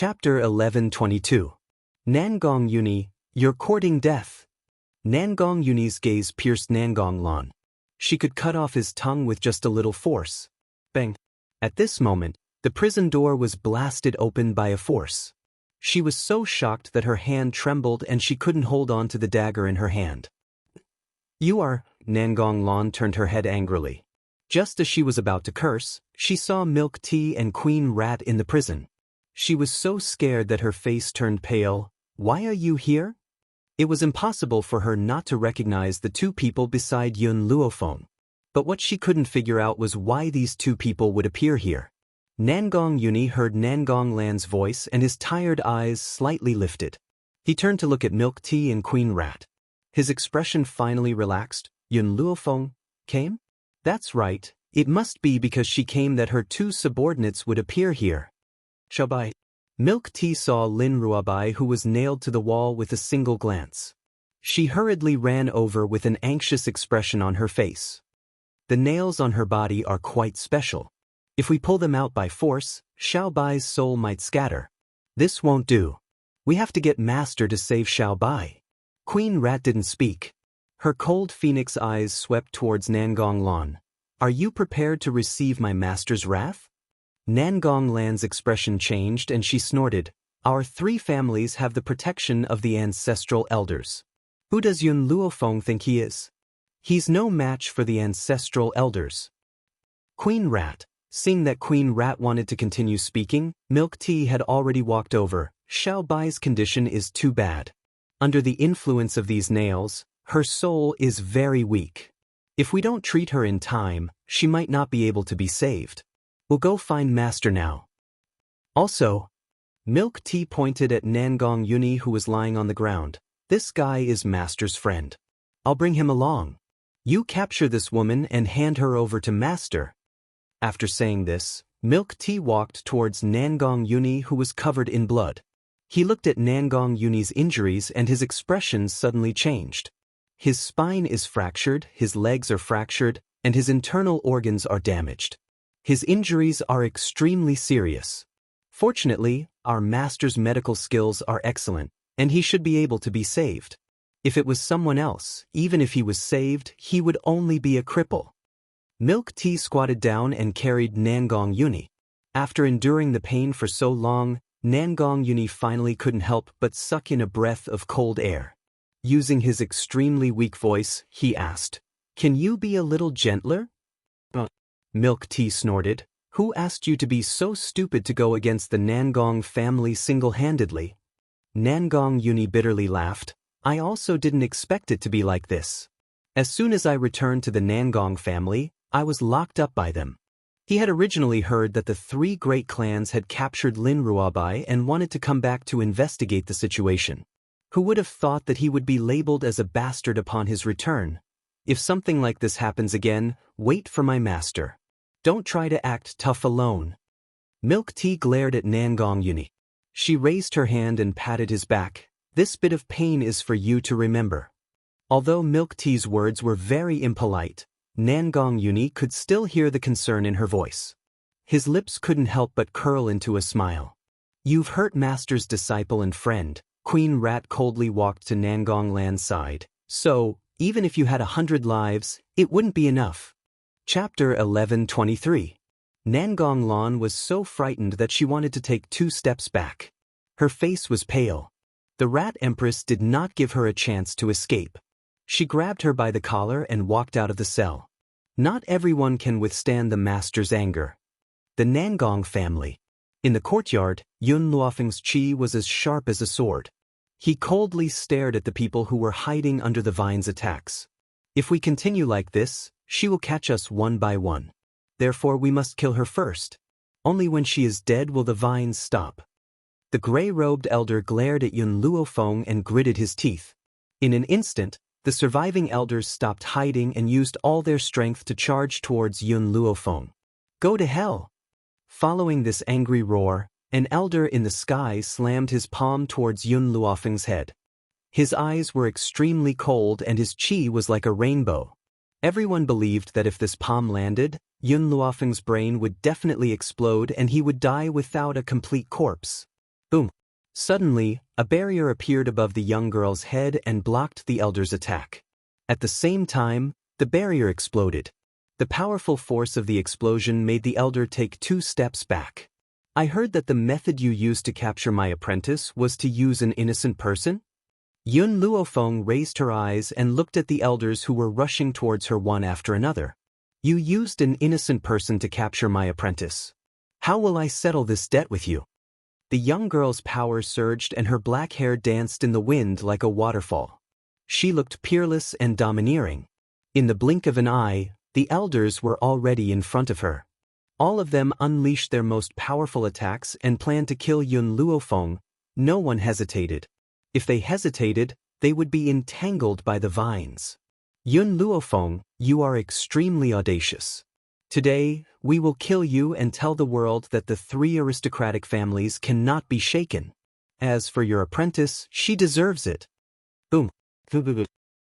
Chapter 1122. Nangong Uni, You're Courting Death. Nangong Uni's gaze pierced Nangong Lan. She could cut off his tongue with just a little force. Bang! At this moment, the prison door was blasted open by a force. She was so shocked that her hand trembled and she couldn't hold on to the dagger in her hand. You are, Nangong Lan turned her head angrily. Just as she was about to curse, she saw Milk Tea and Queen Rat in the prison. She was so scared that her face turned pale. Why are you here? It was impossible for her not to recognize the two people beside Yun Luofeng. But what she couldn't figure out was why these two people would appear here. Nangong Uni heard Nangong Lan's voice and his tired eyes slightly lifted. He turned to look at Milk Tea and Queen Rat. His expression finally relaxed. Yun Luofeng came? That's right, it must be because she came that her two subordinates would appear here. Shabai. Milk Tea saw Lin Ruabai, who was nailed to the wall, with a single glance. She hurriedly ran over with an anxious expression on her face. The nails on her body are quite special. If we pull them out by force, Xiaobai's soul might scatter. This won't do. We have to get Master to save Xiaobai. Queen Rat didn't speak. Her cold phoenix eyes swept towards Nangong Lan. Are you prepared to receive my master's wrath? Nangong Lan's expression changed and she snorted. Our three families have the protection of the ancestral elders. Who does Yun Luofeng think he is? He's no match for the ancestral elders. Queen Rat. Seeing that Queen Rat wanted to continue speaking, Milk Tea had already walked over. Xiaobai's condition is too bad. Under the influence of these nails, her soul is very weak. If we don't treat her in time, she might not be able to be saved. We'll go find Master now. Also, Milk Tea pointed at Nangong Uni, who was lying on the ground. This guy is Master's friend. I'll bring him along. You capture this woman and hand her over to Master. After saying this, Milk Tea walked towards Nangong Uni, who was covered in blood. He looked at Nangong Uni's injuries and his expression suddenly changed. His spine is fractured, his legs are fractured, and his internal organs are damaged. His injuries are extremely serious. Fortunately, our master's medical skills are excellent, and he should be able to be saved. If it was someone else, even if he was saved, he would only be a cripple. Milk Tea squatted down and carried Nangong Uni. After enduring the pain for so long, Nangong Uni finally couldn't help but suck in a breath of cold air. Using his extremely weak voice, he asked, "Can you be a little gentler?" Milk Tea snorted. Who asked you to be so stupid to go against the Nangong family single-handedly? Nangong Uni bitterly laughed. I also didn't expect it to be like this. As soon as I returned to the Nangong family, I was locked up by them. He had originally heard that the three great clans had captured Lin Ruabai and wanted to come back to investigate the situation. Who would have thought that he would be labeled as a bastard upon his return? If something like this happens again, wait for my master. Don't try to act tough alone. Milk Tea glared at Nangong Uni. She raised her hand and patted his back. This bit of pain is for you to remember. Although Milk Tea's words were very impolite, Nangong Uni could still hear the concern in her voice. His lips couldn't help but curl into a smile. You've hurt Master's disciple and friend. Queen Rat coldly walked to Nangong Lan's side. So, even if you had 100 lives, it wouldn't be enough. Chapter 1123. Nangong Lan was so frightened that she wanted to take 2 steps back. Her face was pale. The Rat Empress did not give her a chance to escape. She grabbed her by the collar and walked out of the cell. Not everyone can withstand the master's anger. The Nangong family. In the courtyard, Yun Luofeng's chi was as sharp as a sword. He coldly stared at the people who were hiding under the vine's attacks. If we continue like this, she will catch us one by one. Therefore we must kill her first. Only when she is dead will the vines stop. The gray-robed elder glared at Yun Luofeng and gritted his teeth. In an instant, the surviving elders stopped hiding and used all their strength to charge towards Yun Luofeng. Go to hell! Following this angry roar, an elder in the sky slammed his palm towards Yun Luofeng's head. His eyes were extremely cold and his chi was like a rainbow. Everyone believed that if this palm landed, Yun Luofeng's brain would definitely explode and he would die without a complete corpse. Boom. Suddenly, a barrier appeared above the young girl's head and blocked the elder's attack. At the same time, the barrier exploded. The powerful force of the explosion made the elder take 2 steps back. I heard that the method you used to capture my apprentice was to use an innocent person? Yun Luofeng raised her eyes and looked at the elders who were rushing towards her one after another. You used an innocent person to capture my apprentice. How will I settle this debt with you? The young girl's power surged and her black hair danced in the wind like a waterfall. She looked peerless and domineering. In the blink of an eye, the elders were already in front of her. All of them unleashed their most powerful attacks and planned to kill Yun Luofeng. No one hesitated. If they hesitated, they would be entangled by the vines. Yun Luofeng, you are extremely audacious. Today, we will kill you and tell the world that the 3 aristocratic families cannot be shaken. As for your apprentice, she deserves it. Boom.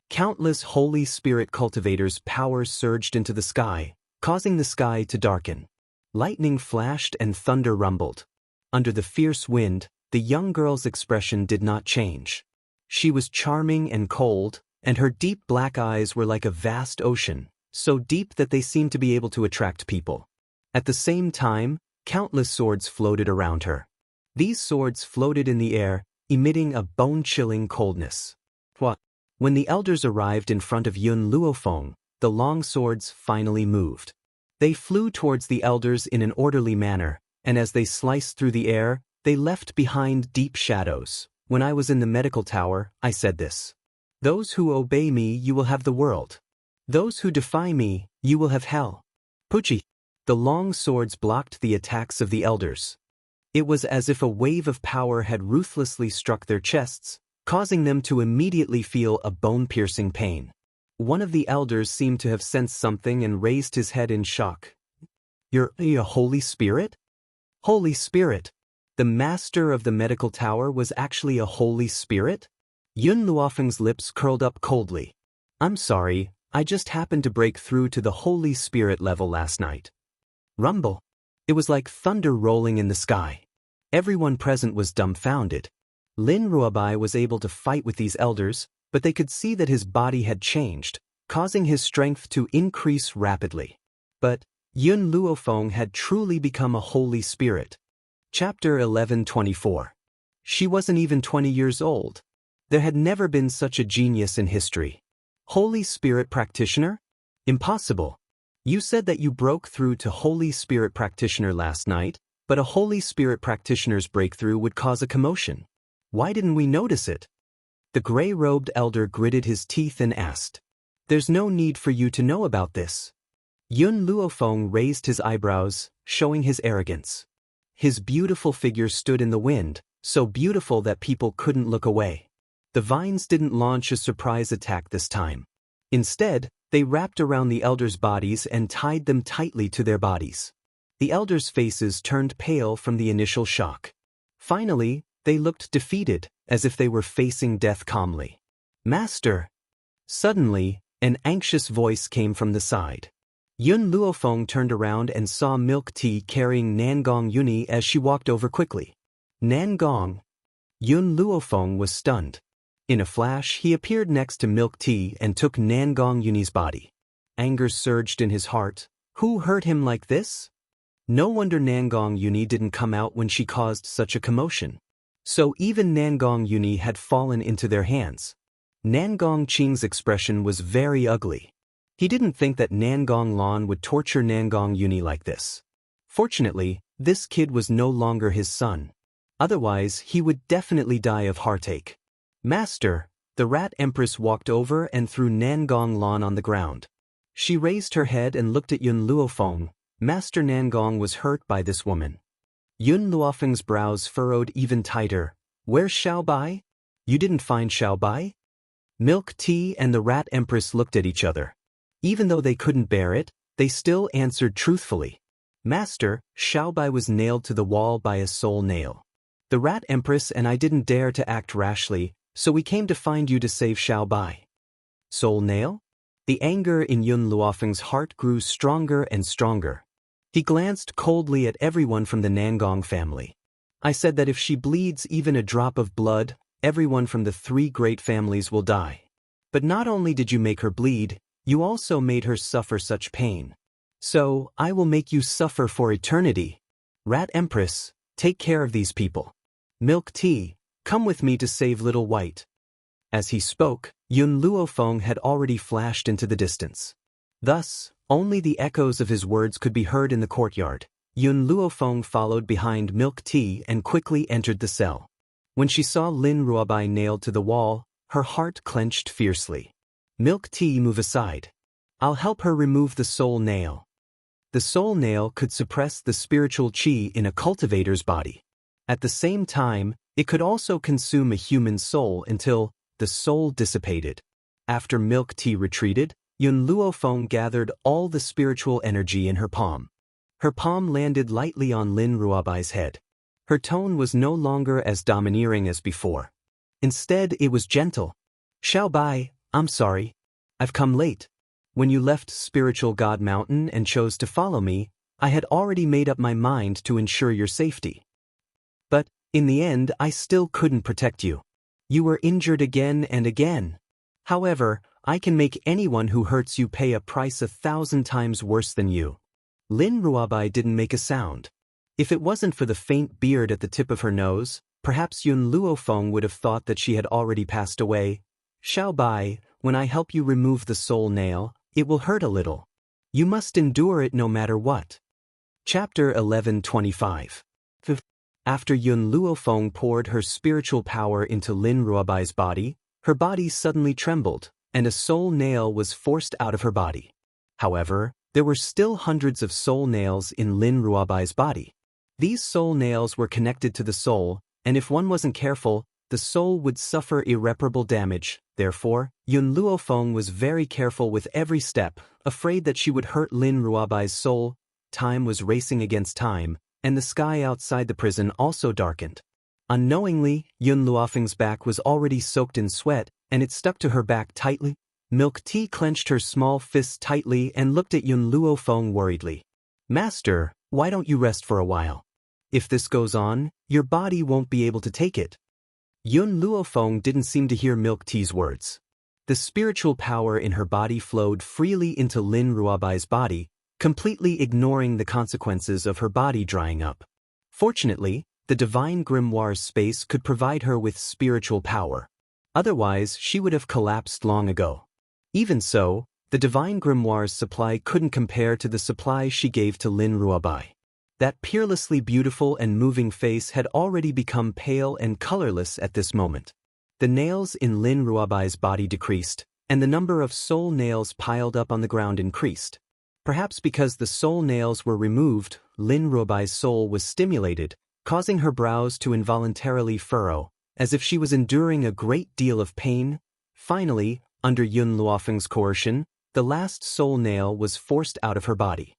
Countless Holy Spirit cultivators' power surged into the sky, causing the sky to darken. Lightning flashed and thunder rumbled. Under the fierce wind, the young girl's expression did not change. She was charming and cold, and her deep black eyes were like a vast ocean, so deep that they seemed to be able to attract people. At the same time, countless swords floated around her. These swords floated in the air, emitting a bone-chilling coldness. When the elders arrived in front of Yun Luofeng, the long swords finally moved. They flew towards the elders in an orderly manner, and as they sliced through the air, they left behind deep shadows. When I was in the medical tower, I said this. Those who obey me, you will have the world. Those who defy me, you will have hell. Puchi. The long swords blocked the attacks of the elders. It was as if a wave of power had ruthlessly struck their chests, causing them to immediately feel a bone-piercing pain. One of the elders seemed to have sensed something and raised his head in shock. You're a Holy Spirit? Holy Spirit? The master of the medical tower was actually a Holy Spirit? Yun Luofeng's lips curled up coldly. I'm sorry, I just happened to break through to the Holy Spirit level last night. Rumble. It was like thunder rolling in the sky. Everyone present was dumbfounded. Lin Ruobai was able to fight with these elders, but they could see that his body had changed, causing his strength to increase rapidly. But Yun Luofeng had truly become a Holy Spirit. Chapter 11:24. She wasn't even 20 years old. There had never been such a genius in history. Holy Spirit practitioner? Impossible. You said that you broke through to Holy Spirit practitioner last night, but a Holy Spirit practitioner's breakthrough would cause a commotion. Why didn't we notice it? The gray-robed elder gritted his teeth and asked. There's no need for you to know about this. Yun Luofeng raised his eyebrows, showing his arrogance. His beautiful figure stood in the wind, so beautiful that people couldn't look away. The vines didn't launch a surprise attack this time. Instead, they wrapped around the elders' bodies and tied them tightly to their bodies. The elders' faces turned pale from the initial shock. Finally, they looked defeated, as if they were facing death calmly. Master! Suddenly, an anxious voice came from the side. Yun Luofeng turned around and saw Milk Tea carrying Nangong Yuni as she walked over quickly. Nangong! Yun Luofeng was stunned. In a flash, he appeared next to Milk Tea and took Nangong Yuni's body. Anger surged in his heart. Who hurt him like this? No wonder Nangong Yuni didn't come out when she caused such a commotion. So even Nangong Yuni had fallen into their hands. Nangong Qing's expression was very ugly. He didn't think that Nangong Lan would torture Nangong Yuni like this. Fortunately, this kid was no longer his son. Otherwise, he would definitely die of heartache. Master, the Rat Empress walked over and threw Nangong Lan on the ground. She raised her head and looked at Yun Luofeng. Master Nangong was hurt by this woman. Yun Luofeng's brows furrowed even tighter. Where's Xiaobai? You didn't find Xiaobai? Milk Tea and the Rat Empress looked at each other. Even though they couldn't bear it, they still answered truthfully. Master, Xiaobai was nailed to the wall by a soul nail. The Rat Empress and I didn't dare to act rashly, so we came to find you to save Xiaobai. Soul nail? The anger in Yun Luofeng's heart grew stronger and stronger. He glanced coldly at everyone from the Nangong family. I said that if she bleeds even a drop of blood, everyone from the 3 great families will die. But not only did you make her bleed, you also made her suffer such pain. So, I will make you suffer for eternity. Rat Empress, take care of these people. Milk Tea, come with me to save Little White. As he spoke, Yun Luofeng had already flashed into the distance. Thus, only the echoes of his words could be heard in the courtyard. Yun Luofeng followed behind Milk Tea and quickly entered the cell. When she saw Lin Ruobai nailed to the wall, her heart clenched fiercely. Milk Tea, move aside. I'll help her remove the soul nail. The soul nail could suppress the spiritual qi in a cultivator's body. At the same time, it could also consume a human soul until the soul dissipated. After Milk Tea retreated, Yun Luofeng gathered all the spiritual energy in her palm. Her palm landed lightly on Lin Ruobai's head. Her tone was no longer as domineering as before. Instead, it was gentle. Xiao Bai, I'm sorry. I've come late. When you left Spiritual God Mountain and chose to follow me, I had already made up my mind to ensure your safety. But, in the end, I still couldn't protect you. You were injured again and again. However, I can make anyone who hurts you pay a price 1,000 times worse than you. Lin Ruobai didn't make a sound. If it wasn't for the faint beard at the tip of her nose, perhaps Yun Luofeng would have thought that she had already passed away. Xiao Bai, when I help you remove the soul nail, it will hurt a little. You must endure it no matter what. Chapter 1125. After Yun Luofeng poured her spiritual power into Lin Ruobai's body, her body suddenly trembled, and a soul nail was forced out of her body. However, there were still hundreds of soul nails in Lin Ruobai's body. These soul nails were connected to the soul, and if one wasn't careful, the soul would suffer irreparable damage. Therefore, Yun Luofeng was very careful with every step, afraid that she would hurt Lin Ruobai's soul. Time was racing against time, and the sky outside the prison also darkened. Unknowingly, Yun Luofeng's back was already soaked in sweat, and it stuck to her back tightly. Milk Tea clenched her small fists tightly and looked at Yun Luofeng worriedly. Master, why don't you rest for a while? If this goes on, your body won't be able to take it. Yun Luofeng didn't seem to hear Milk Tea's words. The spiritual power in her body flowed freely into Lin Ruobai's body, completely ignoring the consequences of her body drying up. Fortunately, the divine grimoire's space could provide her with spiritual power. Otherwise, she would have collapsed long ago. Even so, the divine grimoire's supply couldn't compare to the supply she gave to Lin Ruobai. That peerlessly beautiful and moving face had already become pale and colorless at this moment. The nails in Lin Ruobai's body decreased, and the number of soul nails piled up on the ground increased. Perhaps because the soul nails were removed, Lin Ruobai's soul was stimulated, causing her brows to involuntarily furrow, as if she was enduring a great deal of pain. Finally, under Yun Luofeng's coercion, the last soul nail was forced out of her body.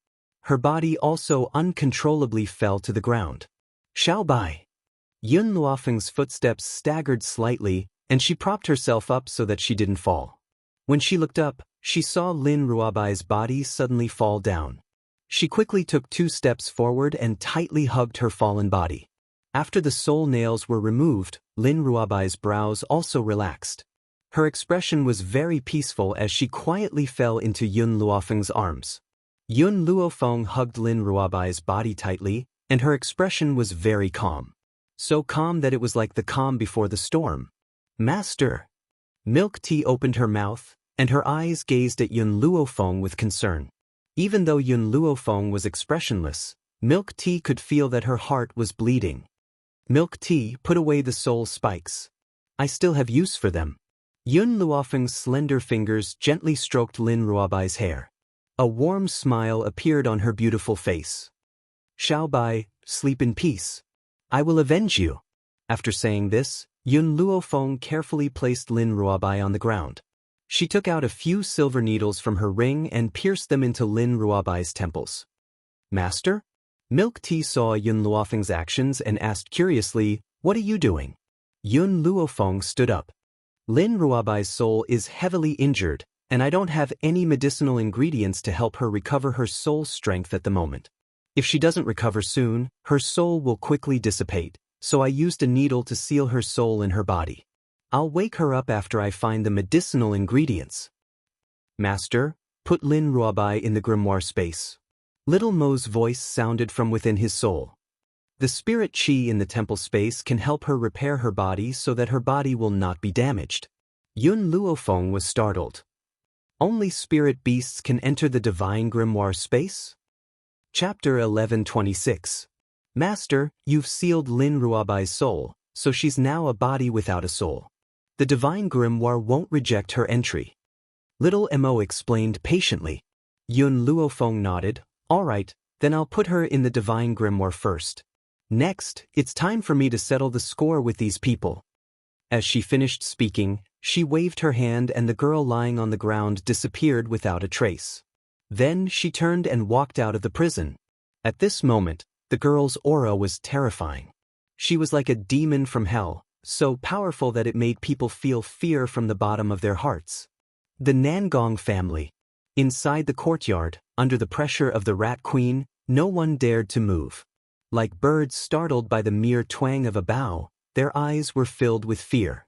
Her body also uncontrollably fell to the ground. Xiao Bai. Yun Luofeng's footsteps staggered slightly, and she propped herself up so that she didn't fall. When she looked up, she saw Lin Ruobai's body suddenly fall down. She quickly took 2 steps forward and tightly hugged her fallen body. After the soul nails were removed, Lin Ruobai's brows also relaxed. Her expression was very peaceful as she quietly fell into Yun Luofeng's arms. Yun Luofeng hugged Lin Ruobai's body tightly, and her expression was very calm. So calm that it was like the calm before the storm. Master! Milk Tea opened her mouth, and her eyes gazed at Yun Luofeng with concern. Even though Yun Luofeng was expressionless, Milk Tea could feel that her heart was bleeding. Milk Tea, put away the soul spikes. I still have use for them. Yun Luofeng's slender fingers gently stroked Lin Ruobai's hair. A warm smile appeared on her beautiful face. Xiao Bai, sleep in peace. I will avenge you. After saying this, Yun Luofeng carefully placed Lin Ruobai on the ground. She took out a few silver needles from her ring and pierced them into Lin Ruobai's temples. Master? Milk Tea saw Yun Luofeng's actions and asked curiously, what are you doing? Yun Luofeng stood up. Lin Ruobai's soul is heavily injured, and I don't have any medicinal ingredients to help her recover her soul strength at the moment. If she doesn't recover soon, her soul will quickly dissipate. so I used a needle to seal her soul in her body. I'll wake her up after I find the medicinal ingredients. Master, put Lin Ruobai in the grimoire space. Little Mo's voice sounded from within his soul. The spirit qi in the temple space can help her repair her body so that her body will not be damaged. Yun Luofeng was startled. Only spirit beasts can enter the divine grimoire space? Chapter 1126. Master, you've sealed Lin Ruobai's soul, so she's now a body without a soul. The divine grimoire won't reject her entry. Little Mo explained patiently. Yun Luofeng nodded. All right, then I'll put her in the divine grimoire first. Next, it's time for me to settle the score with these people. As she finished speaking, she waved her hand and the girl lying on the ground disappeared without a trace. Then she turned and walked out of the prison. At this moment, the girl's aura was terrifying. She was like a demon from hell, so powerful that it made people feel fear from the bottom of their hearts. The Nangong family. Inside the courtyard, under the pressure of the Rat Queen, no one dared to move. Like birds startled by the mere twang of a bough, their eyes were filled with fear.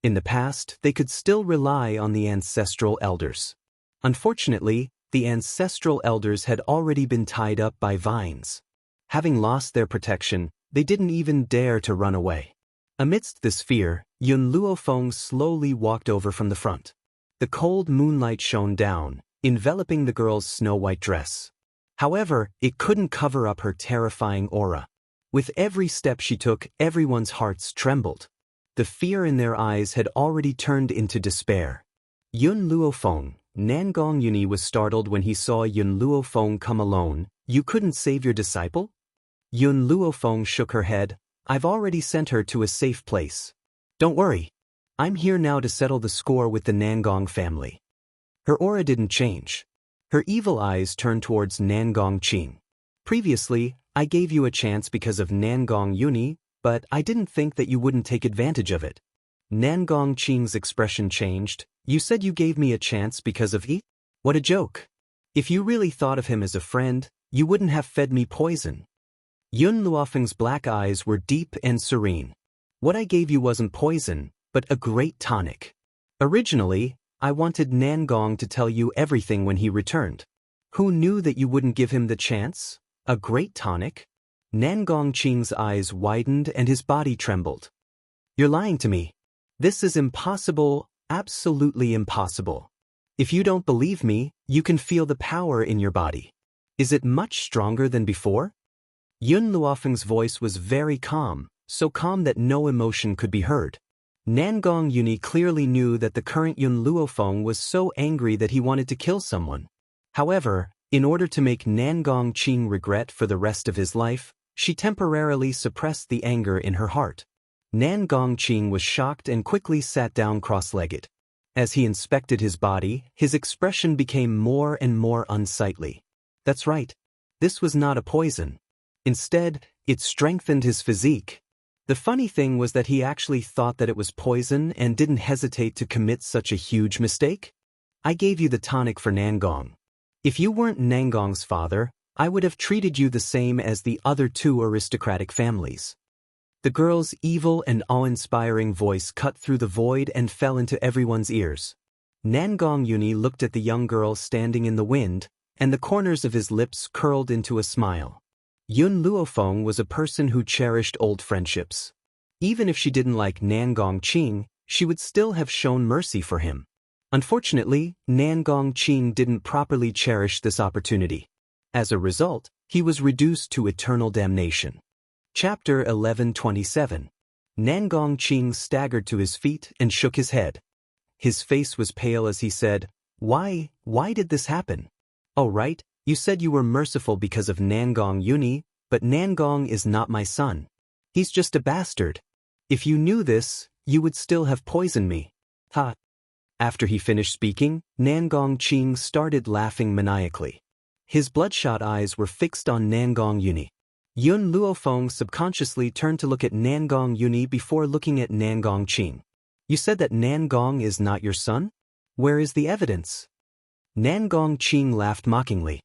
In the past, they could still rely on the ancestral elders. Unfortunately, the ancestral elders had already been tied up by vines. Having lost their protection, they didn't even dare to run away. Amidst this fear, Yun Luofeng slowly walked over from the front. The cold moonlight shone down, enveloping the girl's snow-white dress. However, it couldn't cover up her terrifying aura. With every step she took, everyone's hearts trembled. The fear in their eyes had already turned into despair. Yun Luofeng, Nangong Yuni was startled when he saw Yun Luofeng come alone. You couldn't save your disciple? Yun Luofeng shook her head. I've already sent her to a safe place. Don't worry. I'm here now to settle the score with the Nangong family. Her aura didn't change. Her evil eyes turned towards Nangong Qing. Previously, I gave you a chance because of Nangong Yuni, but I didn't think that you wouldn't take advantage of it. Nangong Qing's expression changed. You said you gave me a chance because of E? What a joke. If you really thought of him as a friend, you wouldn't have fed me poison. Yun Luofeng's black eyes were deep and serene. What I gave you wasn't poison, but a great tonic. Originally, I wanted Nangong to tell you everything when he returned. Who knew that you wouldn't give him the chance? A great tonic? Nangong Qing's eyes widened and his body trembled. You're lying to me. This is impossible, absolutely impossible. If you don't believe me, you can feel the power in your body. Is it much stronger than before? Yun Luofeng's voice was very calm, so calm that no emotion could be heard. Nangong Yuni clearly knew that the current Yun Luofeng was so angry that he wanted to kill someone. However, in order to make Nangong Qing regret for the rest of his life, she temporarily suppressed the anger in her heart. Nangong Qing was shocked and quickly sat down cross-legged. As he inspected his body, his expression became more and more unsightly. That's right. This was not a poison. Instead, it strengthened his physique. The funny thing was that he actually thought that it was poison and didn't hesitate to commit such a huge mistake. I gave you the tonic for Nangong. If you weren't Nangong's father, I would have treated you the same as the other two aristocratic families. The girl's evil and awe-inspiring voice cut through the void and fell into everyone's ears. Nangong Yuni looked at the young girl standing in the wind, and the corners of his lips curled into a smile. Yun Luofeng was a person who cherished old friendships. Even if she didn't like Nangong Qing, she would still have shown mercy for him. Unfortunately, Nangong Qing didn't properly cherish this opportunity. As a result, he was reduced to eternal damnation. Chapter 1127. Nangong Qing staggered to his feet and shook his head. His face was pale as he said, Why did this happen? Oh right, you said you were merciful because of Nangong Yuni, but Nangong is not my son. He's just a bastard. If you knew this, you would still have poisoned me. Ha! After he finished speaking, Nangong Qing started laughing maniacally. His bloodshot eyes were fixed on Nangong Yuni. Yun Luofeng subconsciously turned to look at Nangong Yuni before looking at Nangong Qing. You said that Nangong is not your son? Where is the evidence? Nangong Qing laughed mockingly.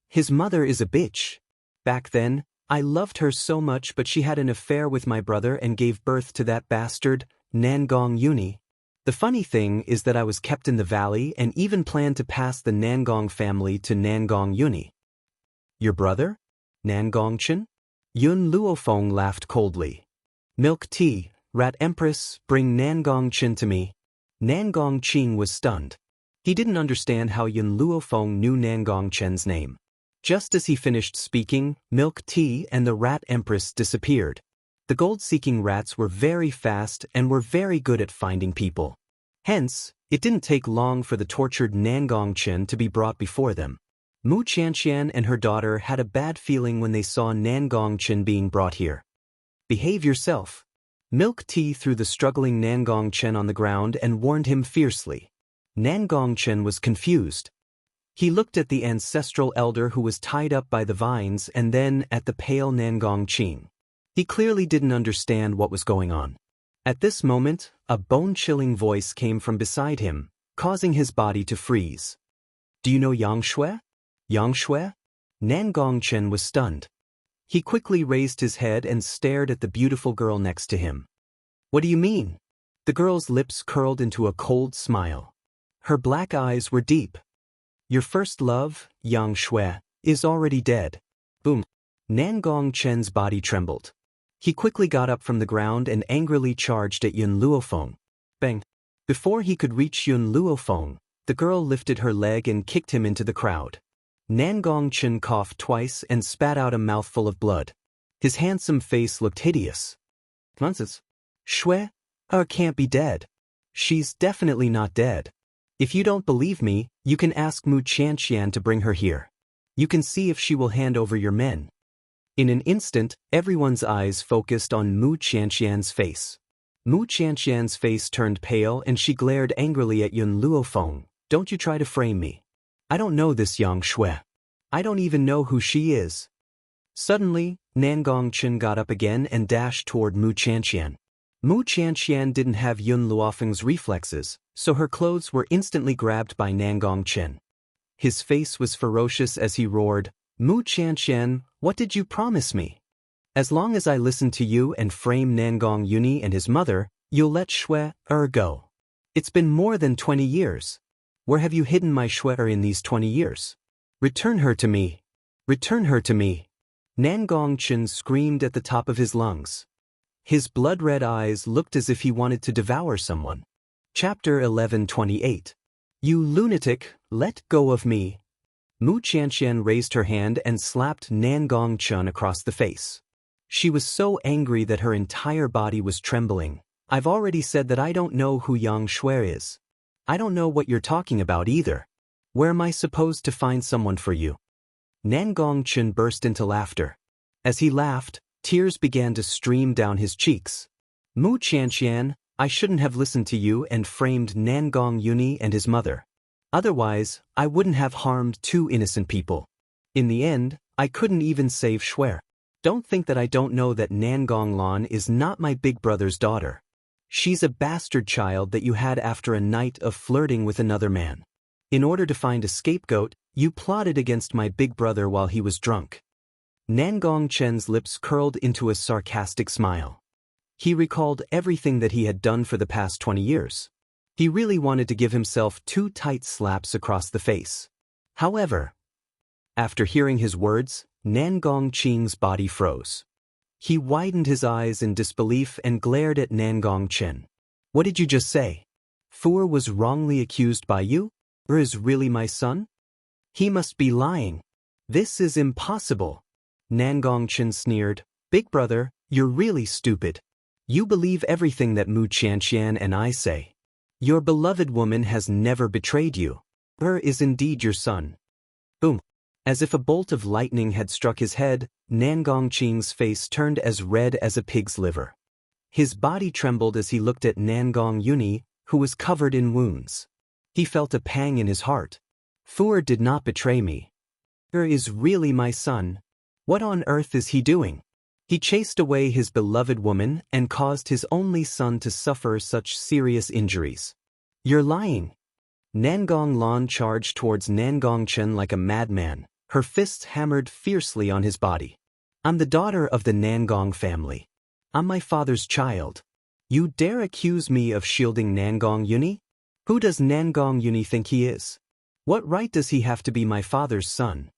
His mother is a bitch. Back then, I loved her so much, but she had an affair with my brother and gave birth to that bastard, Nangong Uni. The funny thing is that I was kept in the valley and even planned to pass the Nangong family to Nangong Uni. Your brother? Nangong Chen? Yun Luofeng laughed coldly. Milk tea, Rat Empress, bring Nangong Chen to me. Nangong Qing was stunned. He didn't understand how Yun Luofeng knew Nangong Chen's name. Just as he finished speaking, Milk Tea and the Rat Empress disappeared. The gold-seeking rats were very fast and were very good at finding people. Hence, it didn't take long for the tortured Nangong Chen to be brought before them. Mu Qianxian and her daughter had a bad feeling when they saw Nangong Chen being brought here. Behave yourself. Milk Tea threw the struggling Nangong Chen on the ground and warned him fiercely. Nangong Chen was confused. He looked at the ancestral elder who was tied up by the vines and then at the pale Nangong Qing. He clearly didn't understand what was going on. At this moment, a bone-chilling voice came from beside him, causing his body to freeze. Do you know Yang Shui? Yang Shui? Nangong Chen was stunned. He quickly raised his head and stared at the beautiful girl next to him. What do you mean? The girl's lips curled into a cold smile. Her black eyes were deep. Your first love, Yang Shui, is already dead. Boom. Nangong Chen's body trembled. He quickly got up from the ground and angrily charged at Yun Luofeng. Bang. Before he could reach Yun Luofeng, the girl lifted her leg and kicked him into the crowd. Nangong Chen coughed twice and spat out a mouthful of blood. His handsome face looked hideous. Nonsense. Shui? Can't be dead. She's definitely not dead. If you don't believe me, you can ask Mu Qianxian to bring her here. You can see if she will hand over your men. In an instant, everyone's eyes focused on Mu Qianxian's face. Mu Qianxian's face turned pale and she glared angrily at Yun Luofeng. Don't you try to frame me. I don't know this Yang Shui. I don't even know who she is. Suddenly, Nangong Chen got up again and dashed toward Mu Qianxian. Mu Qianxian didn't have Yun Luofeng's reflexes, so her clothes were instantly grabbed by Nangong Chen. His face was ferocious as he roared, Mu Qianxian, what did you promise me? As long as I listen to you and frame Nangong Uni and his mother, you'll let Shui go. It's been more than 20 years. Where have you hidden my Shui in these 20 years? Return her to me. Return her to me. Nangong Chen screamed at the top of his lungs. His blood-red eyes looked as if he wanted to devour someone. Chapter 11:28. You lunatic, let go of me. Mu Qianxian raised her hand and slapped Nangong Chen across the face. She was so angry that her entire body was trembling. I've already said that I don't know who Yang Shui is. I don't know what you're talking about either. Where am I supposed to find someone for you? Nangong Chen burst into laughter. As he laughed, tears began to stream down his cheeks. Mu Qianxian, I shouldn't have listened to you and framed Nangong Uni and his mother. Otherwise, I wouldn't have harmed two innocent people. In the end, I couldn't even save Shui. Don't think that I don't know that Nangong Lan is not my big brother's daughter. She's a bastard child that you had after a night of flirting with another man. In order to find a scapegoat, you plotted against my big brother while he was drunk. Nangong Chen's lips curled into a sarcastic smile. He recalled everything that he had done for the past 20 years. He really wanted to give himself 2 tight slaps across the face. However, after hearing his words, Nangong Qing's body froze. He widened his eyes in disbelief and glared at Nangong Chen. What did you just say? Fu was wrongly accused by you? Or is really my son? He must be lying. This is impossible. Nangong Chen sneered. Big brother, you're really stupid. You believe everything that Mu Qianxian and I say. Your beloved woman has never betrayed you. Her is indeed your son. Boom. As if a bolt of lightning had struck his head, Nangong Qing's face turned as red as a pig's liver. His body trembled as he looked at Nangong Uni, who was covered in wounds. He felt a pang in his heart. Fu did not betray me. He is really my son. What on earth is he doing? He chased away his beloved woman and caused his only son to suffer such serious injuries. You're lying. Nangong Lan charged towards Nangong Chen like a madman, her fists hammered fiercely on his body. I'm the daughter of the Nangong family. I'm my father's child. You dare accuse me of shielding Nangong Uni? Who does Nangong Uni think he is? What right does he have to be my father's son?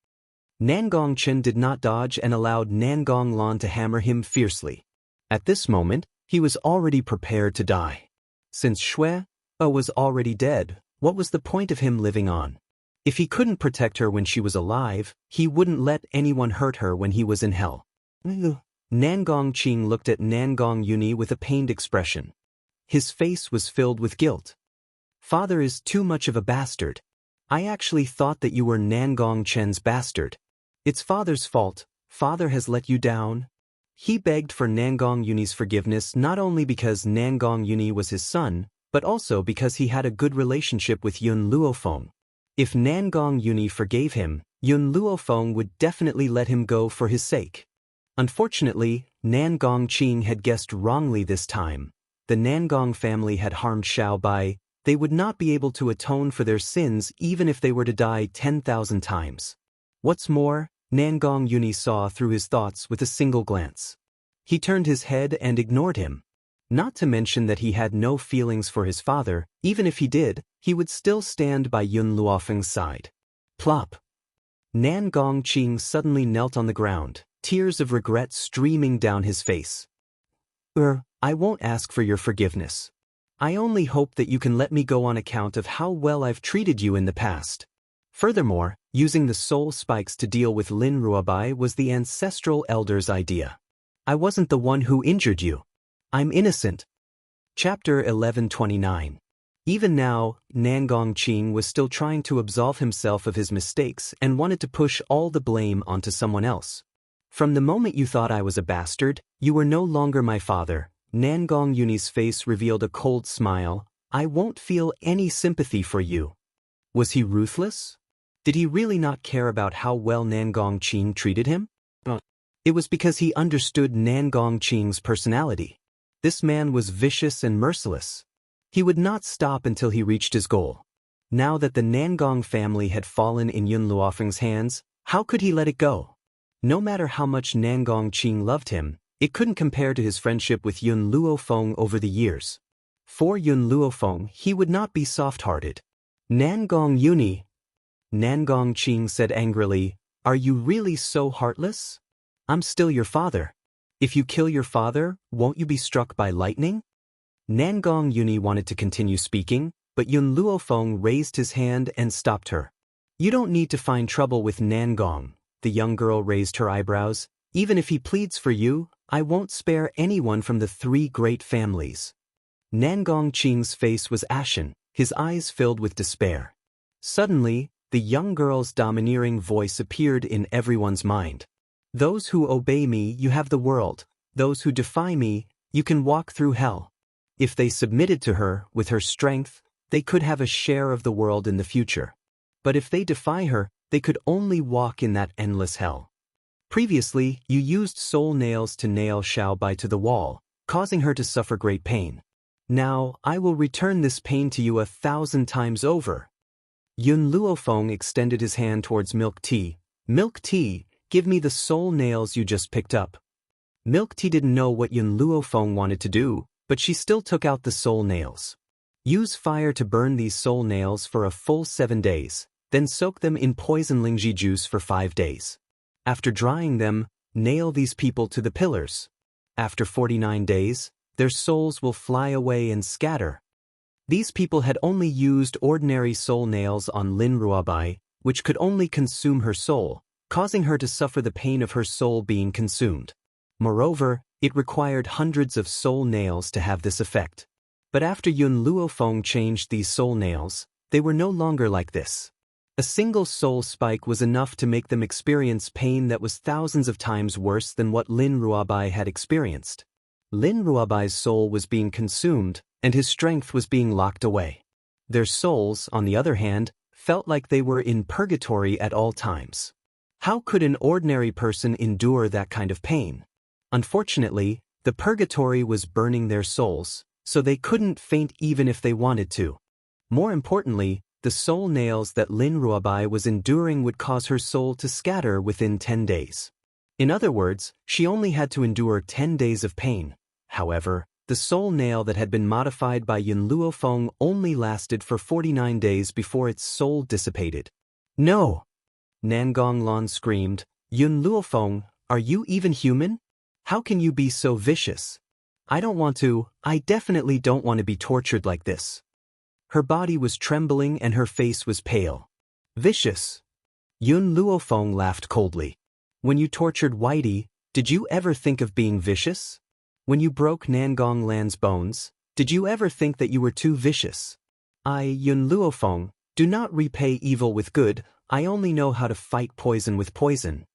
Nangong Chen did not dodge and allowed Nangong Lan to hammer him fiercely. At this moment, he was already prepared to die. Since Xue was already dead, what was the point of him living on? If he couldn't protect her when she was alive, he wouldn't let anyone hurt her when he was in hell. Nangong Qing looked at Nangong Uni with a pained expression. His face was filled with guilt. Father is too much of a bastard. I actually thought that you were Nangong Chen's bastard. It's father's fault. Father has let you down. He begged for Nangong Uni's forgiveness not only because Nangong Uni was his son, but also because he had a good relationship with Yun Luofeng. If Nangong Uni forgave him, Yun Luofeng would definitely let him go for his sake. Unfortunately, Nangong Qing had guessed wrongly this time. The Nangong family had harmed Xiaobai. They would not be able to atone for their sins even if they were to die 10,000 times. What's more, Nangong Uni saw through his thoughts with a single glance. He turned his head and ignored him. Not to mention that he had no feelings for his father. Even if he did, he would still stand by Yun Luofeng's side. Plop. Nangong Qing suddenly knelt on the ground, tears of regret streaming down his face. I won't ask for your forgiveness. I only hope that you can let me go on account of how well I've treated you in the past. Furthermore, using the soul spikes to deal with Lin Ruobai was the ancestral elder's idea. I wasn't the one who injured you. I'm innocent. Chapter 1129. Even now, Nangong Qing was still trying to absolve himself of his mistakes and wanted to push all the blame onto someone else. From the moment you thought I was a bastard, you were no longer my father. Nangong Uni's face revealed a cold smile. I won't feel any sympathy for you. Was he ruthless? Did he really not care about how well Nangong Qing treated him? It was because he understood Nangong Qing's personality. This man was vicious and merciless. He would not stop until he reached his goal. Now that the Nangong family had fallen in Yun Luofeng's hands, how could he let it go? No matter how much Nangong Qing loved him, it couldn't compare to his friendship with Yun Luofeng over the years. For Yun Luofeng, he would not be soft-hearted. Nangong Uni, Nangong Qing said angrily, are you really so heartless? I'm still your father. If you kill your father, won't you be struck by lightning? Nangong Uni wanted to continue speaking, but Yun Luofeng raised his hand and stopped her. You don't need to find trouble with Nangong. The young girl raised her eyebrows. Even if he pleads for you, I won't spare anyone from the three great families. Nangong Qing's face was ashen, his eyes filled with despair. Suddenly, the young girl's domineering voice appeared in everyone's mind. Those who obey me, you have the world. Those who defy me, you can walk through hell. If they submitted to her, with her strength, they could have a share of the world in the future. But if they defy her, they could only walk in that endless hell. Previously, you used soul nails to nail Xiaobai to the wall, causing her to suffer great pain. Now, I will return this pain to you 1,000 times over. Yun Luofeng extended his hand towards Milk Tea. Milk Tea, give me the soul nails you just picked up. Milk Tea didn't know what Yun Luofeng wanted to do, but she still took out the soul nails. Use fire to burn these soul nails for a full 7 days, then soak them in poison lingji juice for 5 days. After drying them, nail these people to the pillars. After 49 days, their souls will fly away and scatter. These people had only used ordinary soul nails on Lin Ruobai, which could only consume her soul, causing her to suffer the pain of her soul being consumed. Moreover, it required hundreds of soul nails to have this effect. But after Yun Luofeng changed these soul nails, they were no longer like this. A single soul spike was enough to make them experience pain that was thousands of times worse than what Lin Ruobai had experienced. Lin Ruobai's soul was being consumed, and his strength was being locked away. Their souls, on the other hand, felt like they were in purgatory at all times. How could an ordinary person endure that kind of pain? Unfortunately, the purgatory was burning their souls, so they couldn't faint even if they wanted to. More importantly, the soul nails that Lin Ruobai was enduring would cause her soul to scatter within 10 days. In other words, she only had to endure 10 days of pain. However, the soul nail that had been modified by Yun Luofeng only lasted for 49 days before its soul dissipated. No! Nangong Lan screamed, Yun Luofeng, are you even human? How can you be so vicious? I definitely don't want to be tortured like this. Her body was trembling and her face was pale. Vicious? Yun Luofeng laughed coldly. When you tortured Whitey, did you ever think of being vicious? When you broke Nangong Lan's bones, did you ever think that you were too vicious? Yun Luofeng, do not repay evil with good, I only know how to fight poison with poison.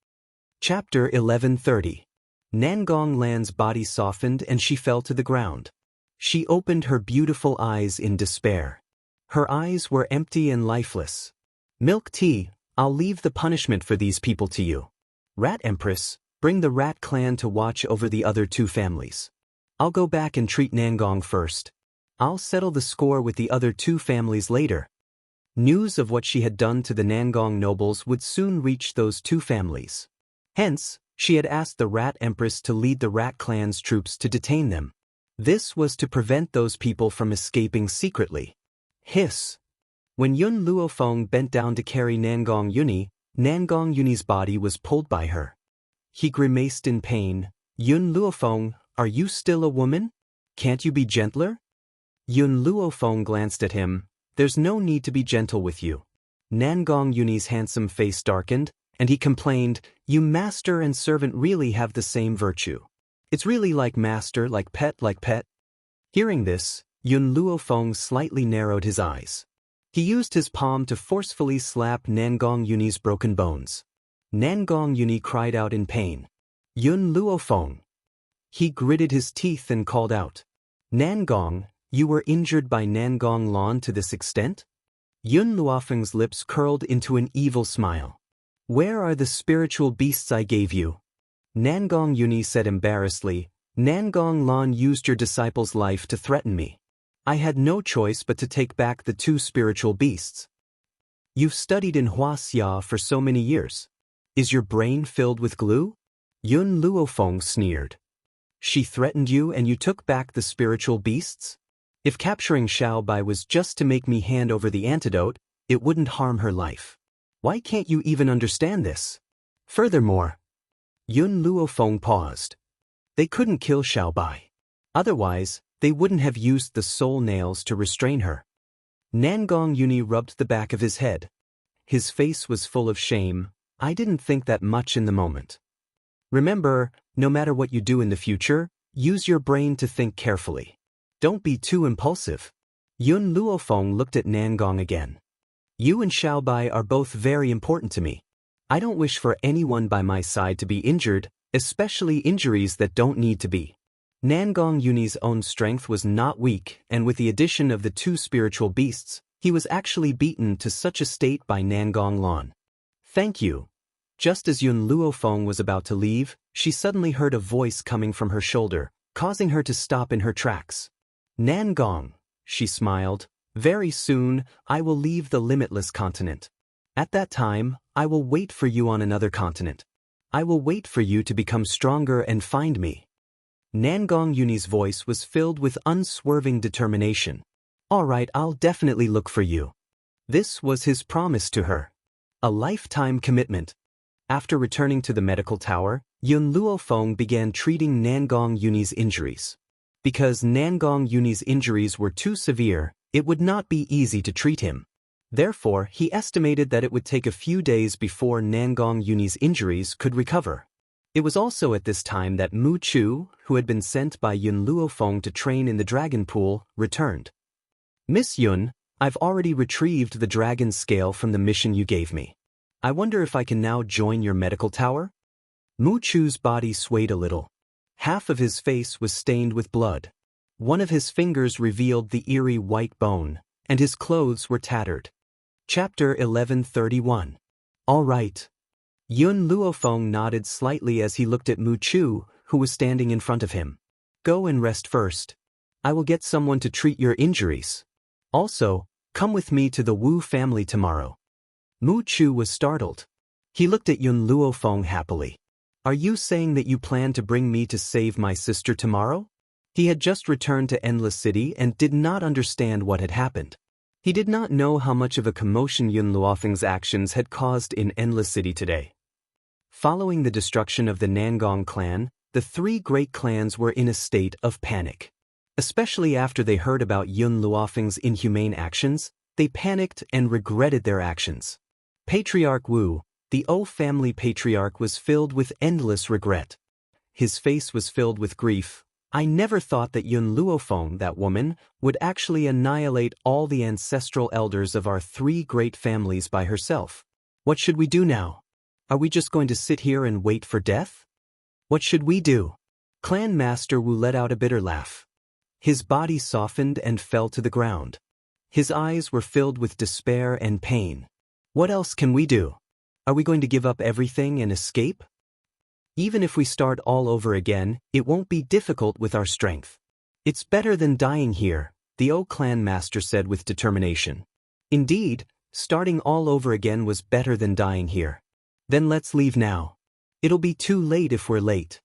Chapter 1130. Nangong Lan's body softened and she fell to the ground. She opened her beautiful eyes in despair. Her eyes were empty and lifeless. Milk tea, I'll leave the punishment for these people to you. Rat Empress, bring the rat clan to watch over the other two families. I'll go back and treat Nangong first. I'll settle the score with the other two families later. News of what she had done to the Nangong nobles would soon reach those two families. Hence, she had asked the Rat Empress to lead the Rat Clan's troops to detain them. This was to prevent those people from escaping secretly. Hiss! When Yun Luofeng bent down to carry Nangong Yuni's body was pulled by her. He grimaced in pain. Yun Luofeng, are you still a woman? Can't you be gentler? Yun Luofeng glanced at him. There's no need to be gentle with you. Nangong Yuni's handsome face darkened, and he complained, you master and servant really have the same virtue. It's really like master, like pet. Hearing this, Yun Luofeng slightly narrowed his eyes. He used his palm to forcefully slap Nangong Yuni's broken bones. Nangong Yuni cried out in pain. Yun Luofeng. He gritted his teeth and called out. Nangong, you were injured by Nangong Lan to this extent? Yun Luofeng's lips curled into an evil smile. Where are the spiritual beasts I gave you? Nangong Yuni said embarrassedly, Nangong Lan used your disciple's life to threaten me. I had no choice but to take back the two spiritual beasts. You've studied in Wuxia for so many years. Is your brain filled with glue? Yun Luofeng sneered. She threatened you and you took back the spiritual beasts? If capturing Xiaobai was just to make me hand over the antidote, it wouldn't harm her life. Why can't you even understand this? Furthermore, Yun Luofeng paused. They couldn't kill Xiaobai. Otherwise, they wouldn't have used the soul nails to restrain her. Nangong Yuni rubbed the back of his head. His face was full of shame. I didn't think that much in the moment. Remember, no matter what you do in the future, use your brain to think carefully. Don't be too impulsive. Yun Luofeng looked at Nangong again. You and Xiaobai are both very important to me. I don't wish for anyone by my side to be injured, especially injuries that don't need to be. Nangong Yuni's own strength was not weak, and with the addition of the two spiritual beasts, he was actually beaten to such a state by Nangong Lan. Thank you. Just as Yun Luofeng was about to leave, she suddenly heard a voice coming from her shoulder, causing her to stop in her tracks. Nangong, she smiled. Very soon, I will leave the limitless continent. At that time, I will wait for you on another continent. I will wait for you to become stronger and find me. Nangong Yuni's voice was filled with unswerving determination. All right, I'll definitely look for you. This was his promise to her. A lifetime commitment. After returning to the medical tower, Yun Luofeng began treating Nangong Yuni's injuries. Because Nangong Yuni's injuries were too severe, it would not be easy to treat him. Therefore, he estimated that it would take a few days before Nangong Yuni's injuries could recover. It was also at this time that Mu Chu, who had been sent by Yun Luofeng to train in the dragon pool, returned. Miss Yun, I've already retrieved the dragon scale from the mission you gave me. I wonder if I can now join your medical tower? Mu Chu's body swayed a little. Half of his face was stained with blood. One of his fingers revealed the eerie white bone, and his clothes were tattered. Chapter 1131. All right. Yun Luofeng nodded slightly as he looked at Mu Chu, who was standing in front of him. Go and rest first. I will get someone to treat your injuries. Also, come with me to the Wu family tomorrow. Mu Chu was startled. He looked at Yun Luofeng happily. Are you saying that you plan to bring me to save my sister tomorrow? He had just returned to Endless City and did not understand what had happened. He did not know how much of a commotion Yun Luofeng's actions had caused in Endless City today. Following the destruction of the Nangong clan, the three great clans were in a state of panic. Especially after they heard about Yun Luofeng's inhumane actions, they panicked and regretted their actions. Patriarch Wu, the O family patriarch, was filled with endless regret. His face was filled with grief. I never thought that Yun Luofeng, that woman, would actually annihilate all the ancestral elders of our three great families by herself. What should we do now? Are we just going to sit here and wait for death? What should we do? Clan Master Wu let out a bitter laugh. His body softened and fell to the ground. His eyes were filled with despair and pain. What else can we do? Are we going to give up everything and escape? Even if we start all over again, it won't be difficult with our strength. It's better than dying here, the O clan master said with determination. Indeed, starting all over again was better than dying here. Then let's leave now. It'll be too late if we're late.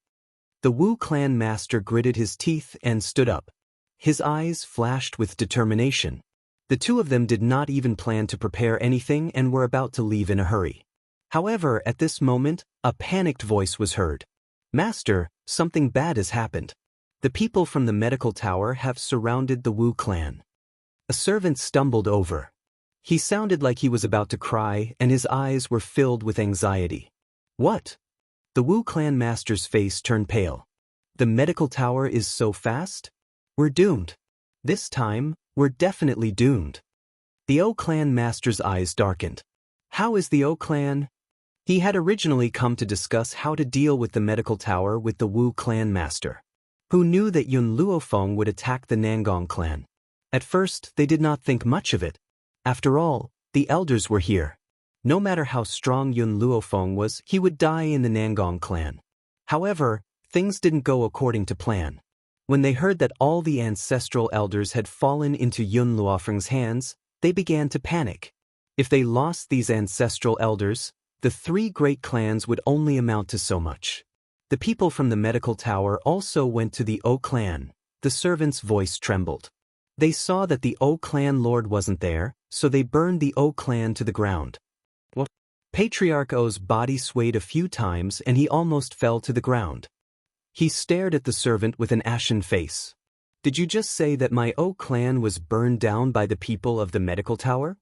The Wu clan master gritted his teeth and stood up. His eyes flashed with determination. The two of them did not even plan to prepare anything and were about to leave in a hurry. However, at this moment, a panicked voice was heard. Master, something bad has happened. The people from the medical tower have surrounded the Wu clan. A servant stumbled over. He sounded like he was about to cry and his eyes were filled with anxiety. What? The Wu clan master's face turned pale. The medical tower is so fast? We're doomed. This time, we're definitely doomed. The O clan master's eyes darkened. How is the O clan? He had originally come to discuss how to deal with the medical tower with the Wu clan master, who knew that Yun Luofeng would attack the Nangong clan. At first, they did not think much of it. After all, the elders were here. No matter how strong Yun Luofeng was, he would die in the Nangong clan. However, things didn't go according to plan. When they heard that all the ancestral elders had fallen into Yun Luofeng's hands, they began to panic. If they lost these ancestral elders, the three great clans would only amount to so much. The people from the medical tower also went to the O clan. The servant's voice trembled. They saw that the O clan lord wasn't there, so they burned the O clan to the ground. What? Patriarch O's body swayed a few times and he almost fell to the ground. He stared at the servant with an ashen face. Did you just say that my O clan was burned down by the people of the medical tower?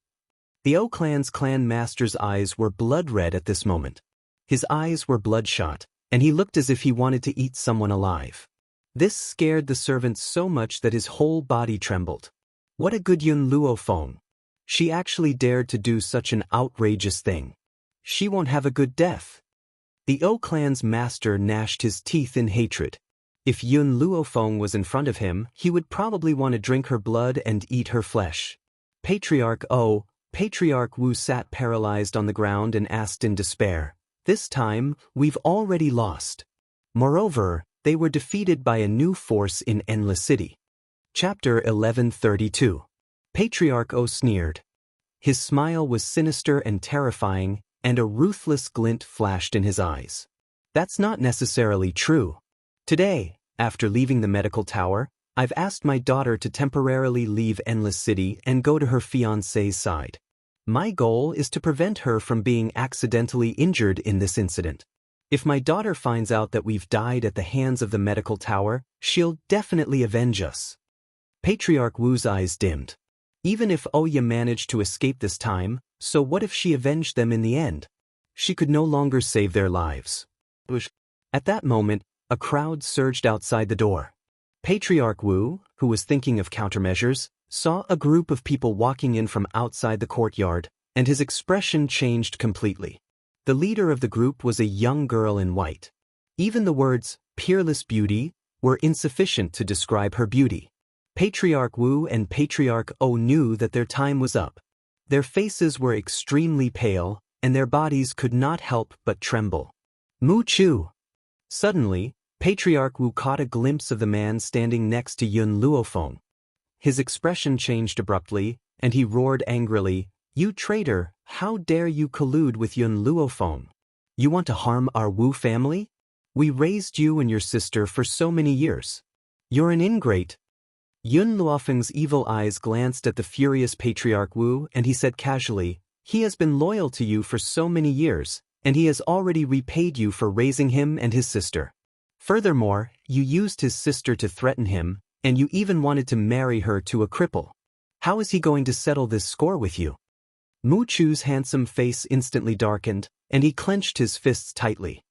The O clan's clan master's eyes were blood red at this moment. His eyes were bloodshot, and he looked as if he wanted to eat someone alive. This scared the servant so much that his whole body trembled. What a good Yun Luofeng. She actually dared to do such an outrageous thing. She won't have a good death. The O clan's master gnashed his teeth in hatred. If Yun Luofeng was in front of him, he would probably want to drink her blood and eat her flesh. Patriarch Wu sat paralyzed on the ground and asked in despair, "This time, we've already lost." Moreover, they were defeated by a new force in Endless City. Chapter 1132. Patriarch O sneered. His smile was sinister and terrifying, and a ruthless glint flashed in his eyes. That's not necessarily true. Today, after leaving the medical tower, I've asked my daughter to temporarily leave Endless City and go to her fiancé's side. My goal is to prevent her from being accidentally injured in this incident. If my daughter finds out that we've died at the hands of the medical tower, she'll definitely avenge us. Patriarch Wu's eyes dimmed. Even if Oya managed to escape this time, so what if she avenged them in the end? She could no longer save their lives. At that moment, a crowd surged outside the door. Patriarch Wu, who was thinking of countermeasures, saw a group of people walking in from outside the courtyard, and his expression changed completely. The leader of the group was a young girl in white. Even the words, peerless beauty, were insufficient to describe her beauty. Patriarch Wu and Patriarch O knew that their time was up. Their faces were extremely pale, and their bodies could not help but tremble. Mu Chu! Suddenly, Patriarch Wu caught a glimpse of the man standing next to Yun Luofeng. His expression changed abruptly, and he roared angrily, "You traitor, how dare you collude with Yun Luofeng? You want to harm our Wu family? We raised you and your sister for so many years. You're an ingrate. Yun Luofeng's evil eyes glanced at the furious Patriarch Wu and he said casually, he has been loyal to you for so many years, and he has already repaid you for raising him and his sister. Furthermore, you used his sister to threaten him, and you even wanted to marry her to a cripple. How is he going to settle this score with you? Mu Chu's handsome face instantly darkened, and he clenched his fists tightly.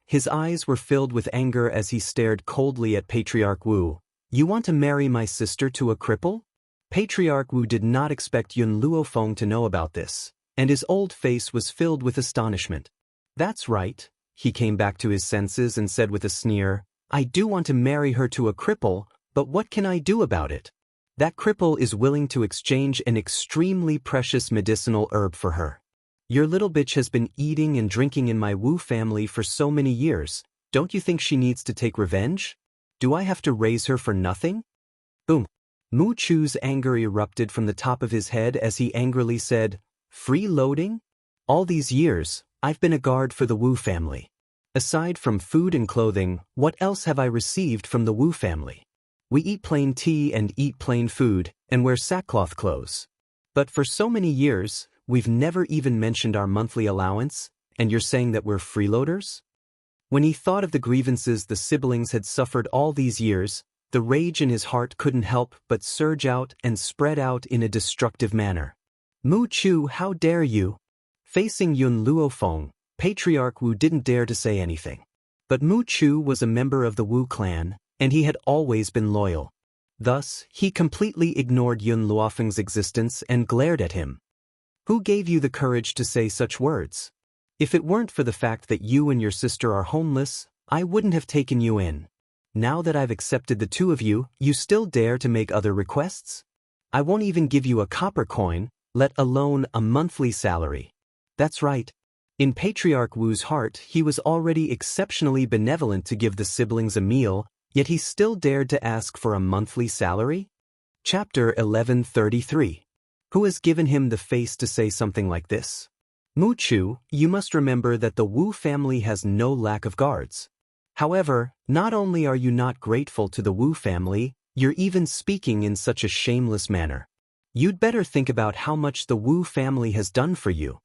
His eyes were filled with anger as he stared coldly at Patriarch Wu. You want to marry my sister to a cripple? Patriarch Wu did not expect Yun Luofeng to know about this, and his old face was filled with astonishment. That's right, he came back to his senses and said with a sneer, I do want to marry her to a cripple, but what can I do about it? That cripple is willing to exchange an extremely precious medicinal herb for her. Your little bitch has been eating and drinking in my Wu family for so many years, don't you think she needs to take revenge? Do I have to raise her for nothing? Boom. Mu Chu's anger erupted from the top of his head as he angrily said, Freeloading? All these years, I've been a guard for the Wu family. Aside from food and clothing, what else have I received from the Wu family? We eat plain tea and eat plain food, and wear sackcloth clothes. But for so many years, we've never even mentioned our monthly allowance, and you're saying that we're freeloaders? When he thought of the grievances the siblings had suffered all these years, the rage in his heart couldn't help but surge out and spread out in a destructive manner. Mu Chu, how dare you? Facing Yun Luofeng, Patriarch Wu didn't dare to say anything. But Mu Chu was a member of the Wu clan, and he had always been loyal. Thus, he completely ignored Yun Luofeng's existence and glared at him. Who gave you the courage to say such words? If it weren't for the fact that you and your sister are homeless, I wouldn't have taken you in. Now that I've accepted the two of you, you still dare to make other requests? I won't even give you a copper coin, let alone a monthly salary. That's right. In Patriarch Wu's heart, he was already exceptionally benevolent to give the siblings a meal, yet he still dared to ask for a monthly salary? Chapter 1133. Who has given him the face to say something like this? Mu Chu, you must remember that the Wu family has no lack of guards. However, not only are you not grateful to the Wu family, you're even speaking in such a shameless manner. You'd better think about how much the Wu family has done for you.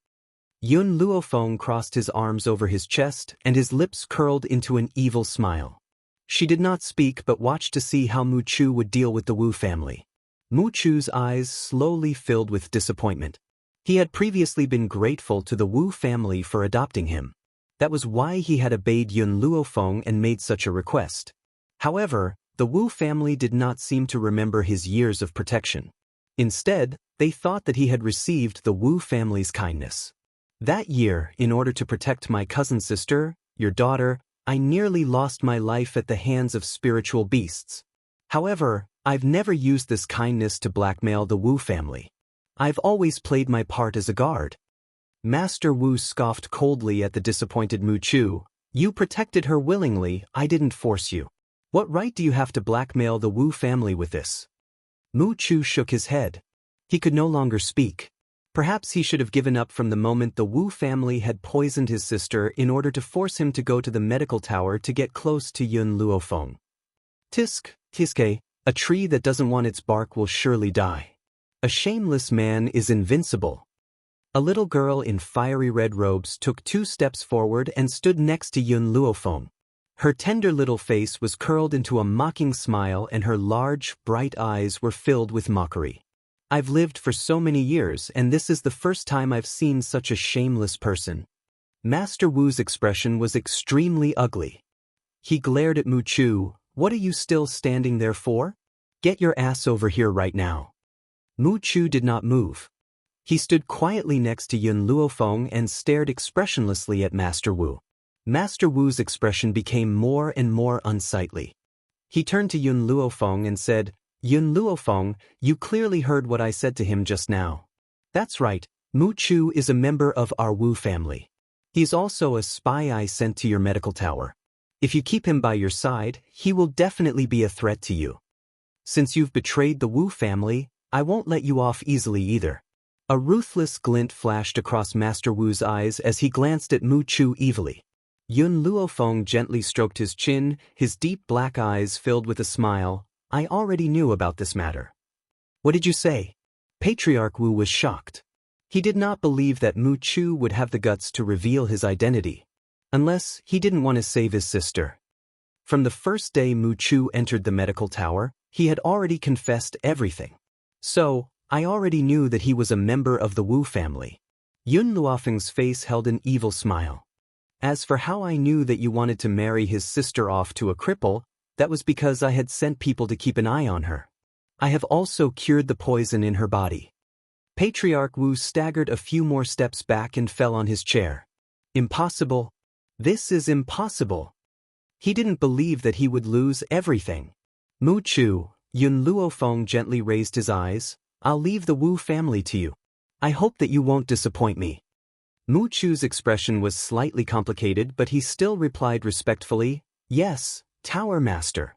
Yun Luofeng crossed his arms over his chest and his lips curled into an evil smile. She did not speak but watched to see how Mu Chu would deal with the Wu family. Mu Chu's eyes slowly filled with disappointment. He had previously been grateful to the Wu family for adopting him. That was why he had obeyed Yun Luofeng and made such a request. However, the Wu family did not seem to remember his years of protection. Instead, they thought that he had received the Wu family's kindness. That year, in order to protect my cousin sister, your daughter, I nearly lost my life at the hands of spiritual beasts. However, I've never used this kindness to blackmail the Wu family. I've always played my part as a guard. Master Wu scoffed coldly at the disappointed Mu Chu. You protected her willingly, I didn't force you. What right do you have to blackmail the Wu family with this? Mu Chu shook his head. He could no longer speak. Perhaps he should have given up from the moment the Wu family had poisoned his sister in order to force him to go to the medical tower to get close to Yun Luofeng. Tisk, Tiske, a tree that doesn't want its bark will surely die. A shameless man is invincible. A little girl in fiery red robes took 2 steps forward and stood next to Yun Luofeng. Her tender little face was curled into a mocking smile and her large, bright eyes were filled with mockery. I've lived for so many years and this is the first time I've seen such a shameless person. Master Wu's expression was extremely ugly. He glared at Mu Chu. What are you still standing there for? Get your ass over here right now. Mu Chu did not move. He stood quietly next to Yun Luofeng and stared expressionlessly at Master Wu. Master Wu's expression became more and more unsightly. He turned to Yun Luofeng and said, Yun Luofeng, you clearly heard what I said to him just now. That's right, Mu Chu is a member of our Wu family. He's also a spy I sent to your medical tower. If you keep him by your side, he will definitely be a threat to you. Since you've betrayed the Wu family, I won't let you off easily either. A ruthless glint flashed across Master Wu's eyes as he glanced at Mu Chu evilly. Yun Luofeng gently stroked his chin, his deep black eyes filled with a smile. I already knew about this matter. What did you say? Patriarch Wu was shocked. He did not believe that Mu Chu would have the guts to reveal his identity. Unless he didn't want to save his sister. From the first day Mu Chu entered the medical tower, he had already confessed everything. So, I already knew that he was a member of the Wu family. Yun Luofeng's face held an evil smile. As for how I knew that you wanted to marry his sister off to a cripple, that was because I had sent people to keep an eye on her. I have also cured the poison in her body. Patriarch Wu staggered a few more steps back and fell on his chair. Impossible. This is impossible. He didn't believe that he would lose everything. Mu Chu, Yun Luofeng gently raised his eyes. I'll leave the Wu family to you. I hope that you won't disappoint me. Mu Chu's expression was slightly complicated, but he still replied respectfully, Yes, Tower Master.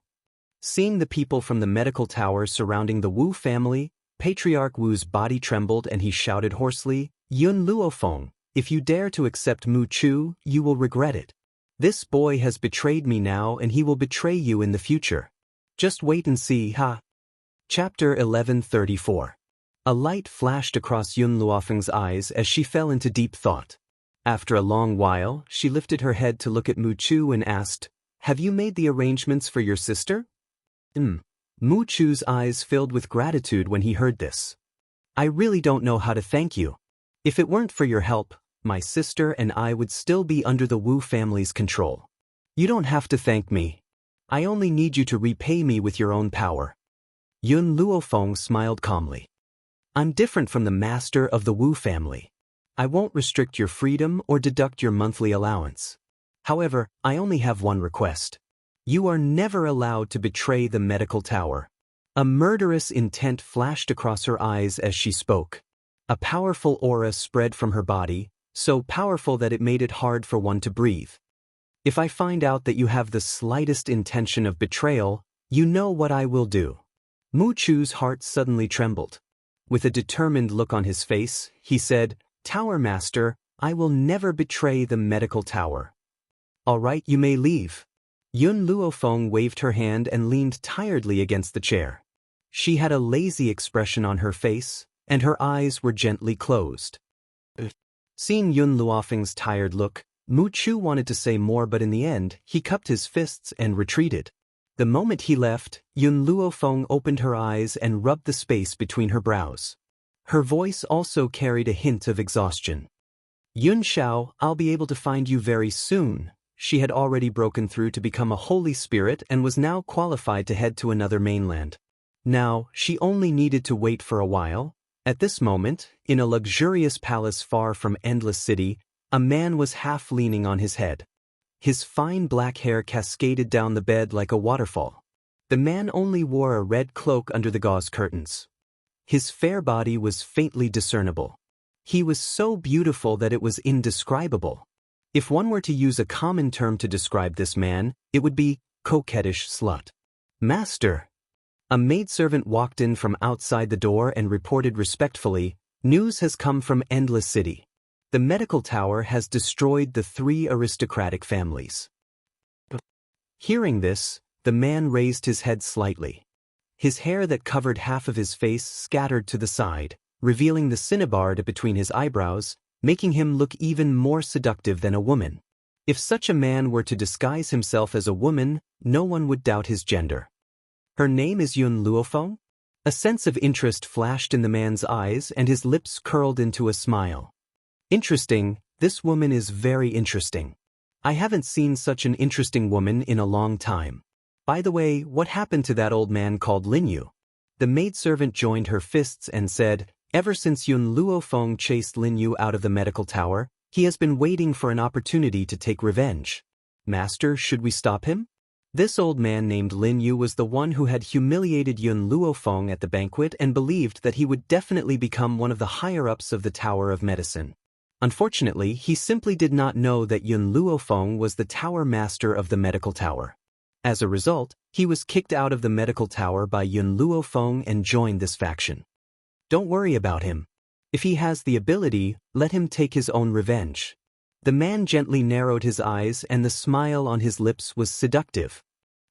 Seeing the people from the medical tower surrounding the Wu family, Patriarch Wu's body trembled and he shouted hoarsely, Yun Luofeng, if you dare to accept Mu Chu, you will regret it. This boy has betrayed me now and he will betray you in the future. Just wait and see, ha. Chapter 1134. A light flashed across Yun Luofeng's eyes as she fell into deep thought. After a long while, she lifted her head to look at Mu Chu and asked, Have you made the arrangements for your sister? Mu Chu's eyes filled with gratitude when he heard this. I really don't know how to thank you. If it weren't for your help, my sister and I would still be under the Wu family's control. You don't have to thank me. I only need you to repay me with your own power. Yun Luofeng smiled calmly. I'm different from the master of the Wu family. I won't restrict your freedom or deduct your monthly allowance. However, I only have one request. You are never allowed to betray the medical tower. A murderous intent flashed across her eyes as she spoke. A powerful aura spread from her body, so powerful that it made it hard for one to breathe. If I find out that you have the slightest intention of betrayal, you know what I will do. Mu Chu's heart suddenly trembled. With a determined look on his face, he said, Tower Master, I will never betray the medical tower. All right, you may leave. Yun Luofeng waved her hand and leaned tiredly against the chair. She had a lazy expression on her face, and her eyes were gently closed. Seeing Yun Luofeng's tired look, Mu Chu wanted to say more, but in the end, he cupped his fists and retreated. The moment he left, Yun Luofeng opened her eyes and rubbed the space between her brows. Her voice also carried a hint of exhaustion. Yun Xiao, I'll be able to find you very soon. She had already broken through to become a holy spirit and was now qualified to head to another mainland. Now, she only needed to wait for a while. At this moment, in a luxurious palace far from Endless City, a man was half leaning on his head. His fine black hair cascaded down the bed like a waterfall. The man only wore a red cloak under the gauze curtains. His fair body was faintly discernible. He was so beautiful that it was indescribable. If one were to use a common term to describe this man, it would be coquettish slut. Master. A maidservant walked in from outside the door and reported respectfully, News has come from Endless City. The medical tower has destroyed the 3 aristocratic families. Hearing this, the man raised his head slightly. His hair that covered half of his face scattered to the side, revealing the cinnabar between his eyebrows, making him look even more seductive than a woman. If such a man were to disguise himself as a woman, no one would doubt his gender. Her name is Yun Luofeng? A sense of interest flashed in the man's eyes and his lips curled into a smile. Interesting, this woman is very interesting. I haven't seen such an interesting woman in a long time. By the way, what happened to that old man called Lin Yu? The maidservant joined her fists and said, Ever since Yun Luofeng chased Lin Yu out of the medical tower, he has been waiting for an opportunity to take revenge. Master, should we stop him? This old man named Lin Yu was the one who had humiliated Yun Luofeng at the banquet and believed that he would definitely become one of the higher-ups of the Tower of Medicine. Unfortunately, he simply did not know that Yun Luofeng was the tower master of the medical tower. As a result, he was kicked out of the medical tower by Yun Luofeng and joined this faction. Don't worry about him. If he has the ability, let him take his own revenge. The man gently narrowed his eyes and the smile on his lips was seductive.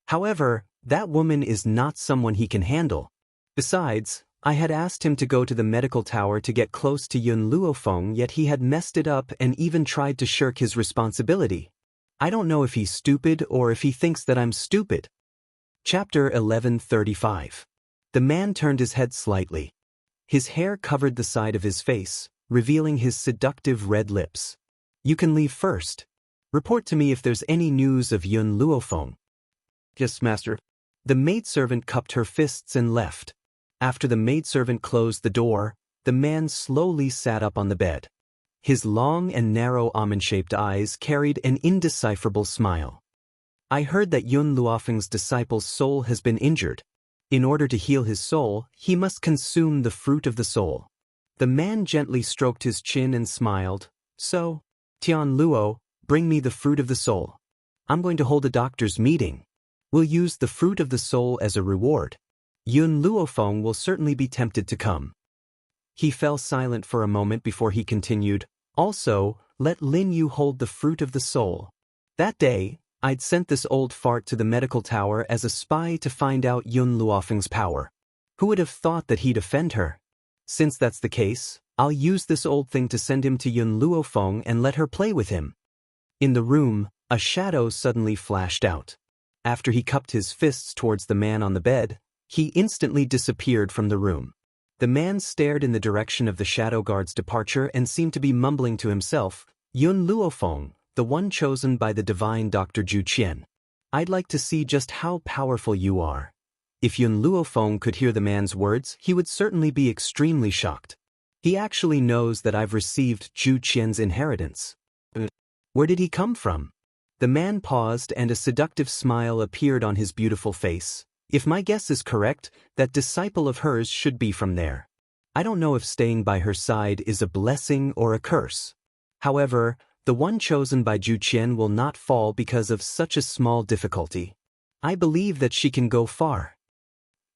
However, that woman is not someone he can handle. Besides, I had asked him to go to the medical tower to get close to Yun Luofeng, yet he had messed it up and even tried to shirk his responsibility. I don't know if he's stupid or if he thinks that I'm stupid. Chapter 1135. The man turned his head slightly. His hair covered the side of his face, revealing his seductive red lips. You can leave first. Report to me if there's any news of Yun Luofeng. Yes, master. The maidservant cupped her fists and left. After the maidservant closed the door, the man slowly sat up on the bed. His long and narrow almond-shaped eyes carried an indecipherable smile. I heard that Yun Luofeng's disciple's soul has been injured. In order to heal his soul, he must consume the fruit of the soul. The man gently stroked his chin and smiled. So, Tian Luo, bring me the fruit of the soul. I'm going to hold a doctor's meeting. We'll use the fruit of the soul as a reward. Yun Luofeng will certainly be tempted to come. He fell silent for a moment before he continued. Also, let Lin Yu hold the fruit of the soul. That day, I'd sent this old fart to the medical tower as a spy to find out Yun Luofeng's power. Who would have thought that he'd offend her? Since that's the case, I'll use this old thing to send him to Yun Luofeng and let her play with him. In the room, a shadow suddenly flashed out. After he cupped his fists towards the man on the bed, he instantly disappeared from the room. The man stared in the direction of the shadow guard's departure and seemed to be mumbling to himself, Yun Luofeng, the one chosen by the divine Dr. Zhu Qian. I'd like to see just how powerful you are. If Yun Luofeng could hear the man's words, he would certainly be extremely shocked. He actually knows that I've received Zhu Qian's inheritance. Where did he come from? The man paused and a seductive smile appeared on his beautiful face. If my guess is correct, that disciple of hers should be from there. I don't know if staying by her side is a blessing or a curse. However, the one chosen by Zhu Qian will not fall because of such a small difficulty. I believe that she can go far.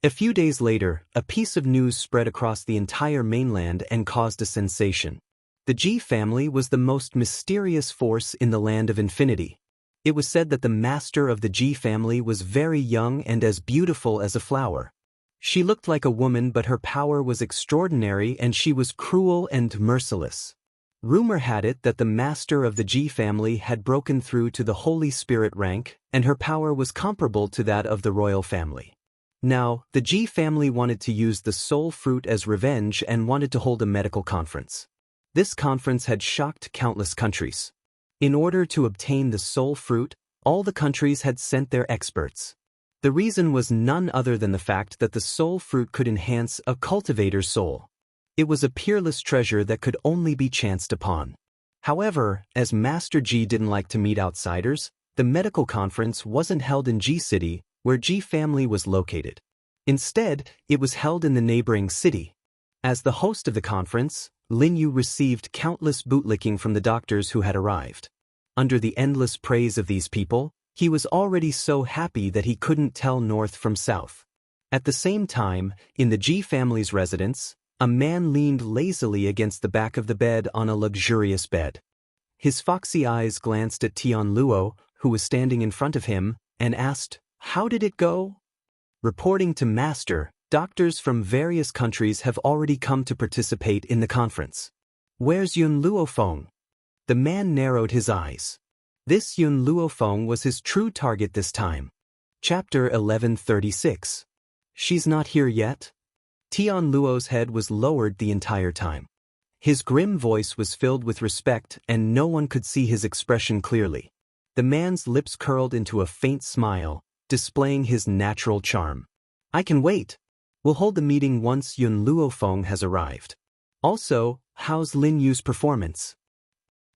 A few days later, a piece of news spread across the entire mainland and caused a sensation. The Ji family was the most mysterious force in the Land of Infinity. It was said that the master of the Ji family was very young and as beautiful as a flower. She looked like a woman, but her power was extraordinary and she was cruel and merciless. Rumor had it that the master of the Ji family had broken through to the Holy Spirit rank, and her power was comparable to that of the royal family. Now, the Ji family wanted to use the soul fruit as revenge and wanted to hold a medical conference. This conference had shocked countless countries. In order to obtain the soul fruit, all the countries had sent their experts. The reason was none other than the fact that the soul fruit could enhance a cultivator's soul. It was a peerless treasure that could only be chanced upon. However, as Master Ji didn't like to meet outsiders, the medical conference wasn't held in Ji City, where Ji family was located. Instead, it was held in the neighboring city. As the host of the conference, Lin Yu received countless bootlicking from the doctors who had arrived. Under the endless praise of these people, he was already so happy that he couldn't tell north from south. At the same time, in the Ji family's residence, a man leaned lazily against the back of the bed on a luxurious bed. His foxy eyes glanced at Tian Luo, who was standing in front of him, and asked, "How did it go?" Reporting to Master, doctors from various countries have already come to participate in the conference. Where's Yun Luofeng? The man narrowed his eyes. This Yun Luofeng was his true target this time. Chapter 1136. She's not here yet? Tian Luo's head was lowered the entire time. His grim voice was filled with respect and no one could see his expression clearly. The man's lips curled into a faint smile, displaying his natural charm. I can wait. We'll hold the meeting once Yun Luofeng has arrived. Also, how's Lin Yu's performance?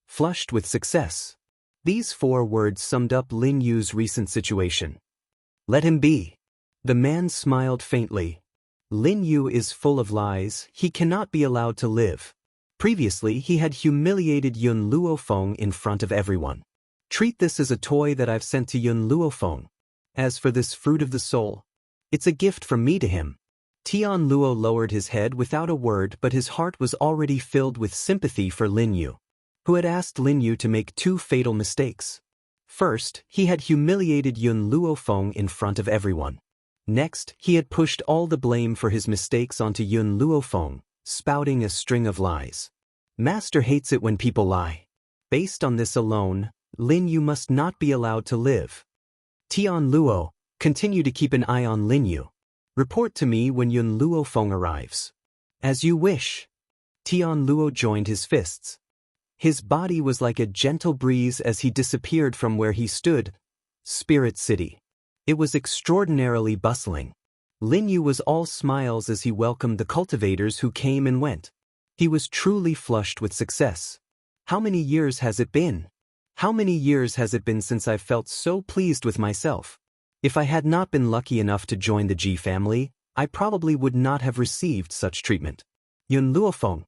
Flushed with success. These 4 words summed up Lin Yu's recent situation. Let him be. The man smiled faintly. Lin Yu is full of lies, he cannot be allowed to live. Previously, he had humiliated Yun Luofeng in front of everyone. Treat this as a toy that I've sent to Yun Luofeng. As for this fruit of the soul, it's a gift from me to him. Tian Luo lowered his head without a word, but his heart was already filled with sympathy for Lin Yu. who had asked Lin Yu to make two fatal mistakes. First, he had humiliated Yun Luofeng in front of everyone. Next, he had pushed all the blame for his mistakes onto Yun Luofeng, spouting a string of lies. Master hates it when people lie. Based on this alone, Lin Yu must not be allowed to live. Tian Luo, continue to keep an eye on Lin Yu. Report to me when Yun Luofeng arrives. As you wish. Tian Luo joined his fists. His body was like a gentle breeze as he disappeared from where he stood, Spirit City. It was extraordinarily bustling. Lin Yu was all smiles as he welcomed the cultivators who came and went. He was truly flushed with success. How many years has it been? How many years has it been since I've felt so pleased with myself? If I had not been lucky enough to join the Ji family, I probably would not have received such treatment. Yun Luofeng,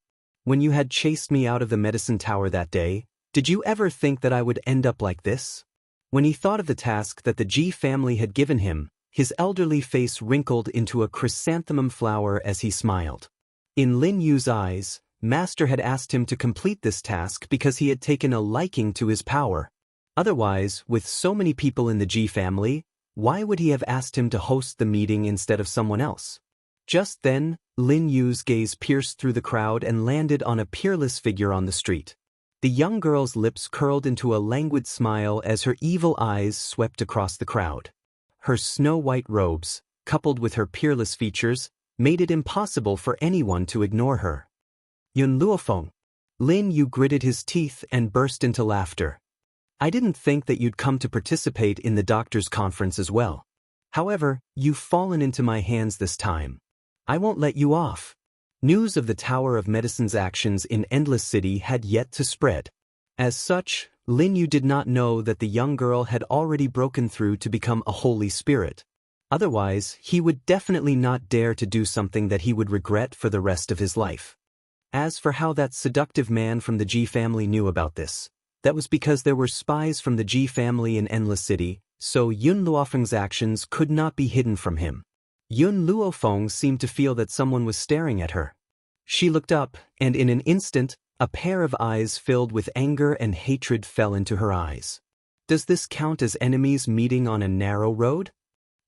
when you had chased me out of the medicine tower that day, did you ever think that I would end up like this? When he thought of the task that the Ji family had given him, his elderly face wrinkled into a chrysanthemum flower as he smiled. In Lin Yu's eyes, Master had asked him to complete this task because he had taken a liking to his power. Otherwise, with so many people in the Ji family, why would he have asked him to host the meeting instead of someone else? Just then, Lin Yu's gaze pierced through the crowd and landed on a peerless figure on the street. The young girl's lips curled into a languid smile as her evil eyes swept across the crowd. Her snow-white robes, coupled with her peerless features, made it impossible for anyone to ignore her. Yun Luofeng. Lin Yu gritted his teeth and burst into laughter. I didn't think that you'd come to participate in the doctor's conference as well. However, you've fallen into my hands this time. I won't let you off. News of the Tower of Medicine's actions in Endless City had yet to spread. As such, Lin Yu did not know that the young girl had already broken through to become a holy spirit. Otherwise, he would definitely not dare to do something that he would regret for the rest of his life. As for how that seductive man from the Ji family knew about this, that was because there were spies from the Ji family in Endless City, so Yun Luofeng's actions could not be hidden from him. Yun Luofeng seemed to feel that someone was staring at her. She looked up, and in an instant, a pair of eyes filled with anger and hatred fell into her eyes. Does this count as enemies meeting on a narrow road?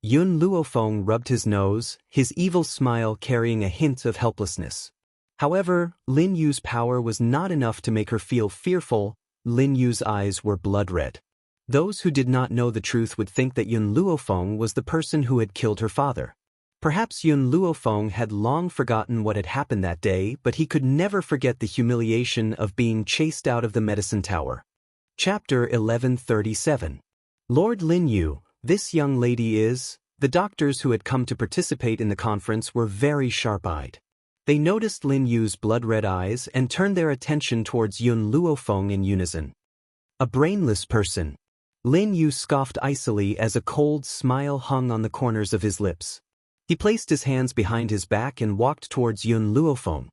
Yun Luofeng rubbed his nose, his evil smile carrying a hint of helplessness. However, Lin Yu's power was not enough to make her feel fearful. Lin Yu's eyes were blood-red. Those who did not know the truth would think that Yun Luofeng was the person who had killed her father. Perhaps Yun Luofeng had long forgotten what had happened that day, but he could never forget the humiliation of being chased out of the medicine tower. Chapter 1137. Lord Lin Yu, this young lady is... The doctors who had come to participate in the conference were very sharp-eyed. They noticed Lin Yu's blood-red eyes and turned their attention towards Yun Luofeng in unison. A brainless person. Lin Yu scoffed icily as a cold smile hung on the corners of his lips. He placed his hands behind his back and walked towards Yun Luofeng.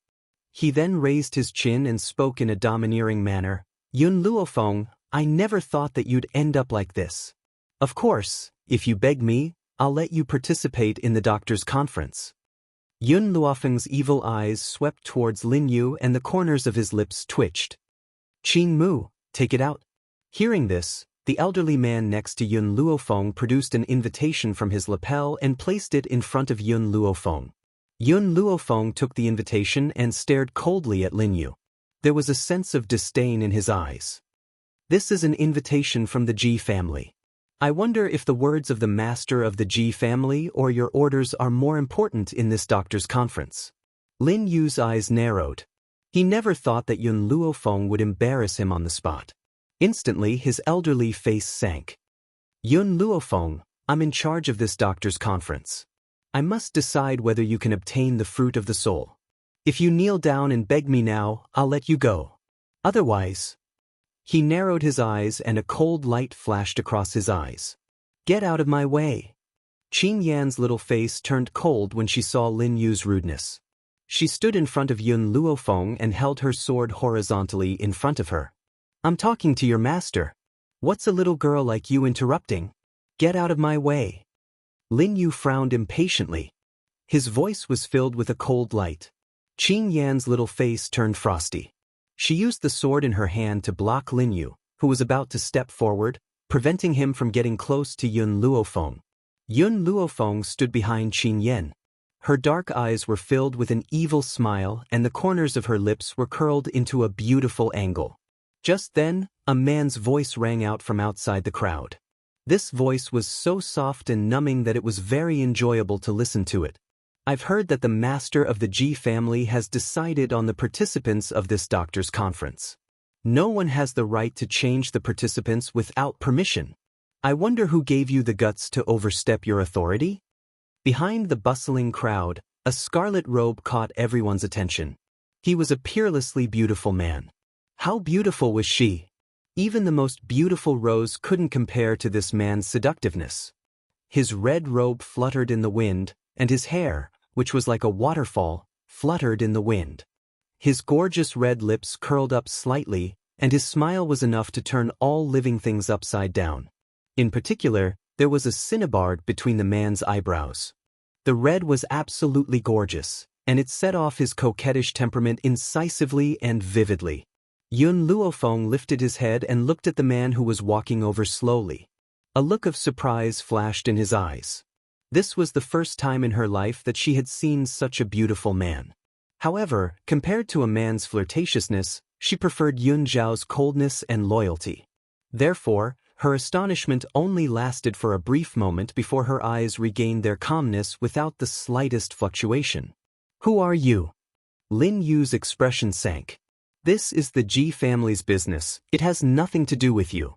He then raised his chin and spoke in a domineering manner. Yun Luofeng, I never thought that you'd end up like this. Of course, if you beg me, I'll let you participate in the doctor's conference. Yun Luofeng's evil eyes swept towards Lin Yu and the corners of his lips twitched. Qing Mu, take it out. Hearing this, the elderly man next to Yun Luofeng produced an invitation from his lapel and placed it in front of Yun Luofeng. Yun Luofeng took the invitation and stared coldly at Lin Yu. There was a sense of disdain in his eyes. This is an invitation from the Ji family. I wonder if the words of the master of the Ji family or your orders are more important in this doctor's conference. Lin Yu's eyes narrowed. He never thought that Yun Luofeng would embarrass him on the spot. Instantly, his elderly face sank. Yun Luofeng, I'm in charge of this doctor's conference. I must decide whether you can obtain the fruit of the soul. If you kneel down and beg me now, I'll let you go. Otherwise... He narrowed his eyes and a cold light flashed across his eyes. Get out of my way. Qing Yan's little face turned cold when she saw Lin Yu's rudeness. She stood in front of Yun Luofeng and held her sword horizontally in front of her. I'm talking to your master. What's a little girl like you interrupting? Get out of my way. Lin Yu frowned impatiently. His voice was filled with a cold light. Qing Yan's little face turned frosty. She used the sword in her hand to block Lin Yu, who was about to step forward, preventing him from getting close to Yun Luofeng. Yun Luofeng stood behind Qin Yen. Her dark eyes were filled with an evil smile and the corners of her lips were curled into a beautiful angle. Just then, a man's voice rang out from outside the crowd. This voice was so soft and numbing that it was very enjoyable to listen to it. I've heard that the master of the Ji family has decided on the participants of this doctor's conference. No one has the right to change the participants without permission. I wonder who gave you the guts to overstep your authority? Behind the bustling crowd, a scarlet robe caught everyone's attention. He was a peerlessly beautiful man. How beautiful was she? Even the most beautiful rose couldn't compare to this man's seductiveness. His red robe fluttered in the wind, and his hair, which was like a waterfall, fluttered in the wind. His gorgeous red lips curled up slightly, and his smile was enough to turn all living things upside down. In particular, there was a cinnabar between the man's eyebrows. The red was absolutely gorgeous, and it set off his coquettish temperament incisively and vividly. Yun Luofeng lifted his head and looked at the man who was walking over slowly. A look of surprise flashed in his eyes. This was the first time in her life that she had seen such a beautiful man. However, compared to a man's flirtatiousness, she preferred Yun Zhao's coldness and loyalty. Therefore, her astonishment only lasted for a brief moment before her eyes regained their calmness without the slightest fluctuation. "Who are you?" Lin Yu's expression sank. "This is the Ji family's business, it has nothing to do with you."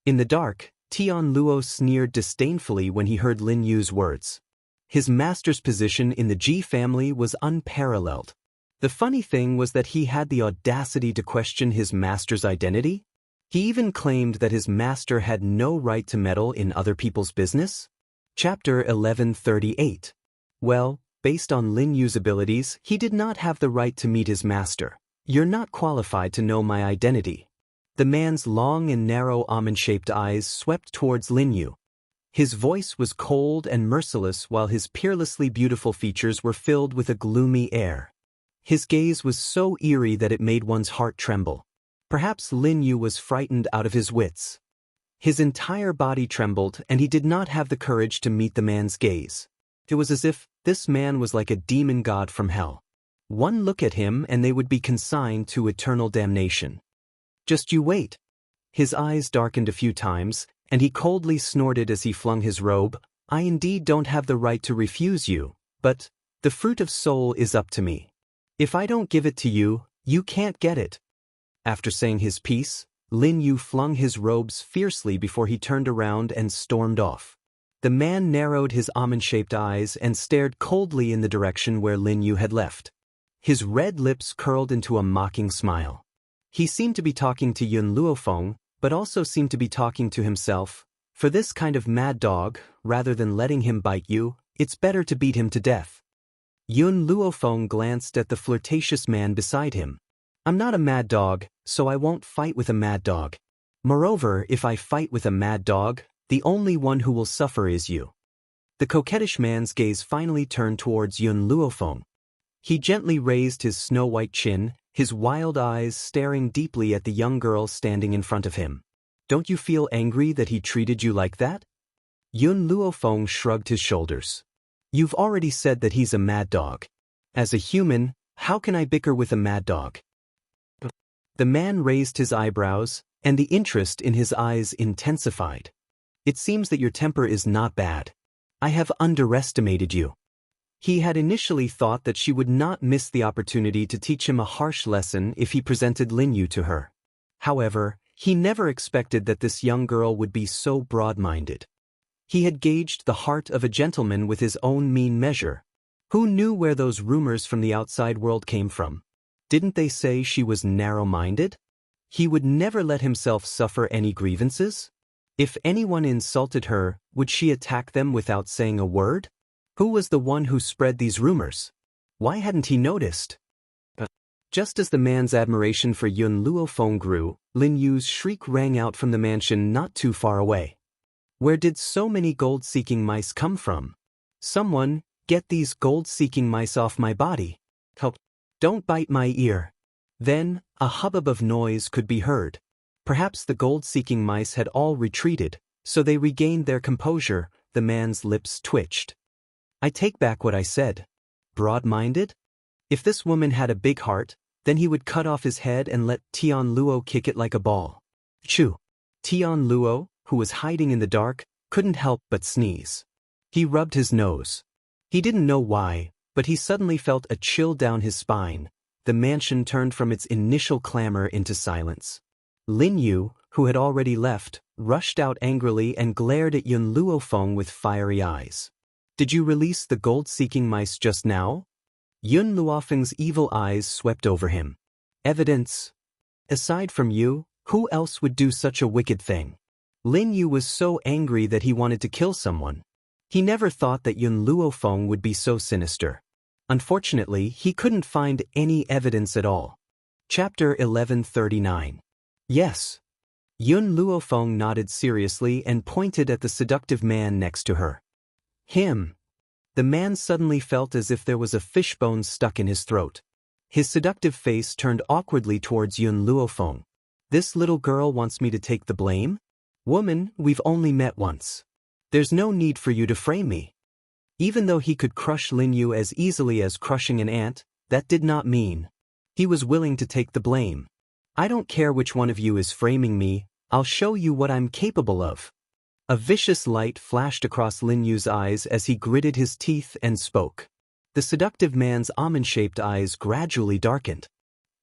In the dark, Tian Luo sneered disdainfully when he heard Lin Yu's words. His master's position in the Ji family was unparalleled. The funny thing was that he had the audacity to question his master's identity. He even claimed that his master had no right to meddle in other people's business. Chapter 1138. Well, based on Lin Yu's abilities, he did not have the right to meet his master. "You're not qualified to know my identity." The man's long and narrow almond-shaped eyes swept towards Lin Yu. His voice was cold and merciless while his peerlessly beautiful features were filled with a gloomy air. His gaze was so eerie that it made one's heart tremble. Perhaps Lin Yu was frightened out of his wits. His entire body trembled and he did not have the courage to meet the man's gaze. It was as if this man was like a demon god from hell. One look at him and they would be consigned to eternal damnation. "Just you wait." His eyes darkened a few times, and he coldly snorted as he flung his robe. "I indeed don't have the right to refuse you, but the fruit of soul is up to me. If I don't give it to you, you can't get it." After saying his piece, Lin Yu flung his robes fiercely before he turned around and stormed off. The man narrowed his almond-shaped eyes and stared coldly in the direction where Lin Yu had left. His red lips curled into a mocking smile. He seemed to be talking to Yun Luofeng, but also seemed to be talking to himself. "For this kind of mad dog, rather than letting him bite you, it's better to beat him to death." Yun Luofeng glanced at the flirtatious man beside him. "I'm not a mad dog, so I won't fight with a mad dog. Moreover, if I fight with a mad dog, the only one who will suffer is you." The coquettish man's gaze finally turned towards Yun Luofeng. He gently raised his snow-white chin, his wild eyes staring deeply at the young girl standing in front of him. "Don't you feel angry that he treated you like that?" Yun Luofeng shrugged his shoulders. "You've already said that he's a mad dog. As a human, how can I bicker with a mad dog?" The man raised his eyebrows, and the interest in his eyes intensified. "It seems that your temper is not bad. I have underestimated you." He had initially thought that she would not miss the opportunity to teach him a harsh lesson if he presented Lin Yu to her. However, he never expected that this young girl would be so broad-minded. He had gauged the heart of a gentleman with his own mean measure. Who knew where those rumors from the outside world came from? Didn't they say she was narrow-minded? He would never let himself suffer any grievances? If anyone insulted her, would she attack them without saying a word? Who was the one who spread these rumors? Why hadn't he noticed? Just as the man's admiration for Yun Luofeng grew, Lin Yu's shriek rang out from the mansion not too far away. "Where did so many gold-seeking mice come from? Someone, get these gold-seeking mice off my body. Help! Don't bite my ear." Then, a hubbub of noise could be heard. Perhaps the gold-seeking mice had all retreated, so they regained their composure. The man's lips twitched. I take back what I said. Broad-minded? If this woman had a big heart, then he would cut off his head and let Tian Luo kick it like a ball. Choo! Tian Luo, who was hiding in the dark, couldn't help but sneeze. He rubbed his nose. He didn't know why, but he suddenly felt a chill down his spine. The mansion turned from its initial clamor into silence. Lin Yu, who had already left, rushed out angrily and glared at Yun Luofeng with fiery eyes. Did you release the gold-seeking mice just now? Yun Luofeng's evil eyes swept over him. Evidence? Aside from you, who else would do such a wicked thing? Lin Yu was so angry that he wanted to kill someone. He never thought that Yun Luofeng would be so sinister. Unfortunately, he couldn't find any evidence at all. Chapter 1139. Yes. Yun Luofeng nodded seriously and pointed at the seductive man next to her. Him. The man suddenly felt as if there was a fishbone stuck in his throat. His seductive face turned awkwardly towards Yun Luofeng. This little girl wants me to take the blame? Woman, we've only met once. There's no need for you to frame me. Even though he could crush Lin Yu as easily as crushing an ant, that did not mean he was willing to take the blame. I don't care which one of you is framing me, I'll show you what I'm capable of. A vicious light flashed across Lin Yu's eyes as he gritted his teeth and spoke. The seductive man's almond-shaped eyes gradually darkened.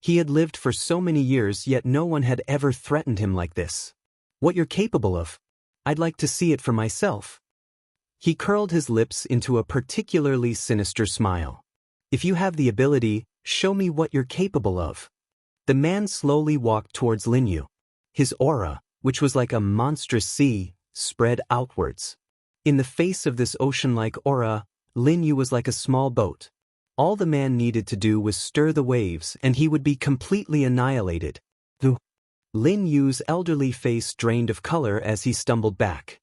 He had lived for so many years, yet no one had ever threatened him like this. What you're capable of? I'd like to see it for myself. He curled his lips into a particularly sinister smile. If you have the ability, show me what you're capable of. The man slowly walked towards Lin Yu. His aura, which was like a monstrous sea, spread outwards. In the face of this ocean-like aura, Lin Yu was like a small boat. All the man needed to do was stir the waves and he would be completely annihilated. Lin Yu's elderly face drained of color as he stumbled back.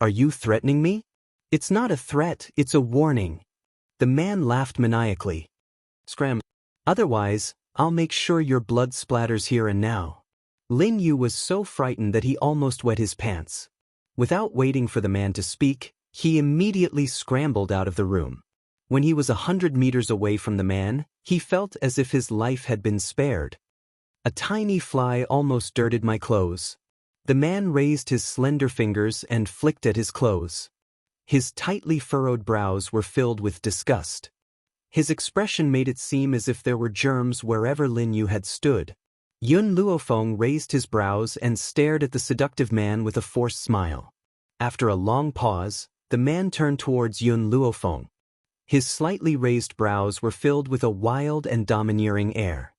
Are you threatening me? It's not a threat, it's a warning. The man laughed maniacally. Scram. Otherwise, I'll make sure your blood splatters here and now. Lin Yu was so frightened that he almost wet his pants. Without waiting for the man to speak, he immediately scrambled out of the room. When he was 100 meters away from the man, he felt as if his life had been spared. A tiny fly almost dirted my clothes. The man raised his slender fingers and flicked at his clothes. His tightly furrowed brows were filled with disgust. His expression made it seem as if there were germs wherever Lin Yu had stood. Yun Luofeng raised his brows and stared at the seductive man with a forced smile. After a long pause, the man turned towards Yun Luofeng. His slightly raised brows were filled with a wild and domineering air.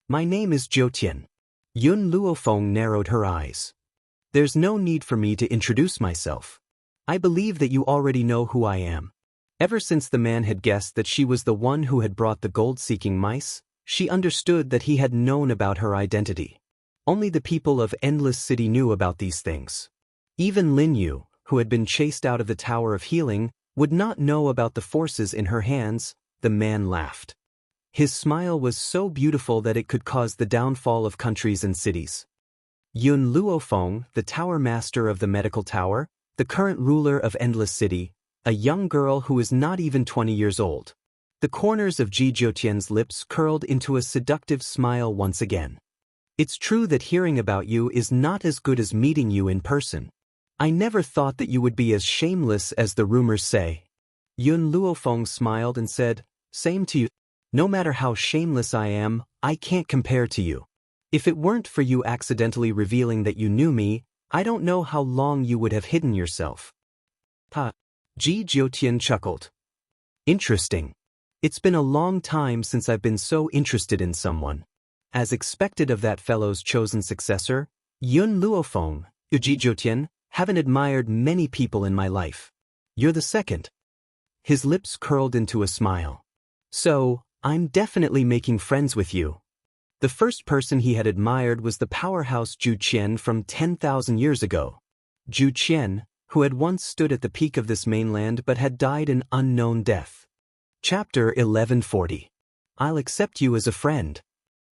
My name is Jiutian. Yun Luofeng narrowed her eyes. There's no need for me to introduce myself. I believe that you already know who I am. Ever since the man had guessed that she was the one who had brought the gold-seeking mice, she understood that he had known about her identity. Only the people of Endless City knew about these things. Even Lin Yu, who had been chased out of the Tower of Healing, would not know about the forces in her hands. The man laughed. His smile was so beautiful that it could cause the downfall of countries and cities. Yun Luofeng, the tower master of the medical tower, the current ruler of Endless City, a young girl who is not even 20 years old. The corners of Ji Jiutian's lips curled into a seductive smile once again. It's true that hearing about you is not as good as meeting you in person. I never thought that you would be as shameless as the rumors say. Yun Luofeng smiled and said, Same to you. No matter how shameless I am, I can't compare to you. If it weren't for you accidentally revealing that you knew me, I don't know how long you would have hidden yourself. Ji Jiutian chuckled. Interesting. It's been a long time since I've been so interested in someone. As expected of that fellow's chosen successor, Yun Luofeng, Ji Jiutian, haven't admired many people in my life. You're the second. His lips curled into a smile. So, I'm definitely making friends with you. The first person he had admired was the powerhouse Zhu Qian from 10,000 years ago. Zhu Qian, who had once stood at the peak of this mainland but had died an unknown death. Chapter 1140. I'll accept you as a friend.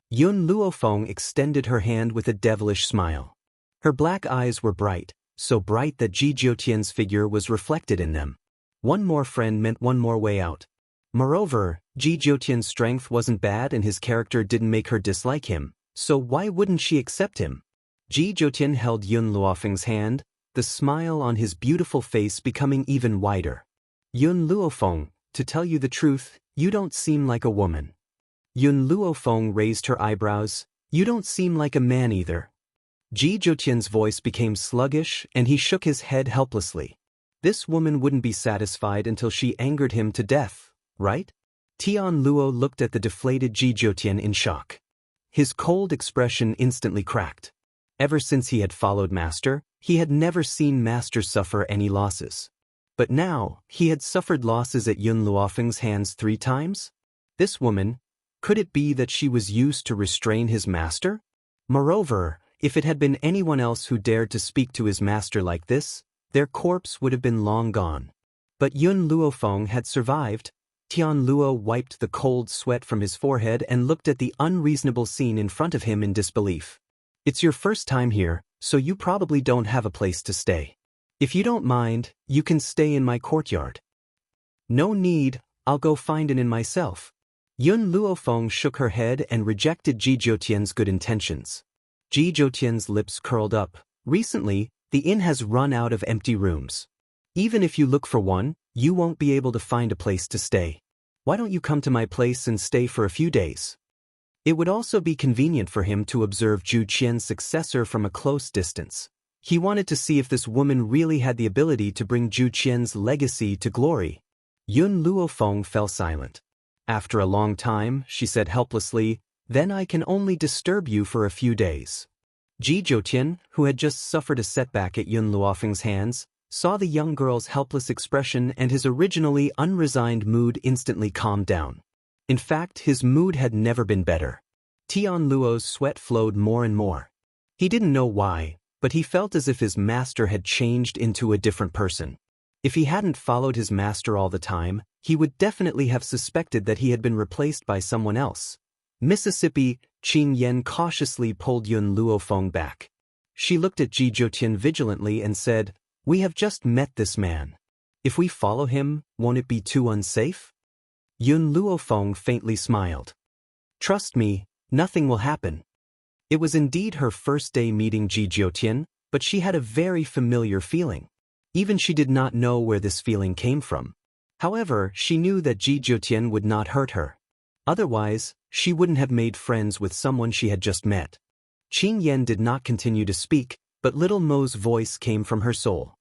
Yun Luofeng extended her hand with a devilish smile. Her black eyes were bright, so bright that Ji Jiutian's figure was reflected in them. One more friend meant one more way out. Moreover, Ji Jiutian's strength wasn't bad and his character didn't make her dislike him, so why wouldn't she accept him? Ji Jiutian held Yun Luofeng's hand, the smile on his beautiful face becoming even wider. Yun Luofeng, to tell you the truth, you don't seem like a woman. Yun Luofeng raised her eyebrows. You don't seem like a man either. Ji Jiutian's voice became sluggish and he shook his head helplessly. This woman wouldn't be satisfied until she angered him to death, right? Tian Luo looked at the deflated Ji Jiutian in shock. His cold expression instantly cracked. Ever since he had followed Master, he had never seen Master suffer any losses. But now, he had suffered losses at Yun Luofeng's hands 3 times? This woman, could it be that she was used to restrain his master? Moreover, if it had been anyone else who dared to speak to his master like this, their corpse would have been long gone. But Yun Luofeng had survived. Tian Luo wiped the cold sweat from his forehead and looked at the unreasonable scene in front of him in disbelief. It's your first time here, so you probably don't have a place to stay. If you don't mind, you can stay in my courtyard. No need, I'll go find an inn myself. Yun Luofeng shook her head and rejected Ji Jiutian's good intentions. Ji Jiutian's lips curled up. Recently, the inn has run out of empty rooms. Even if you look for one, you won't be able to find a place to stay. Why don't you come to my place and stay for a few days? It would also be convenient for him to observe Zhu Qian's successor from a close distance. He wanted to see if this woman really had the ability to bring Zhu Qian's legacy to glory. Yun Luofeng fell silent. After a long time, she said helplessly, "Then I can only disturb you for a few days." Ji Jiutian, who had just suffered a setback at Yun Luofeng's hands, saw the young girl's helpless expression and his originally unresigned mood instantly calmed down. In fact, his mood had never been better. Tian Luo's sweat flowed more and more. He didn't know why, but he felt as if his master had changed into a different person. If he hadn't followed his master all the time, he would definitely have suspected that he had been replaced by someone else. Mississippi, Qing Yen cautiously pulled Yun Luofeng back. She looked at Ji Jiutian vigilantly and said, "We have just met this man. If we follow him, won't it be too unsafe?" Yun Luofeng faintly smiled. "Trust me, nothing will happen." It was indeed her first day meeting Ji Jiutian, but she had a very familiar feeling. Even she did not know where this feeling came from. However, she knew that Ji Jiutian would not hurt her. Otherwise, she wouldn't have made friends with someone she had just met. Qing Yen did not continue to speak, but little Mo's voice came from her soul.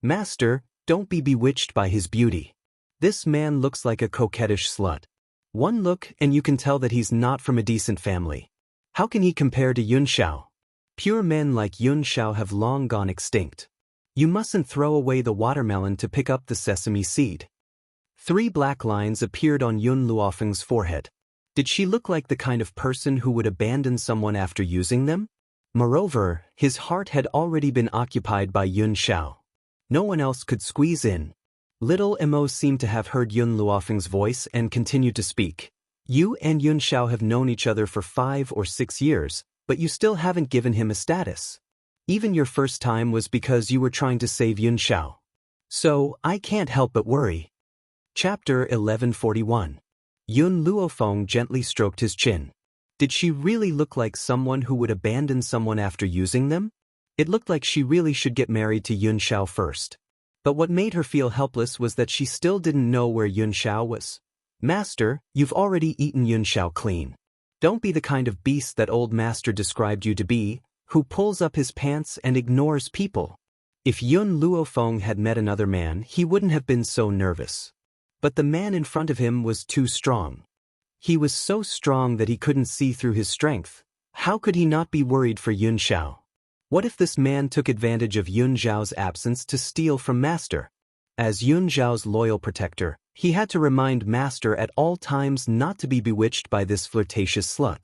"Master, don't be bewitched by his beauty. This man looks like a coquettish slut. One look and you can tell that he's not from a decent family. How can he compare to Yun Xiao? Pure men like Yun Xiao have long gone extinct. You mustn't throw away the watermelon to pick up the sesame seed." 3 black lines appeared on Yun Luofeng's forehead. Did she look like the kind of person who would abandon someone after using them? Moreover, his heart had already been occupied by Yun Xiao. No one else could squeeze in. Little Mo seemed to have heard Yun Luofeng's voice and continued to speak. "You and Yun Xiao have known each other for 5 or 6 years, but you still haven't given him a status. Even your first time was because you were trying to save Yun Xiao. So, I can't help but worry." Chapter 1141. Yun Luofeng gently stroked his chin. Did she really look like someone who would abandon someone after using them? It looked like she really should get married to Yun Xiao first. But what made her feel helpless was that she still didn't know where Yun Xiao was. "Master, you've already eaten Yun Xiao clean. Don't be the kind of beast that old master described you to be, who pulls up his pants and ignores people." If Yun Luofeng had met another man, he wouldn't have been so nervous. But the man in front of him was too strong. He was so strong that he couldn't see through his strength. How could he not be worried for Yun Xiao? What if this man took advantage of Yun Xiao's absence to steal from Master? As Yun Xiao's loyal protector, he had to remind Master at all times not to be bewitched by this flirtatious slut.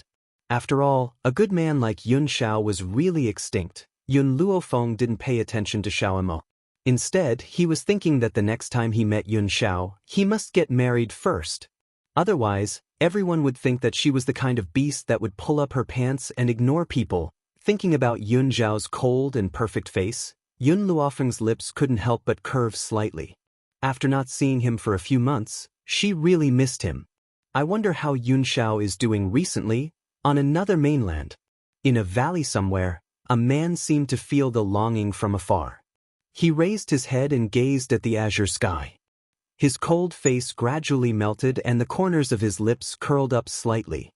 After all, a good man like Yun Xiao was really extinct. Yun Luofeng didn't pay attention to Xiao Mo. Instead, he was thinking that the next time he met Yun Xiao, he must get married first. Otherwise, Everyone would think that she was the kind of beast that would pull up her pants and ignore people. Thinking about Yun Zhao's cold and perfect face, Yun Luofeng's lips couldn't help but curve slightly. After not seeing him for a few months, she really missed him. I wonder how Yun Xiao is doing recently, on another mainland. In a valley somewhere, a man seemed to feel the longing from afar. He raised his head and gazed at the azure sky. His cold face gradually melted and the corners of his lips curled up slightly.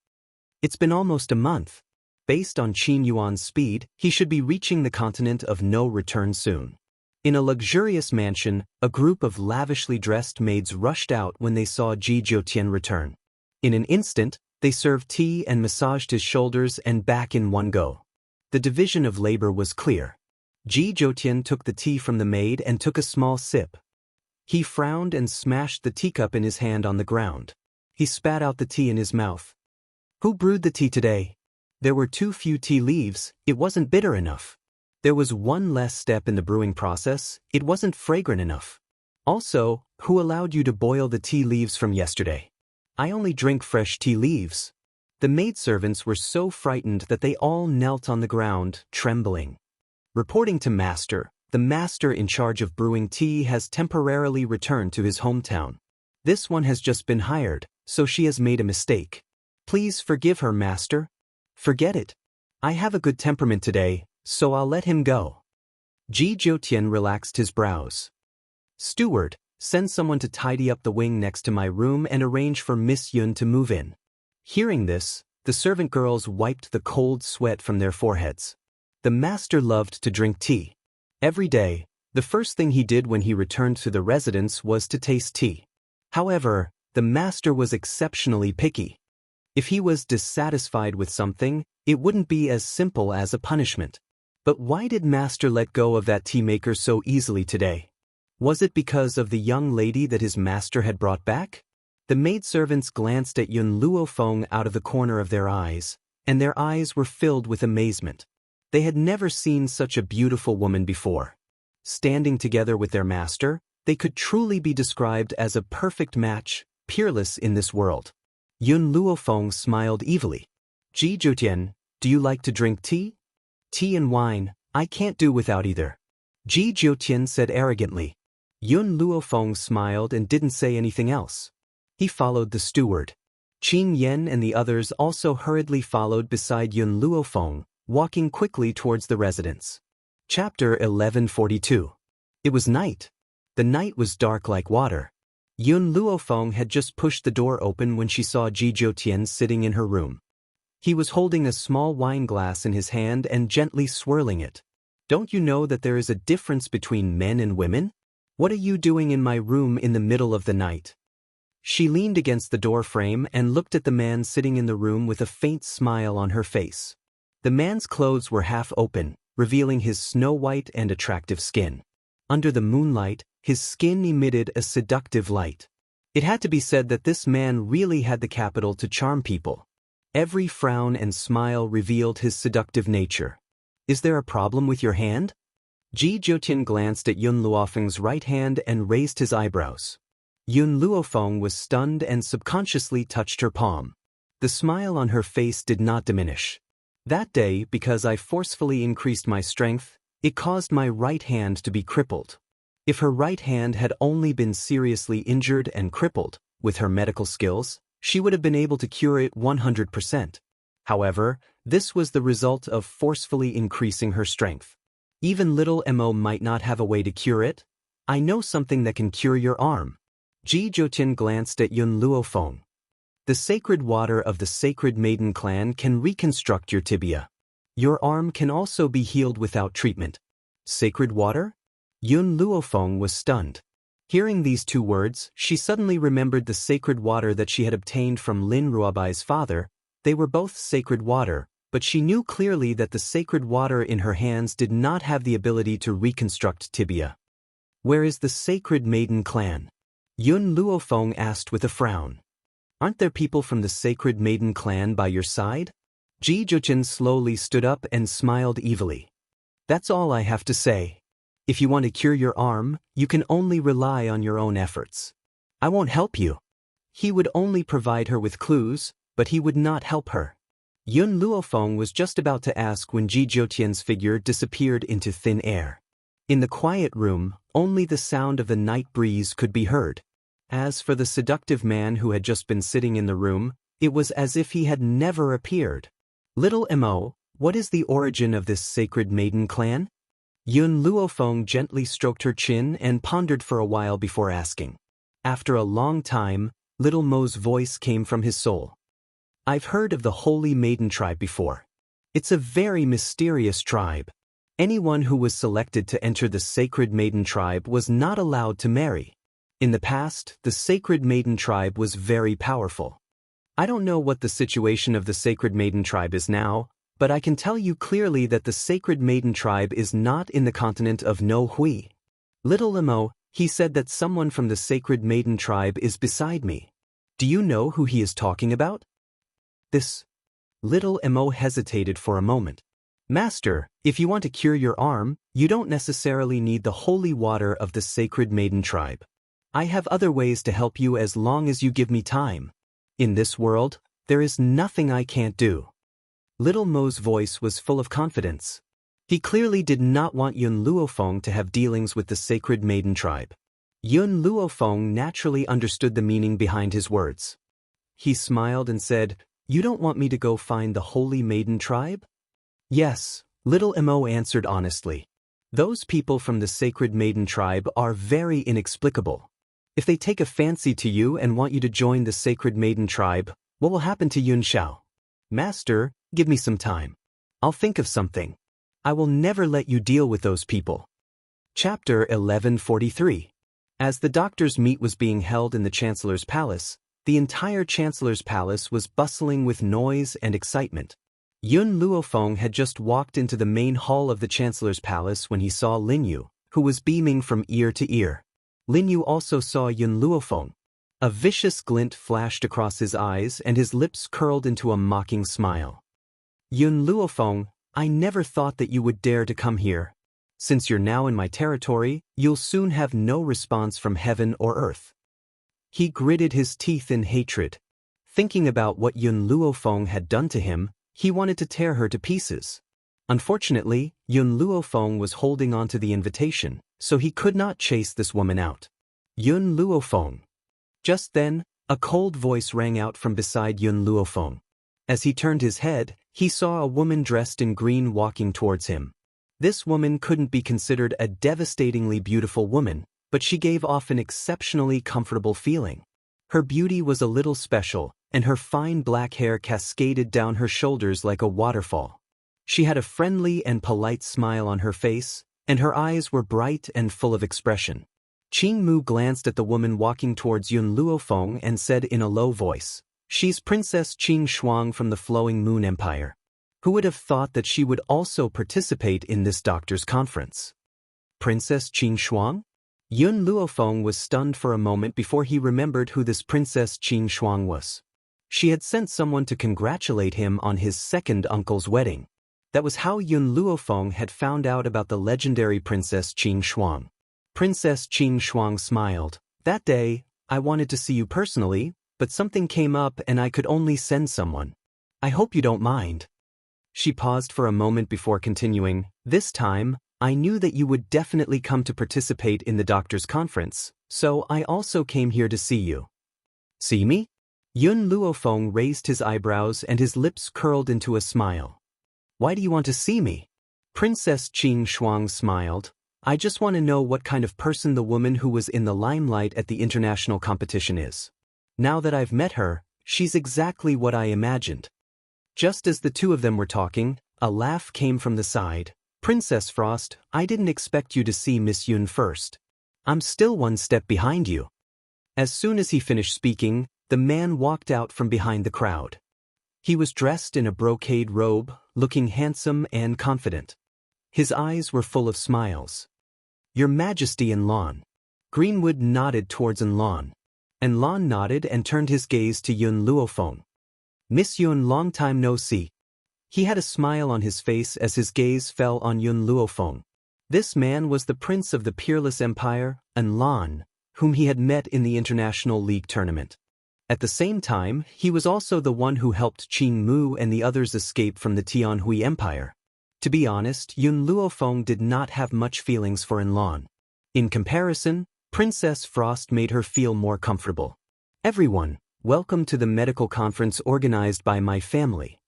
It's been almost a month. Based on Qin Yuan's speed, he should be reaching the continent of no return soon. In a luxurious mansion, a group of lavishly dressed maids rushed out when they saw Ji Jiutian return. In an instant, they served tea and massaged his shoulders and back in one go. The division of labor was clear. Ji Jiutian took the tea from the maid and took a small sip. He frowned and smashed the teacup in his hand on the ground. He spat out the tea in his mouth. Who brewed the tea today? There were too few tea leaves, it wasn't bitter enough. There was one less step in the brewing process, it wasn't fragrant enough. Also, who allowed you to boil the tea leaves from yesterday? I only drink fresh tea leaves. The maidservants were so frightened that they all knelt on the ground, trembling. Reporting to Master, the master in charge of brewing tea has temporarily returned to his hometown. This one has just been hired, so she has made a mistake. Please forgive her, Master. Forget it. I have a good temperament today, so I'll let him go. Ji Jiutian relaxed his brows. Steward, send someone to tidy up the wing next to my room and arrange for Miss Yun to move in. Hearing this, the servant girls wiped the cold sweat from their foreheads. The master loved to drink tea. Every day, the first thing he did when he returned to the residence was to taste tea. However, the master was exceptionally picky. If he was dissatisfied with something, it wouldn't be as simple as a punishment. But why did Master let go of that tea maker so easily today? Was it because of the young lady that his master had brought back? The maidservants glanced at Yun Luofeng out of the corner of their eyes, and their eyes were filled with amazement. They had never seen such a beautiful woman before. Standing together with their master, they could truly be described as a perfect match, peerless in this world. Yun Luofeng smiled evilly. Ji Jiutian, do you like to drink tea? Tea and wine, I can't do without either. Ji Jiutian said arrogantly. Yun Luofeng smiled and didn't say anything else. He followed the steward. Qin Yen and the others also hurriedly followed beside Yun Luofeng, walking quickly towards the residence. Chapter 1142. It was night. The night was dark like water. Yun Luofeng had just pushed the door open when she saw Ji Jiutian sitting in her room. He was holding a small wine glass in his hand and gently swirling it. Don't you know that there is a difference between men and women? What are you doing in my room in the middle of the night? She leaned against the door frame and looked at the man sitting in the room with a faint smile on her face. The man's clothes were half open, revealing his snow-white and attractive skin. Under the moonlight, his skin emitted a seductive light. It had to be said that this man really had the capital to charm people. Every frown and smile revealed his seductive nature. Is there a problem with your hand? Ji Jiutian glanced at Yun Luofeng's right hand and raised his eyebrows. Yun Luofeng was stunned and subconsciously touched her palm. The smile on her face did not diminish. That day, because I forcefully increased my strength, it caused my right hand to be crippled. If her right hand had only been seriously injured and crippled, with her medical skills, she would have been able to cure it 100%. However, this was the result of forcefully increasing her strength. Even little Mo might not have a way to cure it. I know something that can cure your arm. Ji Jiutian glanced at Yun Luofeng. The sacred water of the Sacred Maiden clan can reconstruct your tibia. Your arm can also be healed without treatment. Sacred water? Yun Luofeng was stunned. Hearing these two words, she suddenly remembered the sacred water that she had obtained from Lin Ruobai's father. They were both sacred water, but she knew clearly that the sacred water in her hands did not have the ability to reconstruct tibia. Where is the Sacred Maiden clan? Yun Luofeng asked with a frown. Aren't there people from the Sacred Maiden clan by your side? Ji Jiutian slowly stood up and smiled evilly. That's all I have to say. If you want to cure your arm, you can only rely on your own efforts. I won't help you. He would only provide her with clues, but he would not help her. Yun Luofeng was just about to ask when Ji Jiutian's figure disappeared into thin air. In the quiet room, only the sound of the night breeze could be heard. As for the seductive man who had just been sitting in the room, it was as if he had never appeared. Little Mo, what is the origin of this sacred maiden clan? Yun Luofeng gently stroked her chin and pondered for a while before asking. After a long time, Little Mo's voice came from his soul. I've heard of the Holy Maiden tribe before. It's a very mysterious tribe. Anyone who was selected to enter the Sacred Maiden tribe was not allowed to marry. In the past, the Sacred Maiden tribe was very powerful. I don't know what the situation of the Sacred Maiden tribe is now, but I can tell you clearly that the Sacred Maiden tribe is not in the continent of No Hui. Little Mo, he said that someone from the Sacred Maiden tribe is beside me. Do you know who he is talking about? This. Little Mo hesitated for a moment. Master, if you want to cure your arm, you don't necessarily need the holy water of the Sacred Maiden tribe. I have other ways to help you as long as you give me time. In this world, there is nothing I can't do. Little Mo's voice was full of confidence. He clearly did not want Yun Luofeng to have dealings with the Sacred Maiden tribe. Yun Luofeng naturally understood the meaning behind his words. He smiled and said, "You don't want me to go find the Holy Maiden tribe?" "Yes," Little Mo answered honestly. "Those people from the Sacred Maiden tribe are very inexplicable. If they take a fancy to you and want you to join the Sacred Maiden tribe, what will happen to Yun Xiao? Master, give me some time. I'll think of something. I will never let you deal with those people." Chapter 1143. As the doctor's meet was being held in the Chancellor's palace, the entire Chancellor's palace was bustling with noise and excitement. Yun Luofeng had just walked into the main hall of the Chancellor's palace when he saw Lin Yu, who was beaming from ear to ear. Lin Yu also saw Yun Luofeng. A vicious glint flashed across his eyes and his lips curled into a mocking smile. "Yun Luofeng, I never thought that you would dare to come here. Since you're now in my territory, you'll soon have no response from heaven or earth." He gritted his teeth in hatred. Thinking about what Yun Luofeng had done to him, he wanted to tear her to pieces. Unfortunately, Yun Luofeng was holding on to the invitation, so he could not chase this woman out. Yun Luofeng. Just then, a cold voice rang out from beside Yun Luofeng. As he turned his head, he saw a woman dressed in green walking towards him. This woman couldn't be considered a devastatingly beautiful woman, but she gave off an exceptionally comfortable feeling. Her beauty was a little special, and her fine black hair cascaded down her shoulders like a waterfall. She had a friendly and polite smile on her face, and her eyes were bright and full of expression. Qing Mu glanced at the woman walking towards Yun Luofeng and said in a low voice, "She's Princess Qing Shuang from the Flowing Moon Empire. Who would have thought that she would also participate in this doctor's conference?" Princess Qing Shuang? Yun Luofeng was stunned for a moment before he remembered who this Princess Qing Shuang was. She had sent someone to congratulate him on his second uncle's wedding. That was how Yun Luofeng had found out about the legendary Princess Qing Shuang. Princess Qing Shuang smiled. "That day, I wanted to see you personally, but something came up and I could only send someone. I hope you don't mind." She paused for a moment before continuing, "This time, I knew that you would definitely come to participate in the doctor's conference, so I also came here to see you." "See me?" Yun Luofeng raised his eyebrows and his lips curled into a smile. "Why do you want to see me?" Princess Qing Shuang smiled. "I just want to know what kind of person the woman who was in the limelight at the international competition is. Now that I've met her, she's exactly what I imagined." Just as the two of them were talking, a laugh came from the side. "Princess Frost, I didn't expect you to see Miss Yun first. I'm still one step behind you." As soon as he finished speaking, the man walked out from behind the crowd. He was dressed in a brocade robe, looking handsome and confident. His eyes were full of smiles. "Your Majesty Enlon." Greenwood nodded towards Enlon. Enlon nodded and turned his gaze to Yun Luofeng. "Miss Yun, long time no see." He had a smile on his face as his gaze fell on Yun Luofeng. This man was the prince of the Peerless Empire, Enlon, whom he had met in the International League tournament. At the same time, he was also the one who helped Qing Mu and the others escape from the Tianhui Empire. To be honest, Yun Luofeng did not have much feelings for Lan. In comparison, Princess Frost made her feel more comfortable. Everyone, welcome to the medical conference organized by my family.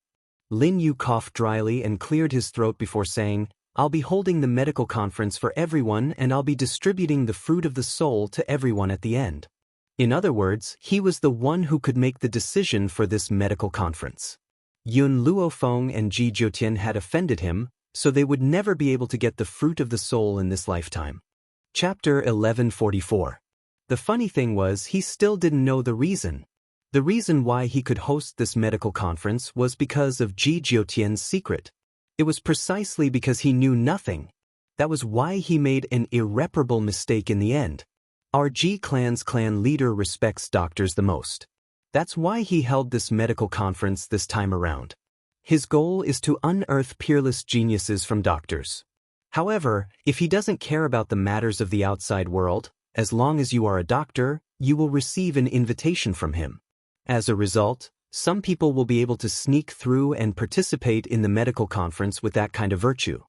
Lin Yu coughed dryly and cleared his throat before saying, I'll be holding the medical conference for everyone and I'll be distributing the fruit of the soul to everyone at the end. In other words, he was the one who could make the decision for this medical conference. Yun Luofeng and Ji Jiutian had offended him, so they would never be able to get the fruit of the soul in this lifetime. Chapter 1144. The funny thing was he still didn't know the reason. The reason why he could host this medical conference was because of Ji Jiutian's secret. It was precisely because he knew nothing. That was why he made an irreparable mistake in the end. Our Ji clan's clan leader respects doctors the most. That's why he held this medical conference this time around. His goal is to unearth peerless geniuses from doctors. However, if he doesn't care about the matters of the outside world, as long as you are a doctor, you will receive an invitation from him. As a result, some people will be able to sneak through and participate in the medical conference with that kind of virtue.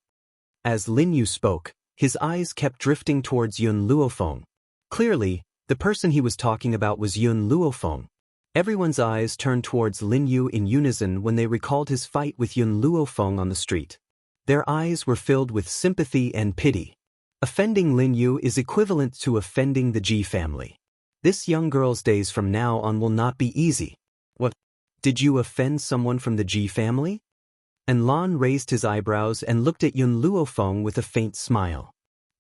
As Lin Yu spoke, his eyes kept drifting towards Yun Luofeng. Clearly, the person he was talking about was Yun Luofeng. Everyone's eyes turned towards Lin Yu in unison when they recalled his fight with Yun Luofeng on the street. Their eyes were filled with sympathy and pity. Offending Lin Yu is equivalent to offending the Ji family. This young girl's days from now on will not be easy. What? Did you offend someone from the Ji family? And Lan raised his eyebrows and looked at Yun Luofeng with a faint smile.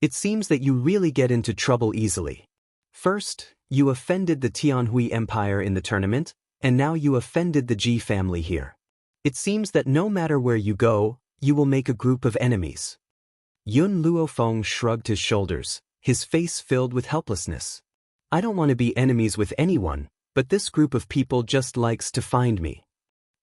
It seems that you really get into trouble easily. First, you offended the Tianhui Empire in the tournament, and now you offended the Ji family here. It seems that no matter where you go, you will make a group of enemies. Yun Luofeng shrugged his shoulders, his face filled with helplessness. I don't want to be enemies with anyone, but this group of people just likes to find me.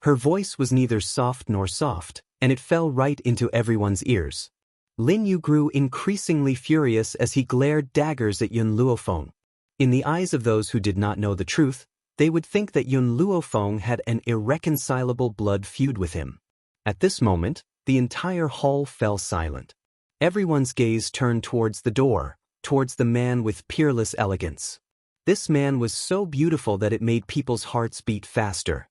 Her voice was neither soft nor soft, and it fell right into everyone's ears. Lin Yu grew increasingly furious as he glared daggers at Yun Luofeng. In the eyes of those who did not know the truth, they would think that Yun Luofeng had an irreconcilable blood feud with him. At this moment, the entire hall fell silent. Everyone's gaze turned towards the door, towards the man with peerless elegance. This man was so beautiful that it made people's hearts beat faster.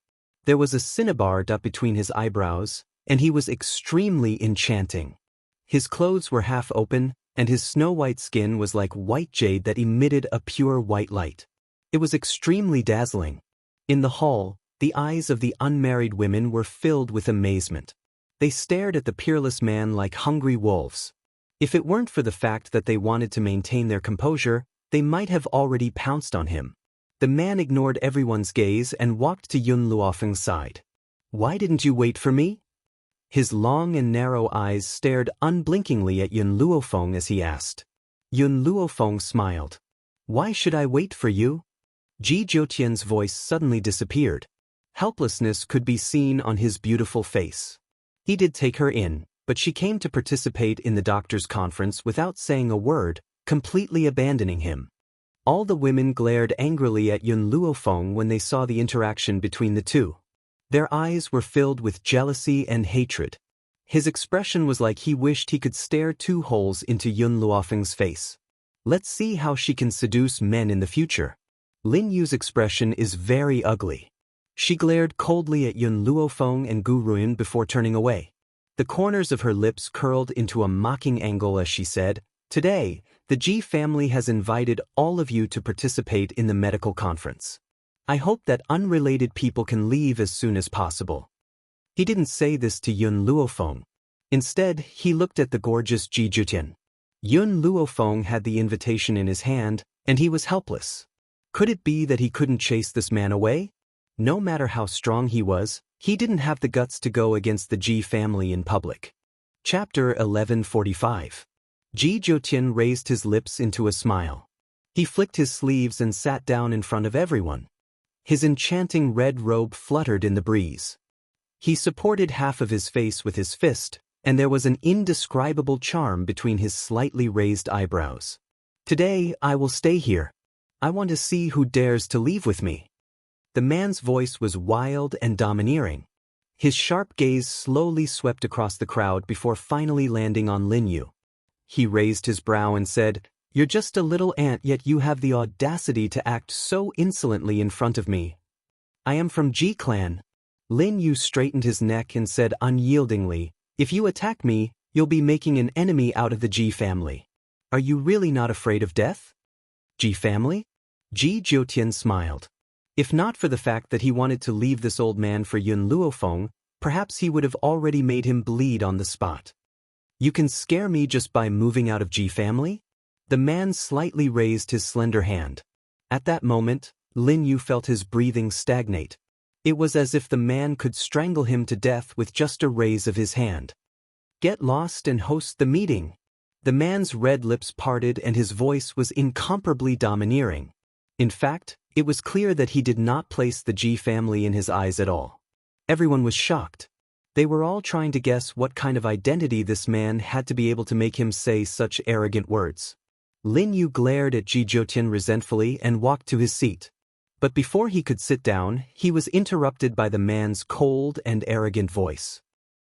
There was a cinnabar up between his eyebrows, and he was extremely enchanting. His clothes were half open, and his snow-white skin was like white jade that emitted a pure white light. It was extremely dazzling. In the hall, the eyes of the unmarried women were filled with amazement. They stared at the peerless man like hungry wolves. If it weren't for the fact that they wanted to maintain their composure, they might have already pounced on him. The man ignored everyone's gaze and walked to Yun Luofeng's side. Why didn't you wait for me? His long and narrow eyes stared unblinkingly at Yun Luofeng as he asked. Yun Luofeng smiled. Why should I wait for you? Ji Jiutian's voice suddenly disappeared. Helplessness could be seen on his beautiful face. He did take her in, but she came to participate in the doctor's conference without saying a word, completely abandoning him. All the women glared angrily at Yun Luofeng when they saw the interaction between the two. Their eyes were filled with jealousy and hatred. His expression was like he wished he could stare 2 holes into Yun Luofeng's face. Let's see how she can seduce men in the future. Lin Yu's expression is very ugly. She glared coldly at Yun Luofeng and Gu Ruyan before turning away. The corners of her lips curled into a mocking angle as she said, Today, the Ji family has invited all of you to participate in the medical conference. I hope that unrelated people can leave as soon as possible. He didn't say this to Yun Luofeng. Instead, he looked at the gorgeous Ji Jiutian. Yun Luofeng had the invitation in his hand, and he was helpless. Could it be that he couldn't chase this man away? No matter how strong he was, he didn't have the guts to go against the Ji family in public. Chapter 1145. Ji Jiutian raised his lips into a smile. He flicked his sleeves and sat down in front of everyone. His enchanting red robe fluttered in the breeze. He supported half of his face with his fist, and there was an indescribable charm between his slightly raised eyebrows. Today, I will stay here. I want to see who dares to leave with me. The man's voice was wild and domineering. His sharp gaze slowly swept across the crowd before finally landing on Lin Yu. He raised his brow and said, "You're just a little ant, yet you have the audacity to act so insolently in front of me. I am from Ji Clan." Lin Yu straightened his neck and said unyieldingly, "If you attack me, you'll be making an enemy out of the Ji family. Are you really not afraid of death?" "Ji family?" Ji Jiutian smiled. If not for the fact that he wanted to leave this old man for Yun Luofeng, perhaps he would have already made him bleed on the spot. "You can scare me just by moving out of Ji family?" The man slightly raised his slender hand. At that moment, Lin Yu felt his breathing stagnate. It was as if the man could strangle him to death with just a raise of his hand. "Get lost and host the meeting." The man's red lips parted and his voice was incomparably domineering. In fact, it was clear that he did not place the Ji family in his eyes at all. Everyone was shocked. They were all trying to guess what kind of identity this man had to be able to make him say such arrogant words. Lin Yu glared at Ji Jiutian resentfully and walked to his seat. But before he could sit down, he was interrupted by the man's cold and arrogant voice.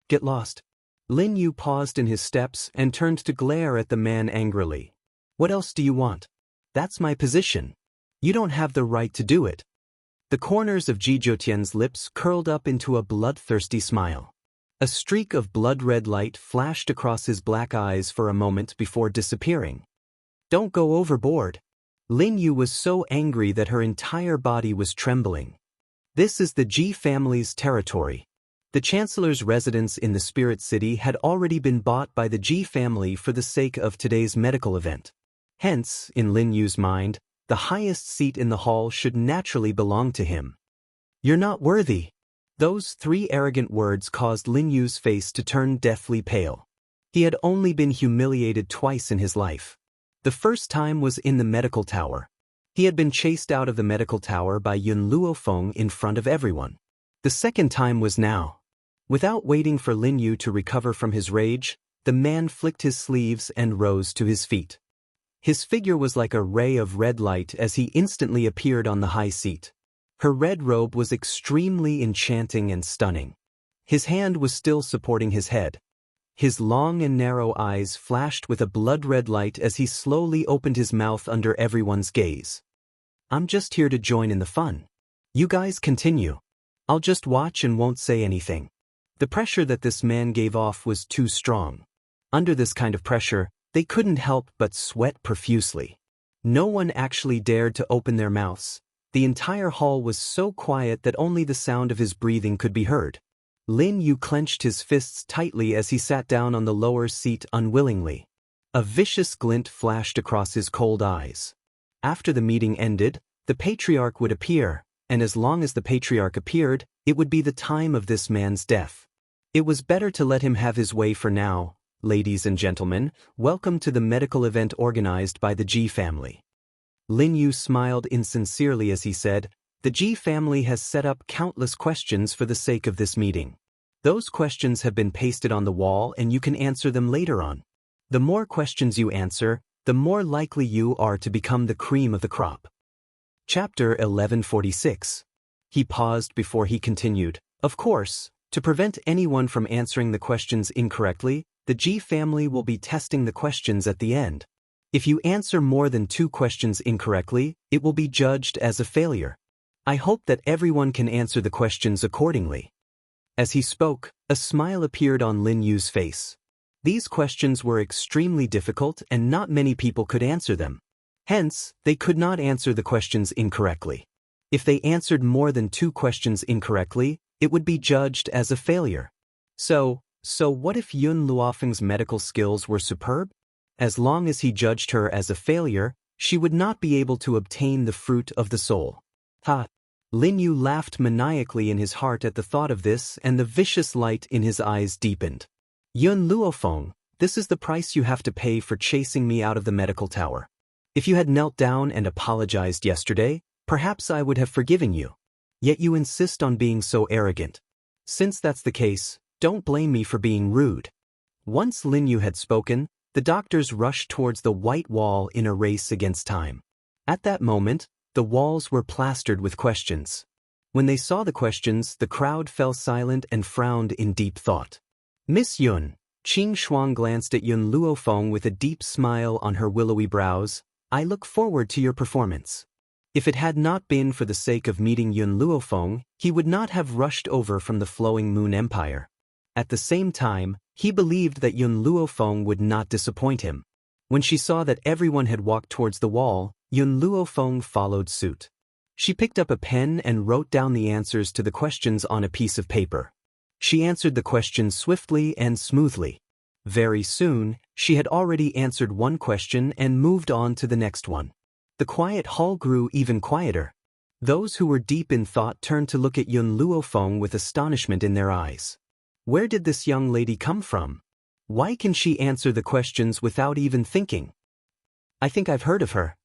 "Get lost." Lin Yu paused in his steps and turned to glare at the man angrily. "What else do you want? That's my position. You don't have the right to do it." The corners of Ji Jiutian's lips curled up into a bloodthirsty smile. A streak of blood-red light flashed across his black eyes for a moment before disappearing. "Don't go overboard." Lin Yu was so angry that her entire body was trembling. This is the Ji family's territory. The Chancellor's residence in the Spirit City had already been bought by the Ji family for the sake of today's medical event. Hence, in Lin Yu's mind, the highest seat in the hall should naturally belong to him. "You're not worthy." Those three arrogant words caused Lin Yu's face to turn deathly pale. He had only been humiliated twice in his life. The first time was in the medical tower. He had been chased out of the medical tower by Yun Luofeng in front of everyone. The second time was now. Without waiting for Lin Yu to recover from his rage, the man flicked his sleeves and rose to his feet. His figure was like a ray of red light as he instantly appeared on the high seat. Her red robe was extremely enchanting and stunning. His hand was still supporting his head. His long and narrow eyes flashed with a blood-red light as he slowly opened his mouth under everyone's gaze. "I'm just here to join in the fun. You guys continue. I'll just watch and won't say anything." The pressure that this man gave off was too strong. Under this kind of pressure, they couldn't help but sweat profusely. No one actually dared to open their mouths. The entire hall was so quiet that only the sound of his breathing could be heard. Lin Yu clenched his fists tightly as he sat down on the lower seat unwillingly. A vicious glint flashed across his cold eyes. After the meeting ended, the patriarch would appear, and as long as the patriarch appeared, it would be the time of this man's death. It was better to let him have his way for now. "Ladies and gentlemen, welcome to the medical event organized by the Ji family." Lin Yu smiled insincerely as he said, "The Ji family has set up countless questions for the sake of this meeting. Those questions have been pasted on the wall and you can answer them later on. The more questions you answer, the more likely you are to become the cream of the crop." Chapter 1146. He paused before he continued. "Of course, to prevent anyone from answering the questions incorrectly, the Ji family will be testing the questions at the end. If you answer more than 2 questions incorrectly, it will be judged as a failure. I hope that everyone can answer the questions accordingly." As he spoke, a smile appeared on Lin Yu's face. These questions were extremely difficult and not many people could answer them. Hence, they could not answer the questions incorrectly. If they answered more than 2 questions incorrectly, it would be judged as a failure. So what if Yun Luofeng's medical skills were superb? As long as he judged her as a failure, she would not be able to obtain the fruit of the soul. Ha! Lin Yu laughed maniacally in his heart at the thought of this, and the vicious light in his eyes deepened. "Yun Luofeng, this is the price you have to pay for chasing me out of the medical tower. If you had knelt down and apologized yesterday, perhaps I would have forgiven you. Yet you insist on being so arrogant. Since that's the case, don't blame me for being rude." Once Lin Yu had spoken, the doctors rushed towards the white wall in a race against time. At that moment, the walls were plastered with questions. When they saw the questions, the crowd fell silent and frowned in deep thought. Miss Yun, Qing Shuang glanced at Yun Luofeng with a deep smile on her willowy brows. I look forward to your performance. If it had not been for the sake of meeting Yun Luofeng, he would not have rushed over from the flowing Moon Empire. At the same time, he believed that Yun Luofeng would not disappoint him. When she saw that everyone had walked towards the wall, Yun Luofeng followed suit. She picked up a pen and wrote down the answers to the questions on a piece of paper. She answered the questions swiftly and smoothly. Very soon, she had already answered one question and moved on to the next one. The quiet hall grew even quieter. Those who were deep in thought turned to look at Yun Luofeng with astonishment in their eyes. Where did this young lady come from? Why can she answer the questions without even thinking? I think I've heard of her.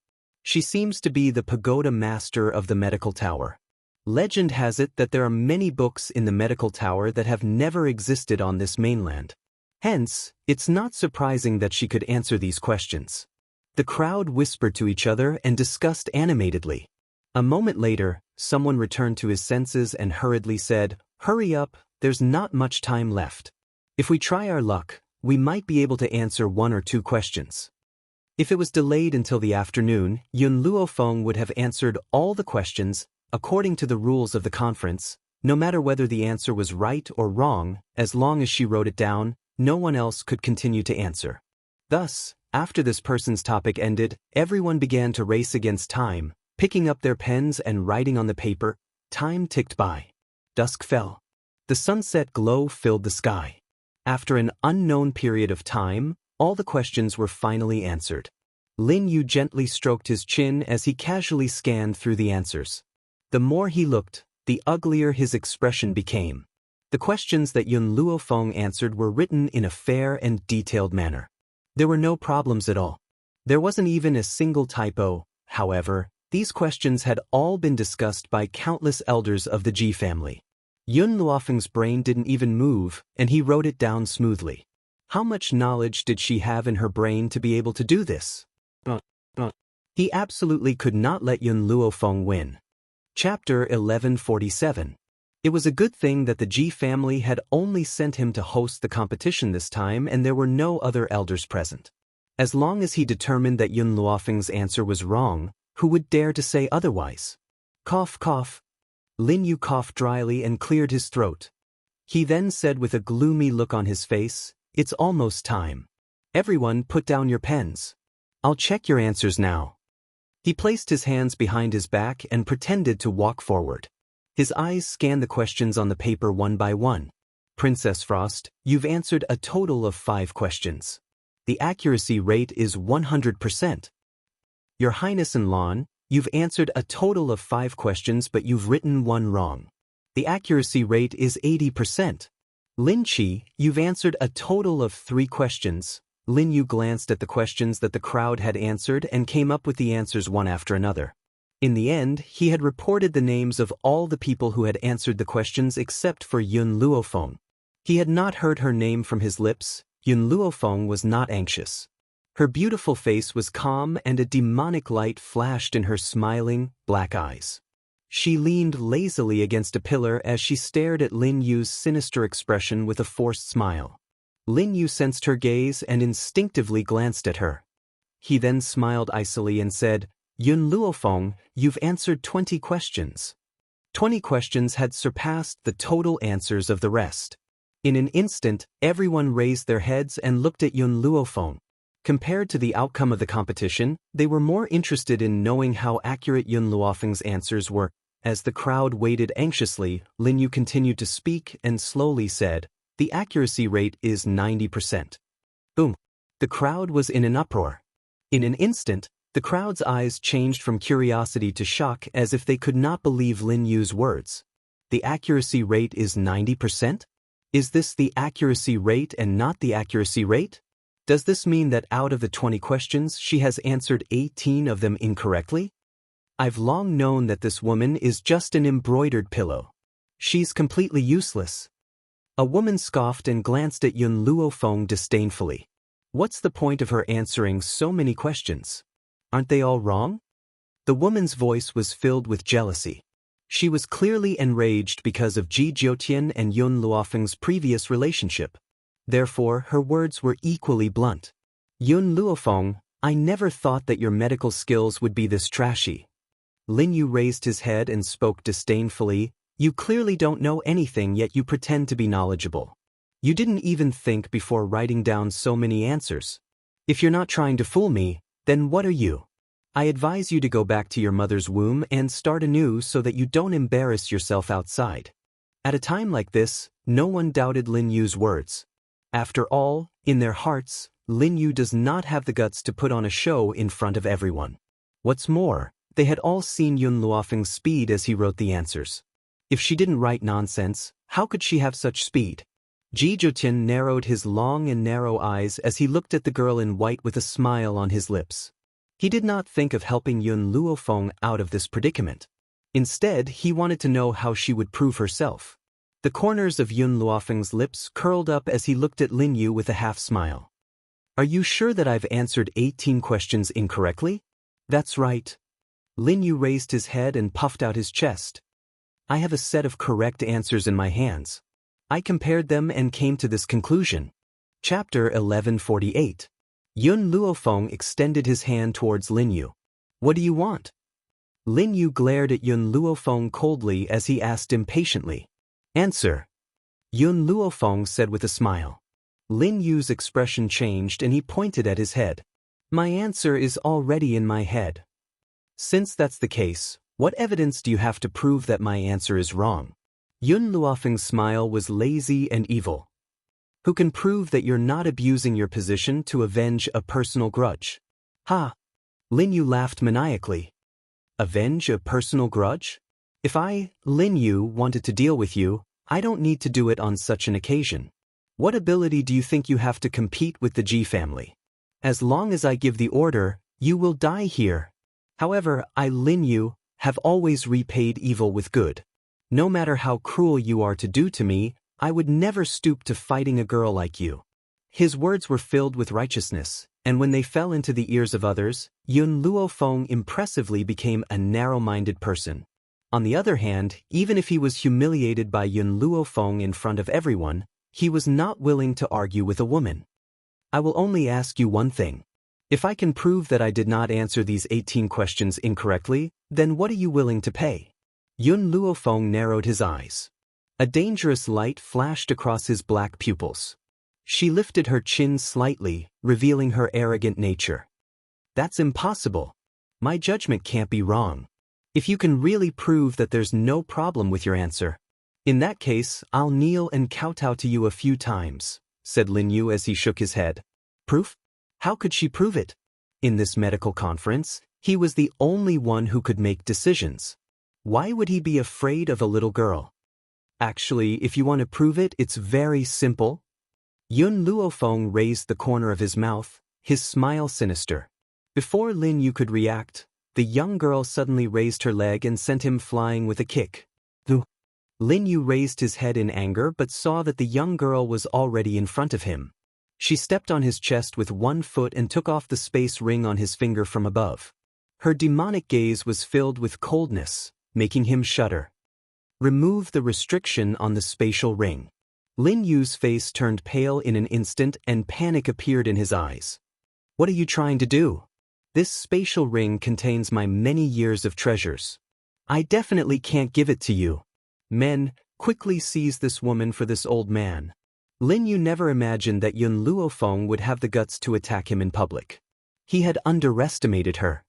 She seems to be the pagoda master of the medical tower. Legend has it that there are many books in the medical tower that have never existed on this mainland. Hence, it's not surprising that she could answer these questions. The crowd whispered to each other and discussed animatedly. A moment later, someone returned to his senses and hurriedly said, "Hurry up, there's not much time left. If we try our luck, we might be able to answer one or two questions." If it was delayed until the afternoon, Yun Luofeng would have answered all the questions, according to the rules of the conference, no matter whether the answer was right or wrong. As long as she wrote it down, no one else could continue to answer. Thus, after this person's topic ended, everyone began to race against time, picking up their pens and writing on the paper. Time ticked by. Dusk fell. The sunset glow filled the sky. After an unknown period of time, all the questions were finally answered. Lin Yu gently stroked his chin as he casually scanned through the answers. The more he looked, the uglier his expression became. The questions that Yun Luofeng answered were written in a fair and detailed manner. There were no problems at all. There wasn't even a single typo. However, these questions had all been discussed by countless elders of the Ji family. Yun Luofeng's brain didn't even move, and he wrote it down smoothly. How much knowledge did she have in her brain to be able to do this? He absolutely could not let Yun Luofeng win. Chapter 1147. It was a good thing that the Ji family had only sent him to host the competition this time and there were no other elders present. As long as he determined that Yun Luofeng's answer was wrong, who would dare to say otherwise? Cough, cough. Lin Yu coughed dryly and cleared his throat. He then said with a gloomy look on his face, "It's almost time. Everyone put down your pens. I'll check your answers now." He placed his hands behind his back and pretended to walk forward. His eyes scanned the questions on the paper one by one. Princess Frost, you've answered a total of 5 questions. The accuracy rate is 100%. Your Highness and Lan, you've answered a total of 5 questions but you've written 1 wrong. The accuracy rate is 80%. Lin Qi, you've answered a total of 3 questions. Lin Yu glanced at the questions that the crowd had answered and came up with the answers one after another. In the end, he had reported the names of all the people who had answered the questions except for Yun Luofeng. He had not heard her name from his lips. Yun Luofeng was not anxious. Her beautiful face was calm and a demonic light flashed in her smiling, black eyes. She leaned lazily against a pillar as she stared at Lin Yu's sinister expression with a forced smile. Lin Yu sensed her gaze and instinctively glanced at her. He then smiled icily and said, "Yun Luofeng, you've answered 20 questions." 20 questions had surpassed the total answers of the rest. In an instant, everyone raised their heads and looked at Yun Luofeng. Compared to the outcome of the competition, they were more interested in knowing how accurate Yun Luofeng's answers were. As the crowd waited anxiously, Lin Yu continued to speak and slowly said, "The accuracy rate is 90%. Boom. The crowd was in an uproar. In an instant, the crowd's eyes changed from curiosity to shock as if they could not believe Lin Yu's words. The accuracy rate is 90%? Is this the accuracy rate and not the accuracy rate? Does this mean that out of the 20 questions she has answered 18 of them incorrectly? I've long known that this woman is just an embroidered pillow. She's completely useless." A woman scoffed and glanced at Yun Luofeng disdainfully. What's the point of her answering so many questions? Aren't they all wrong? The woman's voice was filled with jealousy. She was clearly enraged because of Ji Jiutian and Yun Luofeng's previous relationship. Therefore, her words were equally blunt. Yun Luofeng, I never thought that your medical skills would be this trashy. Lin Yu raised his head and spoke disdainfully. You clearly don't know anything, yet you pretend to be knowledgeable. You didn't even think before writing down so many answers. If you're not trying to fool me, then what are you? I advise you to go back to your mother's womb and start anew so that you don't embarrass yourself outside. At a time like this, no one doubted Lin Yu's words. After all, in their hearts, Lin Yu does not have the guts to put on a show in front of everyone. What's more, they had all seen Yun Luofeng's speed as he wrote the answers. If she didn't write nonsense, how could she have such speed? Ji Jiutian narrowed his long and narrow eyes as he looked at the girl in white with a smile on his lips. He did not think of helping Yun Luofeng out of this predicament. Instead, he wanted to know how she would prove herself. The corners of Yun Luofeng's lips curled up as he looked at Lin Yu with a half-smile. Are you sure that I've answered 18 questions incorrectly? That's right. Lin Yu raised his head and puffed out his chest. I have a set of correct answers in my hands. I compared them and came to this conclusion. Chapter 1148. Yun Luofeng extended his hand towards Lin Yu. What do you want? Lin Yu glared at Yun Luofeng coldly as he asked impatiently. Answer. Yun Luofeng said with a smile. Lin Yu's expression changed and he pointed at his head. My answer is already in my head. Since that's the case, what evidence do you have to prove that my answer is wrong? Yun Luofeng's smile was lazy and evil. Who can prove that you're not abusing your position to avenge a personal grudge? Ha! Lin Yu laughed maniacally. Avenge a personal grudge? If I, Lin Yu, wanted to deal with you, I don't need to do it on such an occasion. What ability do you think you have to compete with the Ji family? As long as I give the order, you will die here. However, I, Lin Yu, have always repaid evil with good. No matter how cruel you are to do to me, I would never stoop to fighting a girl like you. His words were filled with righteousness, and when they fell into the ears of others, Yun Luofeng impressively became a narrow-minded person. On the other hand, even if he was humiliated by Yun Luofeng in front of everyone, he was not willing to argue with a woman. I will only ask you one thing. If I can prove that I did not answer these 18 questions incorrectly, then what are you willing to pay? Yun Luofeng narrowed his eyes. A dangerous light flashed across his black pupils. She lifted her chin slightly, revealing her arrogant nature. That's impossible. My judgment can't be wrong. If you can really prove that there's no problem with your answer, in that case, I'll kneel and kowtow to you a few times, said Lin Yu as he shook his head. Proof? How could she prove it? In this medical conference, he was the only one who could make decisions. Why would he be afraid of a little girl? Actually, if you want to prove it, it's very simple. Yun Luofeng raised the corner of his mouth, his smile sinister. Before Lin Yu could react, the young girl suddenly raised her leg and sent him flying with a kick. Lin Yu raised his head in anger but saw that the young girl was already in front of him. She stepped on his chest with one foot and took off the space ring on his finger from above. Her demonic gaze was filled with coldness, making him shudder. Remove the restriction on the spatial ring. Lin Yu's face turned pale in an instant and panic appeared in his eyes. What are you trying to do? This spatial ring contains my many years of treasures. I definitely can't give it to you. Men, quickly seize this woman for this old man. Lin Yu never imagined that Yun Luofeng would have the guts to attack him in public. He had underestimated her.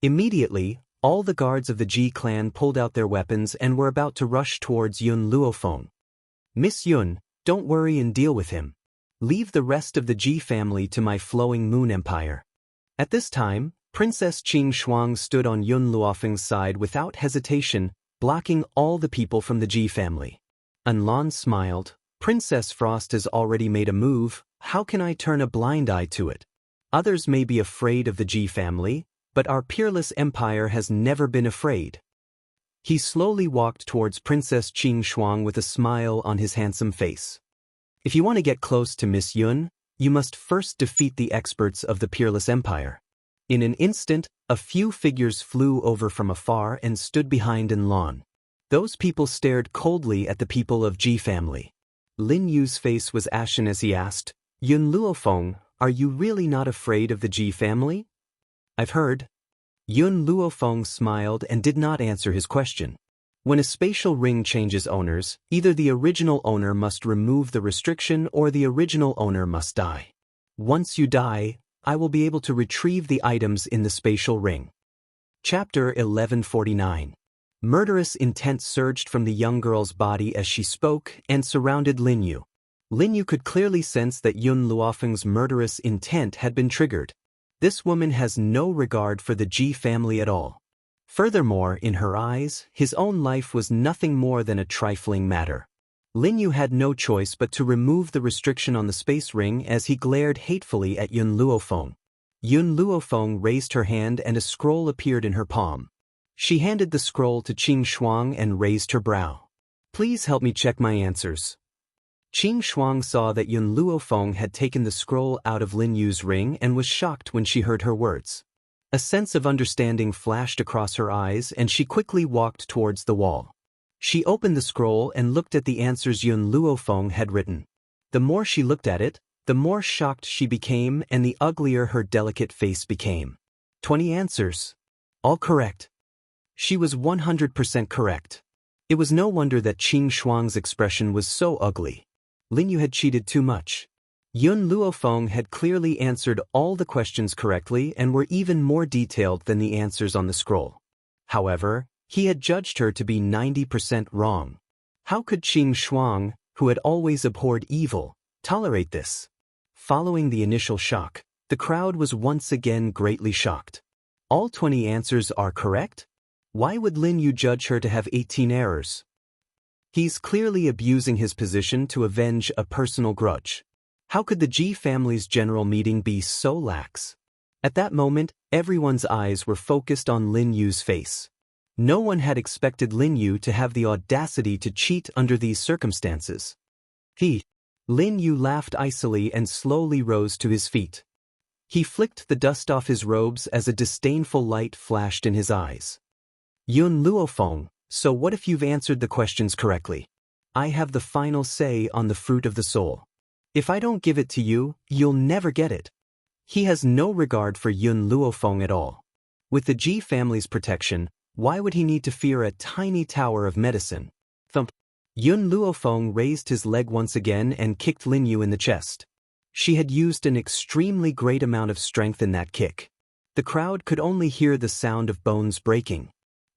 Immediately, all the guards of the Ji clan pulled out their weapons and were about to rush towards Yun Luofeng. Miss Yun, don't worry and deal with him. Leave the rest of the Ji family to my flowing moon empire. At this time, Princess Qing Shuang stood on Yun Luofeng's side without hesitation, blocking all the people from the Ji family. Anlan smiled. Princess Frost has already made a move, how can I turn a blind eye to it? Others may be afraid of the Ji family, but our peerless empire has never been afraid. He slowly walked towards Princess Qing Shuang with a smile on his handsome face. If you want to get close to Miss Yun, you must first defeat the experts of the peerless empire. In an instant, a few figures flew over from afar and stood behind Anlan. Those people stared coldly at the people of Ji family. Lin Yu's face was ashen as he asked, Yun Luofeng, are you really not afraid of the Ji family? I've heard. Yun Luofeng smiled and did not answer his question. When a spatial ring changes owners, either the original owner must remove the restriction or the original owner must die. Once you die, I will be able to retrieve the items in the spatial ring. Chapter 1149. Murderous intent surged from the young girl's body as she spoke and surrounded Lin Yu. Lin Yu could clearly sense that Yun Luofeng's murderous intent had been triggered. This woman has no regard for the Ji family at all. Furthermore, in her eyes, his own life was nothing more than a trifling matter. Lin Yu had no choice but to remove the restriction on the space ring as he glared hatefully at Yun Luofeng. Yun Luofeng raised her hand and a scroll appeared in her palm. She handed the scroll to Qing Shuang and raised her brow. Please help me check my answers. Qing Shuang saw that Yun Luofeng had taken the scroll out of Lin Yu's ring and was shocked when she heard her words. A sense of understanding flashed across her eyes and she quickly walked towards the wall. She opened the scroll and looked at the answers Yun Luofeng had written. The more she looked at it, the more shocked she became and the uglier her delicate face became. 20 answers. All correct. She was 100% correct. It was no wonder that Qing Shuang's expression was so ugly. Lin Yu had cheated too much. Yun Luofeng had clearly answered all the questions correctly and were even more detailed than the answers on the scroll. However, he had judged her to be 90% wrong. How could Qing Shuang, who had always abhorred evil, tolerate this? Following the initial shock, the crowd was once again greatly shocked. All 20 answers are correct? Why would Lin Yu judge her to have 18 errors? He's clearly abusing his position to avenge a personal grudge. How could the Ji family's general meeting be so lax? At that moment, everyone's eyes were focused on Lin Yu's face. No one had expected Lin Yu to have the audacity to cheat under these circumstances. Lin Yu laughed icily and slowly rose to his feet. He flicked the dust off his robes as a disdainful light flashed in his eyes. Yun Luofeng, so what if you've answered the questions correctly? I have the final say on the fruit of the soul. If I don't give it to you, you'll never get it. He has no regard for Yun Luofeng at all. With the Ji family's protection, why would he need to fear a tiny tower of medicine? Thump. Yun Luofeng raised his leg once again and kicked Lin Yu in the chest. She had used an extremely great amount of strength in that kick. The crowd could only hear the sound of bones breaking.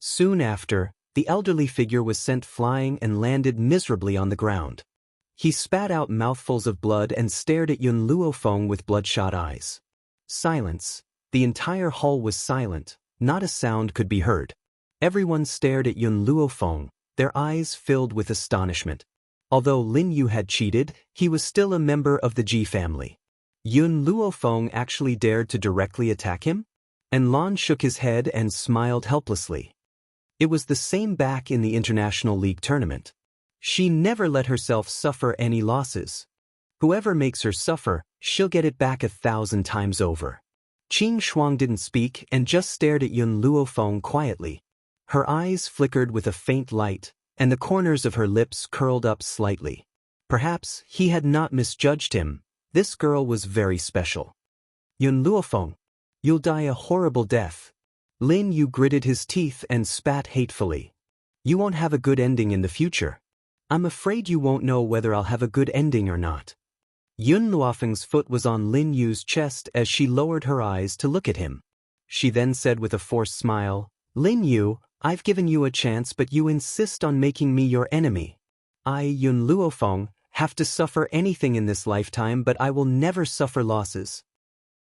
Soon after, the elderly figure was sent flying and landed miserably on the ground. He spat out mouthfuls of blood and stared at Yun Luofeng with bloodshot eyes. Silence. The entire hall was silent, not a sound could be heard. Everyone stared at Yun Luofeng, their eyes filled with astonishment. Although Lin Yu had cheated, he was still a member of the Ji family. Yun Luofeng actually dared to directly attack him? And Lan shook his head and smiled helplessly. It was the same back in the International League tournament. She never let herself suffer any losses. Whoever makes her suffer, she'll get it back 1,000 times over. Qing Shuang didn't speak and just stared at Yun Luofeng quietly. Her eyes flickered with a faint light, and the corners of her lips curled up slightly. Perhaps he had not misjudged him. This girl was very special. Yun Luofeng, you'll die a horrible death. Lin Yu gritted his teeth and spat hatefully. You won't have a good ending in the future. I'm afraid you won't know whether I'll have a good ending or not. Yun Luofeng's foot was on Lin Yu's chest as she lowered her eyes to look at him. She then said with a forced smile, Lin Yu, I've given you a chance but you insist on making me your enemy. I, Yun Luofeng, have to suffer anything in this lifetime but I will never suffer losses.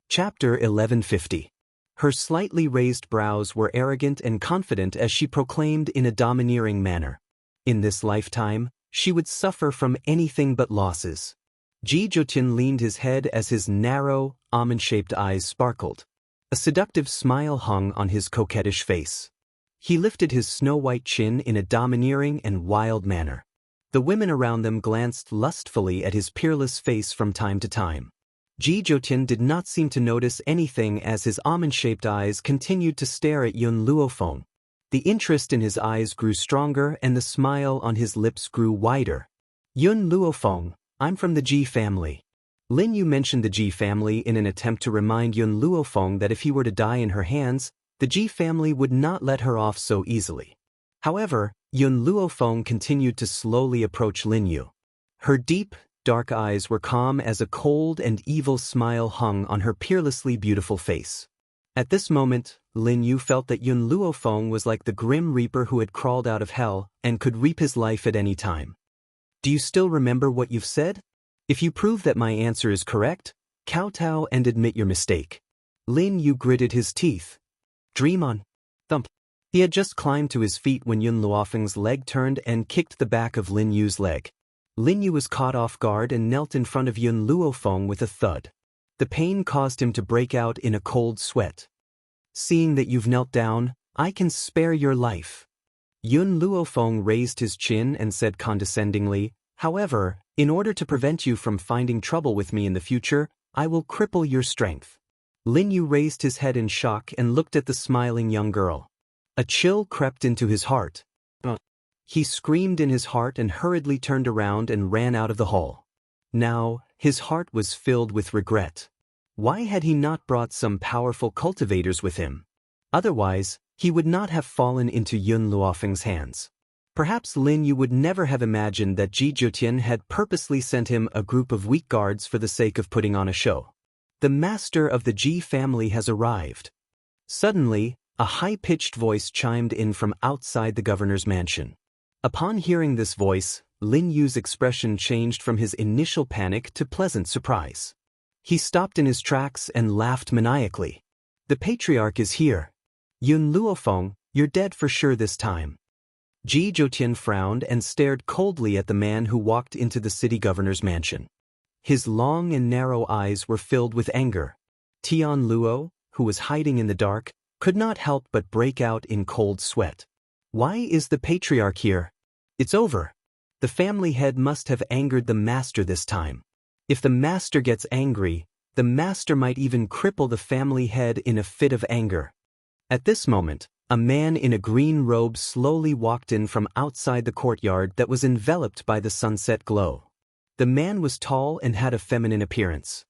Chapter 1150. Her slightly raised brows were arrogant and confident as she proclaimed in a domineering manner. In this lifetime, she would suffer from anything but losses. Ji Jotin leaned his head as his narrow, almond-shaped eyes sparkled. A seductive smile hung on his coquettish face. He lifted his snow-white chin in a domineering and wild manner. The women around them glanced lustfully at his peerless face from time to time. Ji Jotin did not seem to notice anything as his almond-shaped eyes continued to stare at Yun Luofeng. The interest in his eyes grew stronger and the smile on his lips grew wider. Yun Luofeng, I'm from the Ji family. Lin Yu mentioned the Ji family in an attempt to remind Yun Luofeng that if he were to die in her hands, the Ji family would not let her off so easily. However, Yun Luofeng continued to slowly approach Lin Yu. Her deep, dark eyes were calm as a cold and evil smile hung on her peerlessly beautiful face. At this moment, Lin Yu felt that Yun Luofeng was like the grim reaper who had crawled out of hell and could reap his life at any time. Do you still remember what you've said? If you prove that my answer is correct, kowtow and admit your mistake. Lin Yu gritted his teeth. Dream on. Thump. He had just climbed to his feet when Yun Luofeng's leg turned and kicked the back of Lin Yu's leg. Lin Yu was caught off guard and knelt in front of Yun Luofeng with a thud. The pain caused him to break out in a cold sweat. Seeing that you've knelt down, I can spare your life. Yun Luofeng raised his chin and said condescendingly, however, in order to prevent you from finding trouble with me in the future, I will cripple your strength. Lin Yu raised his head in shock and looked at the smiling young girl. A chill crept into his heart. He screamed in his heart and hurriedly turned around and ran out of the hall. Now, his heart was filled with regret. Why had he not brought some powerful cultivators with him? Otherwise, he would not have fallen into Yun Luofeng's hands. Perhaps Lin Yu would never have imagined that Ji Zhoutian had purposely sent him a group of weak guards for the sake of putting on a show. The master of the Ji family has arrived. Suddenly, a high-pitched voice chimed in from outside the governor's mansion. Upon hearing this voice, Lin Yu's expression changed from his initial panic to pleasant surprise. He stopped in his tracks and laughed maniacally. The patriarch is here. Yun Luofeng, you're dead for sure this time. Ji Zhoutian frowned and stared coldly at the man who walked into the city governor's mansion. His long and narrow eyes were filled with anger. Tian Luo, who was hiding in the dark, could not help but break out in cold sweat. Why is the patriarch here? It's over. The family head must have angered the master this time. If the master gets angry, the master might even cripple the family head in a fit of anger. At this moment, a man in a green robe slowly walked in from outside the courtyard that was enveloped by the sunset glow. The man was tall and had a feminine appearance.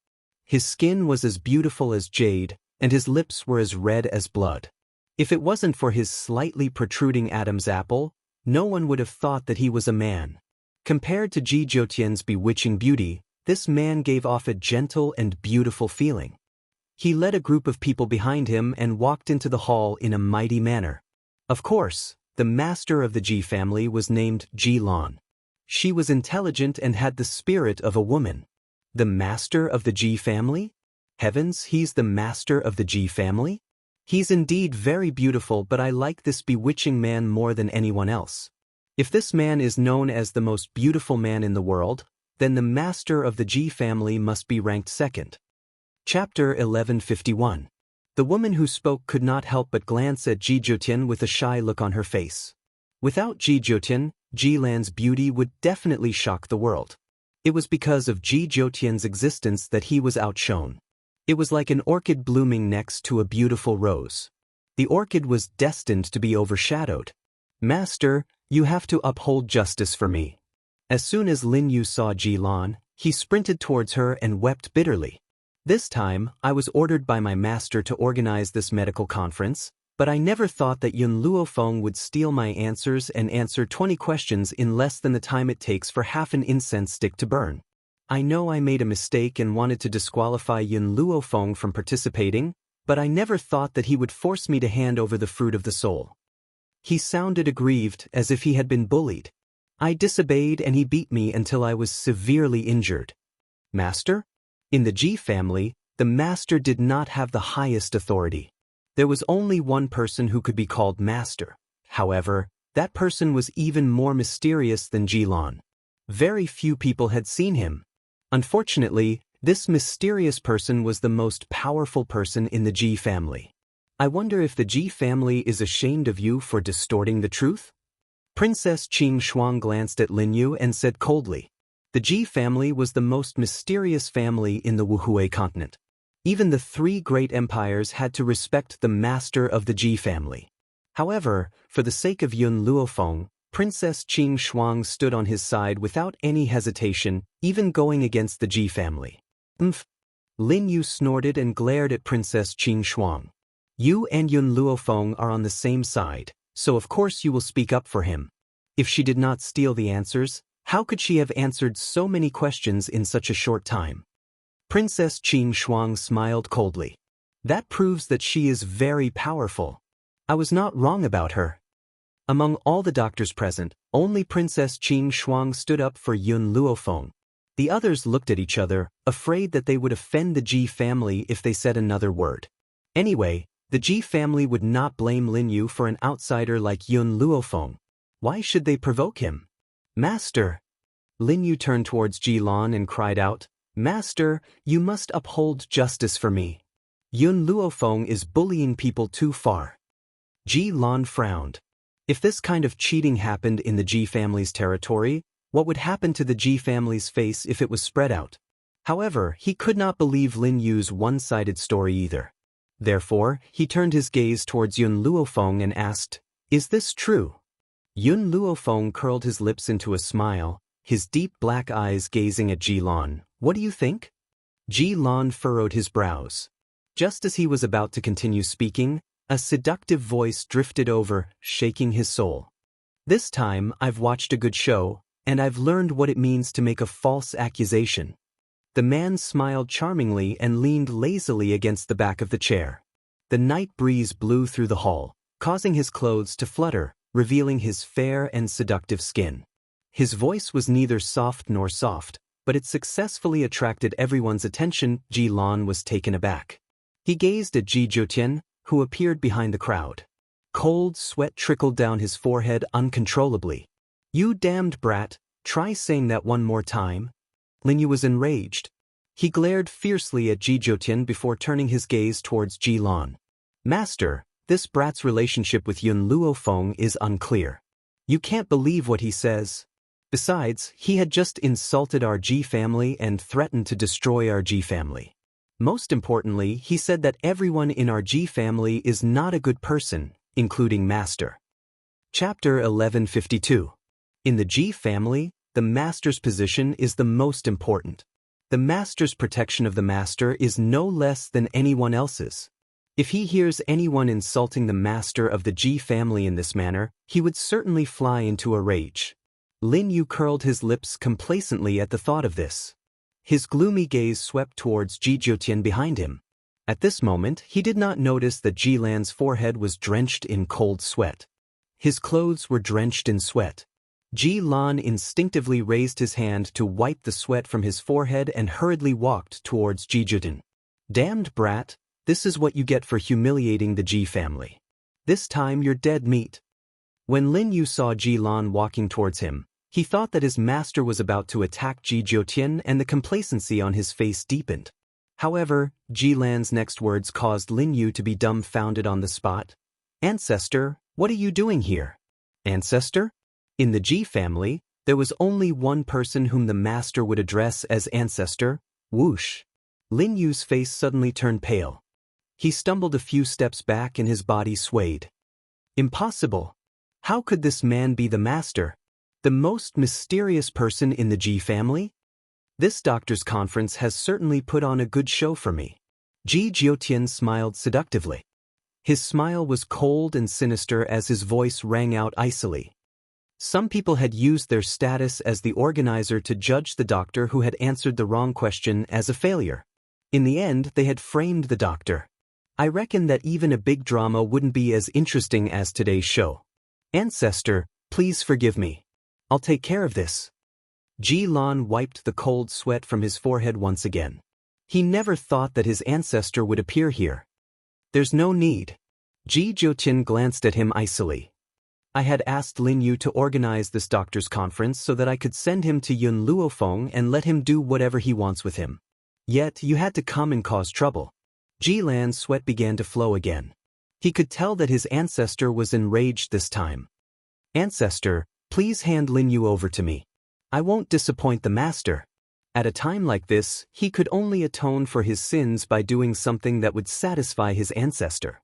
His skin was as beautiful as jade, and his lips were as red as blood. If it wasn't for his slightly protruding Adam's apple, no one would have thought that he was a man. Compared to Ji Zhoutian's bewitching beauty, this man gave off a gentle and beautiful feeling. He led a group of people behind him and walked into the hall in a mighty manner. Of course, the master of the Ji family was named Ji Lan. She was intelligent and had the spirit of a woman. The master of the Ji family? Heavens, he's the master of the Ji family? He's indeed very beautiful, but I like this bewitching man more than anyone else. If this man is known as the most beautiful man in the world, then the master of the Ji family must be ranked second. Chapter 1151. The woman who spoke could not help but glance at Ji Zhoutian with a shy look on her face. Without Ji Zhoutian, Ji Lan's beauty would definitely shock the world. It was because of Ji Zhoutian's existence that he was outshone. It was like an orchid blooming next to a beautiful rose. The orchid was destined to be overshadowed. Master, you have to uphold justice for me. As soon as Lin Yu saw Ji Lan, he sprinted towards her and wept bitterly. This time, I was ordered by my master to organize this medical conference, but I never thought that Yun Luofeng would steal my answers and answer 20 questions in less than the time it takes for half an incense stick to burn. I know I made a mistake and wanted to disqualify Yun Luofeng from participating, but I never thought that he would force me to hand over the fruit of the soul. He sounded aggrieved, as if he had been bullied. I disobeyed and he beat me until I was severely injured. Master? In the Ji family, the master did not have the highest authority. There was only one person who could be called master. However, that person was even more mysterious than Ji Lan. Very few people had seen him. Unfortunately, this mysterious person was the most powerful person in the Ji family. I wonder if the Ji family is ashamed of you for distorting the truth? Princess Qing Shuang glanced at Lin Yu and said coldly, the Ji family was the most mysterious family in the Wuhui continent. Even the three great empires had to respect the master of the Ji family. However, for the sake of Yun Luofeng, Princess Qing Shuang stood on his side without any hesitation, even going against the Ji family. Lin Yu snorted and glared at Princess Qing Shuang. You and Yun Luofeng are on the same side, so of course you will speak up for him. If she did not steal the answers, how could she have answered so many questions in such a short time? Princess Qing Shuang smiled coldly. That proves that she is very powerful. I was not wrong about her. Among all the doctors present, only Princess Qing Shuang stood up for Yun Luofeng. The others looked at each other, afraid that they would offend the Ji family if they said another word. Anyway, the Ji family would not blame Lin Yu for an outsider like Yun Luofeng. Why should they provoke him? Master! Lin Yu turned towards Ji Lan and cried out, Master, you must uphold justice for me. Yun Luofeng is bullying people too far. Ji Lan frowned. If this kind of cheating happened in the Ji family's territory, what would happen to the Ji family's face if it was spread out? However, he could not believe Lin Yu's one-sided story either. Therefore, he turned his gaze towards Yun Luofeng and asked, Is this true? Yun Luofeng curled his lips into a smile, his deep black eyes gazing at Ji Lan. What do you think? Ji Lan furrowed his brows. Just as he was about to continue speaking, a seductive voice drifted over, shaking his soul. This time, I've watched a good show, and I've learned what it means to make a false accusation. The man smiled charmingly and leaned lazily against the back of the chair. The night breeze blew through the hall, causing his clothes to flutter, revealing his fair and seductive skin. His voice was neither soft nor soft, but it successfully attracted everyone's attention. Ji Lan was taken aback. He gazed at Ji Jiutian, who appeared behind the crowd. Cold sweat trickled down his forehead uncontrollably. You damned brat, try saying that one more time. Lin Yu was enraged. He glared fiercely at Ji Jiutian before turning his gaze towards Ji Lan. Master, this brat's relationship with Yun Luofeng is unclear. You can't believe what he says. Besides, he had just insulted our Ji family and threatened to destroy our Ji family. Most importantly, he said that everyone in our Ji family is not a good person, including Master. Chapter 1152. In the Ji family, the Master's position is the most important. The Master's protection of the Master is no less than anyone else's. If he hears anyone insulting the Master of the Ji family in this manner, he would certainly fly into a rage. Lin Yu curled his lips complacently at the thought of this. His gloomy gaze swept towards Ji Jiutian behind him. At this moment, he did not notice that Ji Lan's forehead was drenched in cold sweat. His clothes were drenched in sweat. Ji Lan instinctively raised his hand to wipe the sweat from his forehead and hurriedly walked towards Ji Jiutian. Damned brat, this is what you get for humiliating the Ji family. This time you're dead meat. When Lin Yu saw Ji Lan walking towards him, he thought that his master was about to attack Ji Jiutian and the complacency on his face deepened. However, Ji Lan's next words caused Lin Yu to be dumbfounded on the spot. Ancestor, what are you doing here? Ancestor? In the Ji family, there was only one person whom the master would address as ancestor, Whoosh. Lin Yu's face suddenly turned pale. He stumbled a few steps back and his body swayed. Impossible. How could this man be the master? The most mysterious person in the Ji family? This doctor's conference has certainly put on a good show for me. Ji Jiutian smiled seductively. His smile was cold and sinister as his voice rang out icily. Some people had used their status as the organizer to judge the doctor who had answered the wrong question as a failure. In the end, they had framed the doctor. I reckon that even a big drama wouldn't be as interesting as today's show. Ancestor, please forgive me. I'll take care of this. Ji Lan wiped the cold sweat from his forehead once again. He never thought that his ancestor would appear here. There's no need. Ji Jiutian glanced at him icily. I had asked Lin Yu to organize this doctor's conference so that I could send him to Yun Luofeng and let him do whatever he wants with him. Yet you had to come and cause trouble. Ji Lan's sweat began to flow again. He could tell that his ancestor was enraged this time. Ancestor, please hand Lin Yu over to me. I won't disappoint the master. At a time like this, he could only atone for his sins by doing something that would satisfy his ancestor.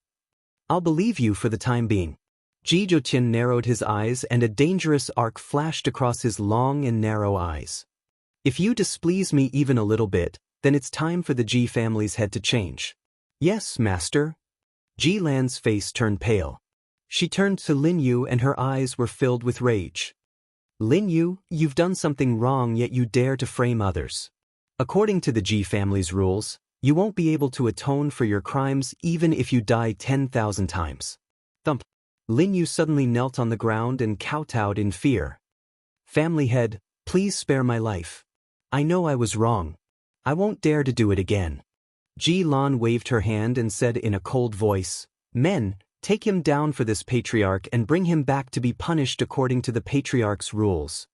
I'll believe you for the time being. Ji Jiutian narrowed his eyes and a dangerous arc flashed across his long and narrow eyes. If you displease me even a little bit, then it's time for the Ji family's head to change. Yes, master. Ji Lan's face turned pale. She turned to Lin Yu and her eyes were filled with rage. Lin Yu, you've done something wrong yet you dare to frame others. According to the Ji family's rules, you won't be able to atone for your crimes even if you die 10,000 times. Thump. Lin Yu suddenly knelt on the ground and kowtowed in fear. Family head, please spare my life. I know I was wrong. I won't dare to do it again. Ji Lan waved her hand and said in a cold voice, Men, take him down for this patriarch and bring him back to be punished according to the patriarch's rules.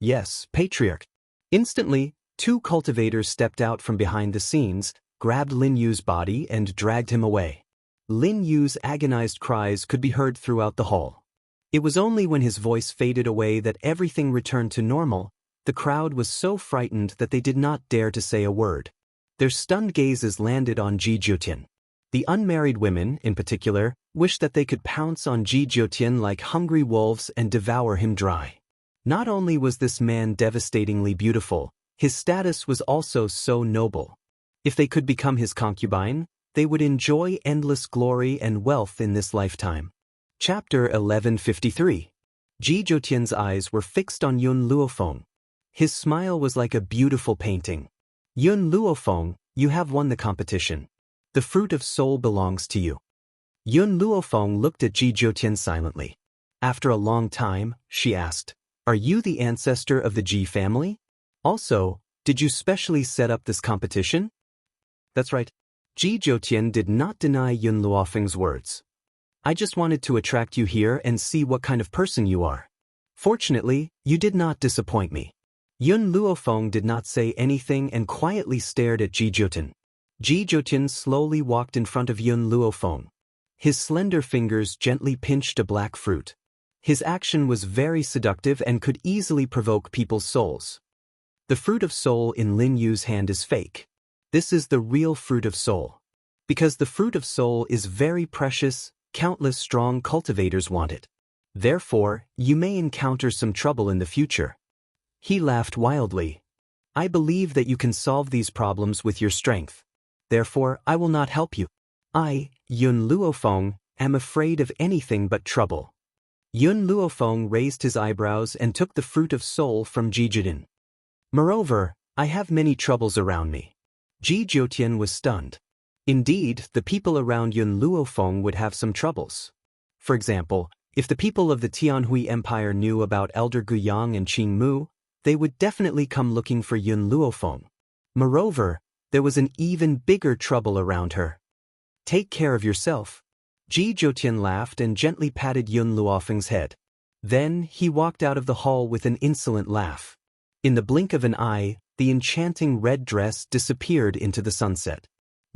Yes, patriarch. Instantly, 2 cultivators stepped out from behind the scenes, grabbed Lin Yu's body and dragged him away. Lin Yu's agonized cries could be heard throughout the hall. It was only when his voice faded away that everything returned to normal. The crowd was so frightened that they did not dare to say a word. Their stunned gazes landed on Ji Jiutian. The unmarried women, in particular, wished that they could pounce on Ji Jiutian like hungry wolves and devour him dry. Not only was this man devastatingly beautiful, his status was also so noble. If they could become his concubine, they would enjoy endless glory and wealth in this lifetime. Chapter 1153. Ji Jiutian's eyes were fixed on Yun Luofeng. His smile was like a beautiful painting. Yun Luofeng, you have won the competition. The fruit of soul belongs to you. Yun Luofeng looked at Ji Jiutian silently. After a long time, she asked, Are you the ancestor of the Ji family? Also, did you specially set up this competition? That's right. Ji Jiutian did not deny Yun Luofeng's words. I just wanted to attract you here and see what kind of person you are. Fortunately, you did not disappoint me. Yun Luofeng did not say anything and quietly stared at Ji Jiutian. Ji Jiutian slowly walked in front of Yun Luofeng. His slender fingers gently pinched a black fruit. His action was very seductive and could easily provoke people's souls. The fruit of soul in Lin Yu's hand is fake. This is the real fruit of soul. Because the fruit of soul is very precious, countless strong cultivators want it. Therefore, you may encounter some trouble in the future. He laughed wildly. I believe that you can solve these problems with your strength. Therefore, I will not help you. I, Yun Luofeng, am afraid of anything but trouble. Yun Luofeng raised his eyebrows and took the fruit of soul from Ji Jiutian. Moreover, I have many troubles around me. Ji Jiutian was stunned. Indeed, the people around Yun Luofeng would have some troubles. For example, if the people of the Tianhui Empire knew about Elder Guyang and Qing Mu, they would definitely come looking for Yun Luofeng. Moreover, there was an even bigger trouble around her. Take care of yourself. Ji Jiutian laughed and gently patted Yun Luofeng's head. Then, he walked out of the hall with an insolent laugh. In the blink of an eye, the enchanting red dress disappeared into the sunset.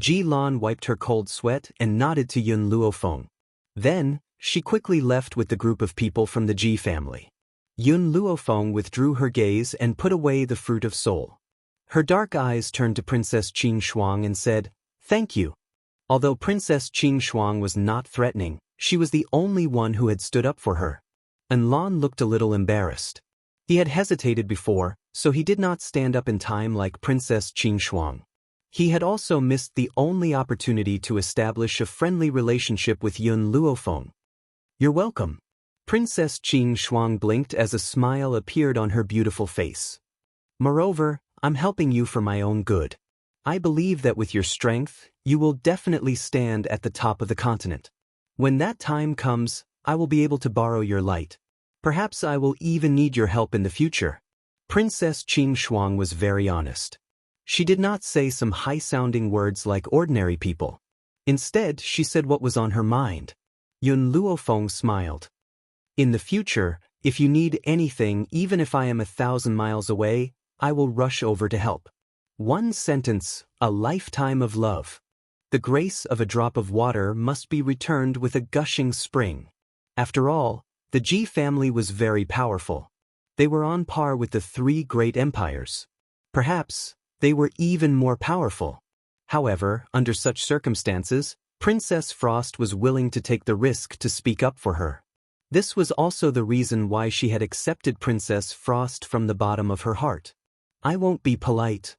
Ji Lan wiped her cold sweat and nodded to Yun Luofeng. Then, she quickly left with the group of people from the Ji family. Yun Luofeng withdrew her gaze and put away the fruit of soul. Her dark eyes turned to Princess Qing Shuang and said, Thank you. Although Princess Qing Shuang was not threatening, she was the only one who had stood up for her. And Lan looked a little embarrassed. He had hesitated before, so he did not stand up in time like Princess Qing Shuang. He had also missed the only opportunity to establish a friendly relationship with Yun Luofeng. You're welcome. Princess Qing Shuang blinked as a smile appeared on her beautiful face. Moreover, I'm helping you for my own good. I believe that with your strength, you will definitely stand at the top of the continent. When that time comes, I will be able to borrow your light. Perhaps I will even need your help in the future. Princess Qing Shuang was very honest. She did not say some high-sounding words like ordinary people. Instead, she said what was on her mind. Yun Luofeng smiled. In the future, if you need anything, even if I am 1,000 miles away, I will rush over to help. One sentence, a lifetime of love. The grace of a drop of water must be returned with a gushing spring. After all, the Ji family was very powerful. They were on par with the 3 great empires. Perhaps, they were even more powerful. However, under such circumstances, Princess Frost was willing to take the risk to speak up for her. This was also the reason why she had accepted Princess Frost from the bottom of her heart. I won't be polite.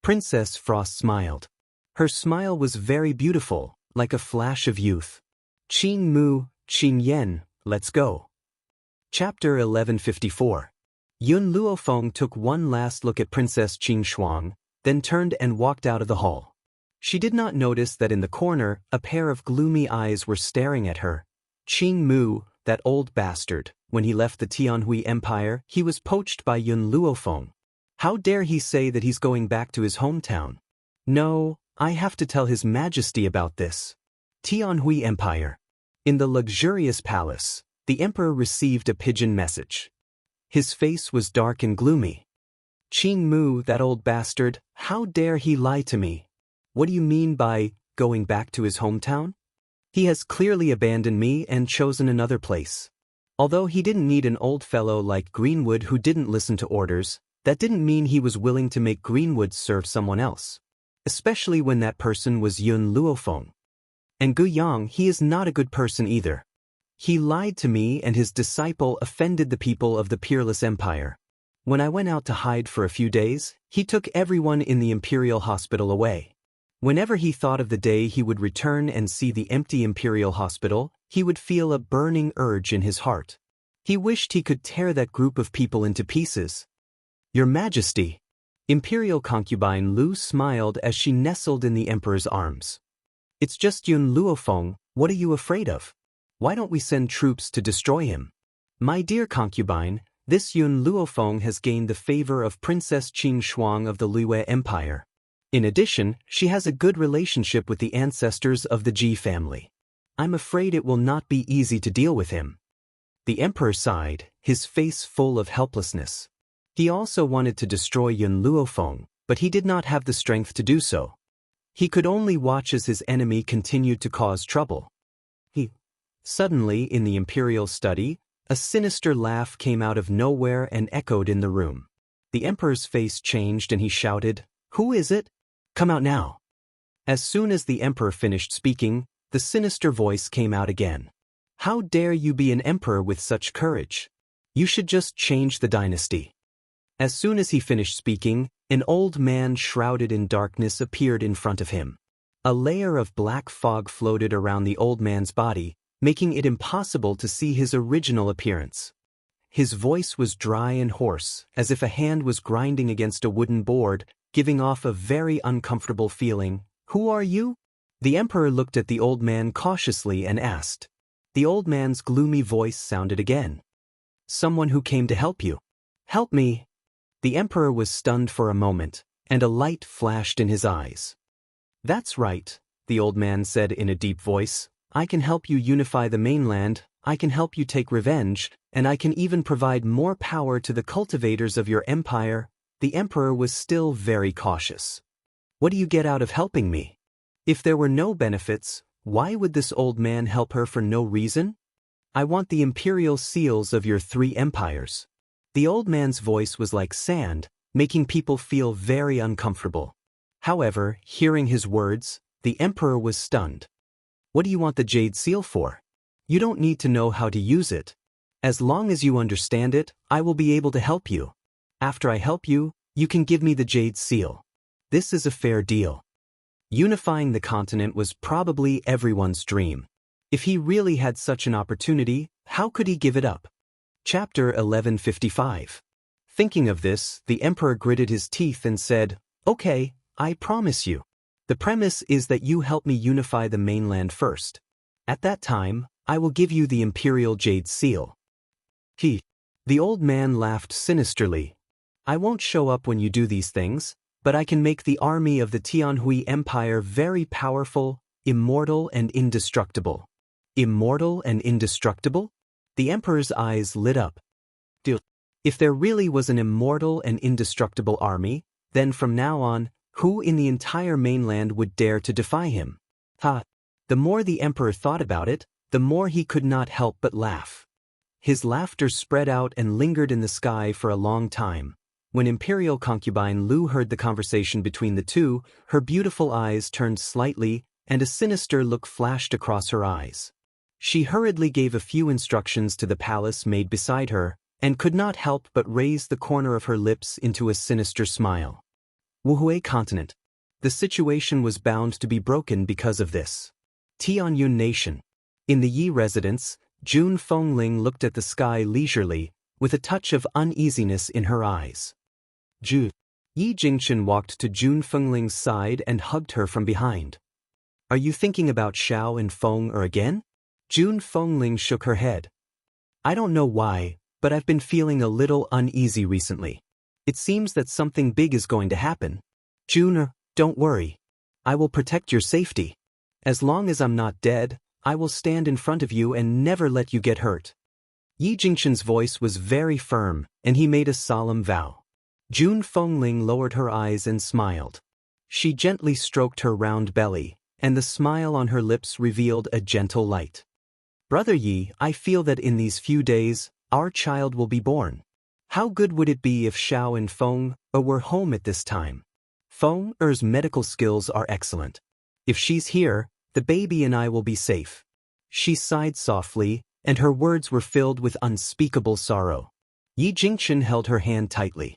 Princess Frost smiled. Her smile was very beautiful, like a flash of youth. Qin Mu, Qin Yen, let's go. Chapter 1154. Yun Luofeng took one last look at Princess Qin Shuang, then turned and walked out of the hall. She did not notice that in the corner, a pair of gloomy eyes were staring at her. Qin Mu, that old bastard, when he left the Tianhui Empire, he was poached by Yun Luofeng. How dare he say that he's going back to his hometown? No, I have to tell His Majesty about this. Tianhui Empire. In the luxurious palace, the emperor received a pigeon message. His face was dark and gloomy. Qin Mu, that old bastard, how dare he lie to me? What do you mean by going back to his hometown? He has clearly abandoned me and chosen another place. Although he didn't need an old fellow like Greenwood who didn't listen to orders, that didn't mean he was willing to make Greenwood serve someone else. Especially when that person was Yun Luofeng. And Gu Yang, he is not a good person either. He lied to me and his disciple offended the people of the Peerless Empire. When I went out to hide for a few days, he took everyone in the Imperial Hospital away. Whenever he thought of the day he would return and see the empty Imperial Hospital, he would feel a burning urge in his heart. He wished he could tear that group of people into pieces. Your Majesty. Imperial concubine Lu smiled as she nestled in the emperor's arms. It's just Yun Luofeng, what are you afraid of? Why don't we send troops to destroy him? My dear concubine, this Yun Luofeng has gained the favor of Princess Qin Shuang of the Liyue Empire. In addition, she has a good relationship with the ancestors of the Ji family. I'm afraid it will not be easy to deal with him. The emperor sighed, his face full of helplessness. He also wanted to destroy Yun Luofeng, but he did not have the strength to do so. He could only watch as his enemy continued to cause trouble. Suddenly, in the imperial study, a sinister laugh came out of nowhere and echoed in the room. The emperor's face changed and he shouted, "Who is it? Come out now." As soon as the emperor finished speaking, the sinister voice came out again. How dare you be an emperor with such courage? You should just change the dynasty. As soon as he finished speaking, an old man shrouded in darkness appeared in front of him. A layer of black fog floated around the old man's body, making it impossible to see his original appearance. His voice was dry and hoarse, as if a hand was grinding against a wooden board, giving off a very uncomfortable feeling. Who are you? The emperor looked at the old man cautiously and asked. The old man's gloomy voice sounded again. Someone who came to help you. Help me. The emperor was stunned for a moment, and a light flashed in his eyes. That's right, the old man said in a deep voice. I can help you unify the mainland, I can help you take revenge, and I can even provide more power to the cultivators of your empire. The emperor was still very cautious. What do you get out of helping me? If there were no benefits, why would this old man help her for no reason? I want the imperial seals of your 3 empires. The old man's voice was like sand, making people feel very uncomfortable. However, hearing his words, the emperor was stunned. What do you want the jade seal for? You don't need to know how to use it. As long as you understand it, I will be able to help you. After I help you, you can give me the jade seal. This is a fair deal. Unifying the continent was probably everyone's dream. If he really had such an opportunity, how could he give it up? Chapter 1155. Thinking of this, the emperor gritted his teeth and said, Okay, I promise you. The premise is that you help me unify the mainland first. At that time, I will give you the imperial jade seal. The old man laughed sinisterly. I won't show up when you do these things, but I can make the army of the Tianhui Empire very powerful, immortal and indestructible. Immortal and indestructible? The emperor's eyes lit up. If there really was an immortal and indestructible army, then from now on, who in the entire mainland would dare to defy him? The more the emperor thought about it, the more he could not help but laugh. His laughter spread out and lingered in the sky for a long time. When imperial concubine Lu heard the conversation between the two, her beautiful eyes turned slightly, and a sinister look flashed across her eyes. She hurriedly gave a few instructions to the palace maid beside her, and could not help but raise the corner of her lips into a sinister smile. Wuhui continent. The situation was bound to be broken because of this. Tianyun Nation. In the Yi residence, Jun Fengling looked at the sky leisurely, with a touch of uneasiness in her eyes. Yi Jingchen walked to Jun Fengling's side and hugged her from behind. Are you thinking about Xiao and Feng again? Jun Fengling shook her head. I don't know why, but I've been feeling a little uneasy recently. It seems that something big is going to happen. Jun, don't worry. I will protect your safety. As long as I'm not dead, I will stand in front of you and never let you get hurt. Yi Jingchen's voice was very firm, and he made a solemn vow. Jun Fengling lowered her eyes and smiled. She gently stroked her round belly, and the smile on her lips revealed a gentle light. Brother Yi, I feel that in these few days, our child will be born. How good would it be if Xiao and Feng were home at this time? Feng Er's medical skills are excellent. If she's here, the baby and I will be safe. She sighed softly, and her words were filled with unspeakable sorrow. Yi Jingchen held her hand tightly.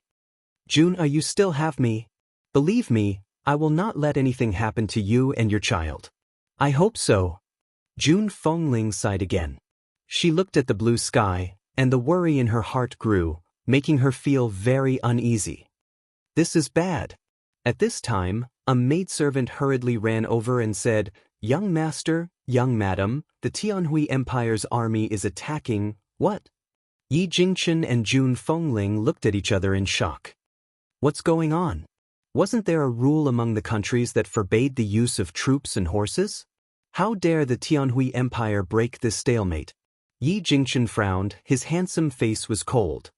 Jun, you still have me? Believe me, I will not let anything happen to you and your child. I hope so. Jun Fengling sighed again. She looked at the blue sky, and the worry in her heart grew, making her feel very uneasy. This is bad. At this time, a maidservant hurriedly ran over and said, Young master, young madam, the Tianhui Empire's army is attacking. What? Yi Jingchen and Jun Fengling looked at each other in shock. What's going on? Wasn't there a rule among the countries that forbade the use of troops and horses? How dare the Tianhui Empire break this stalemate? Yi Jingchen frowned, his handsome face was cold.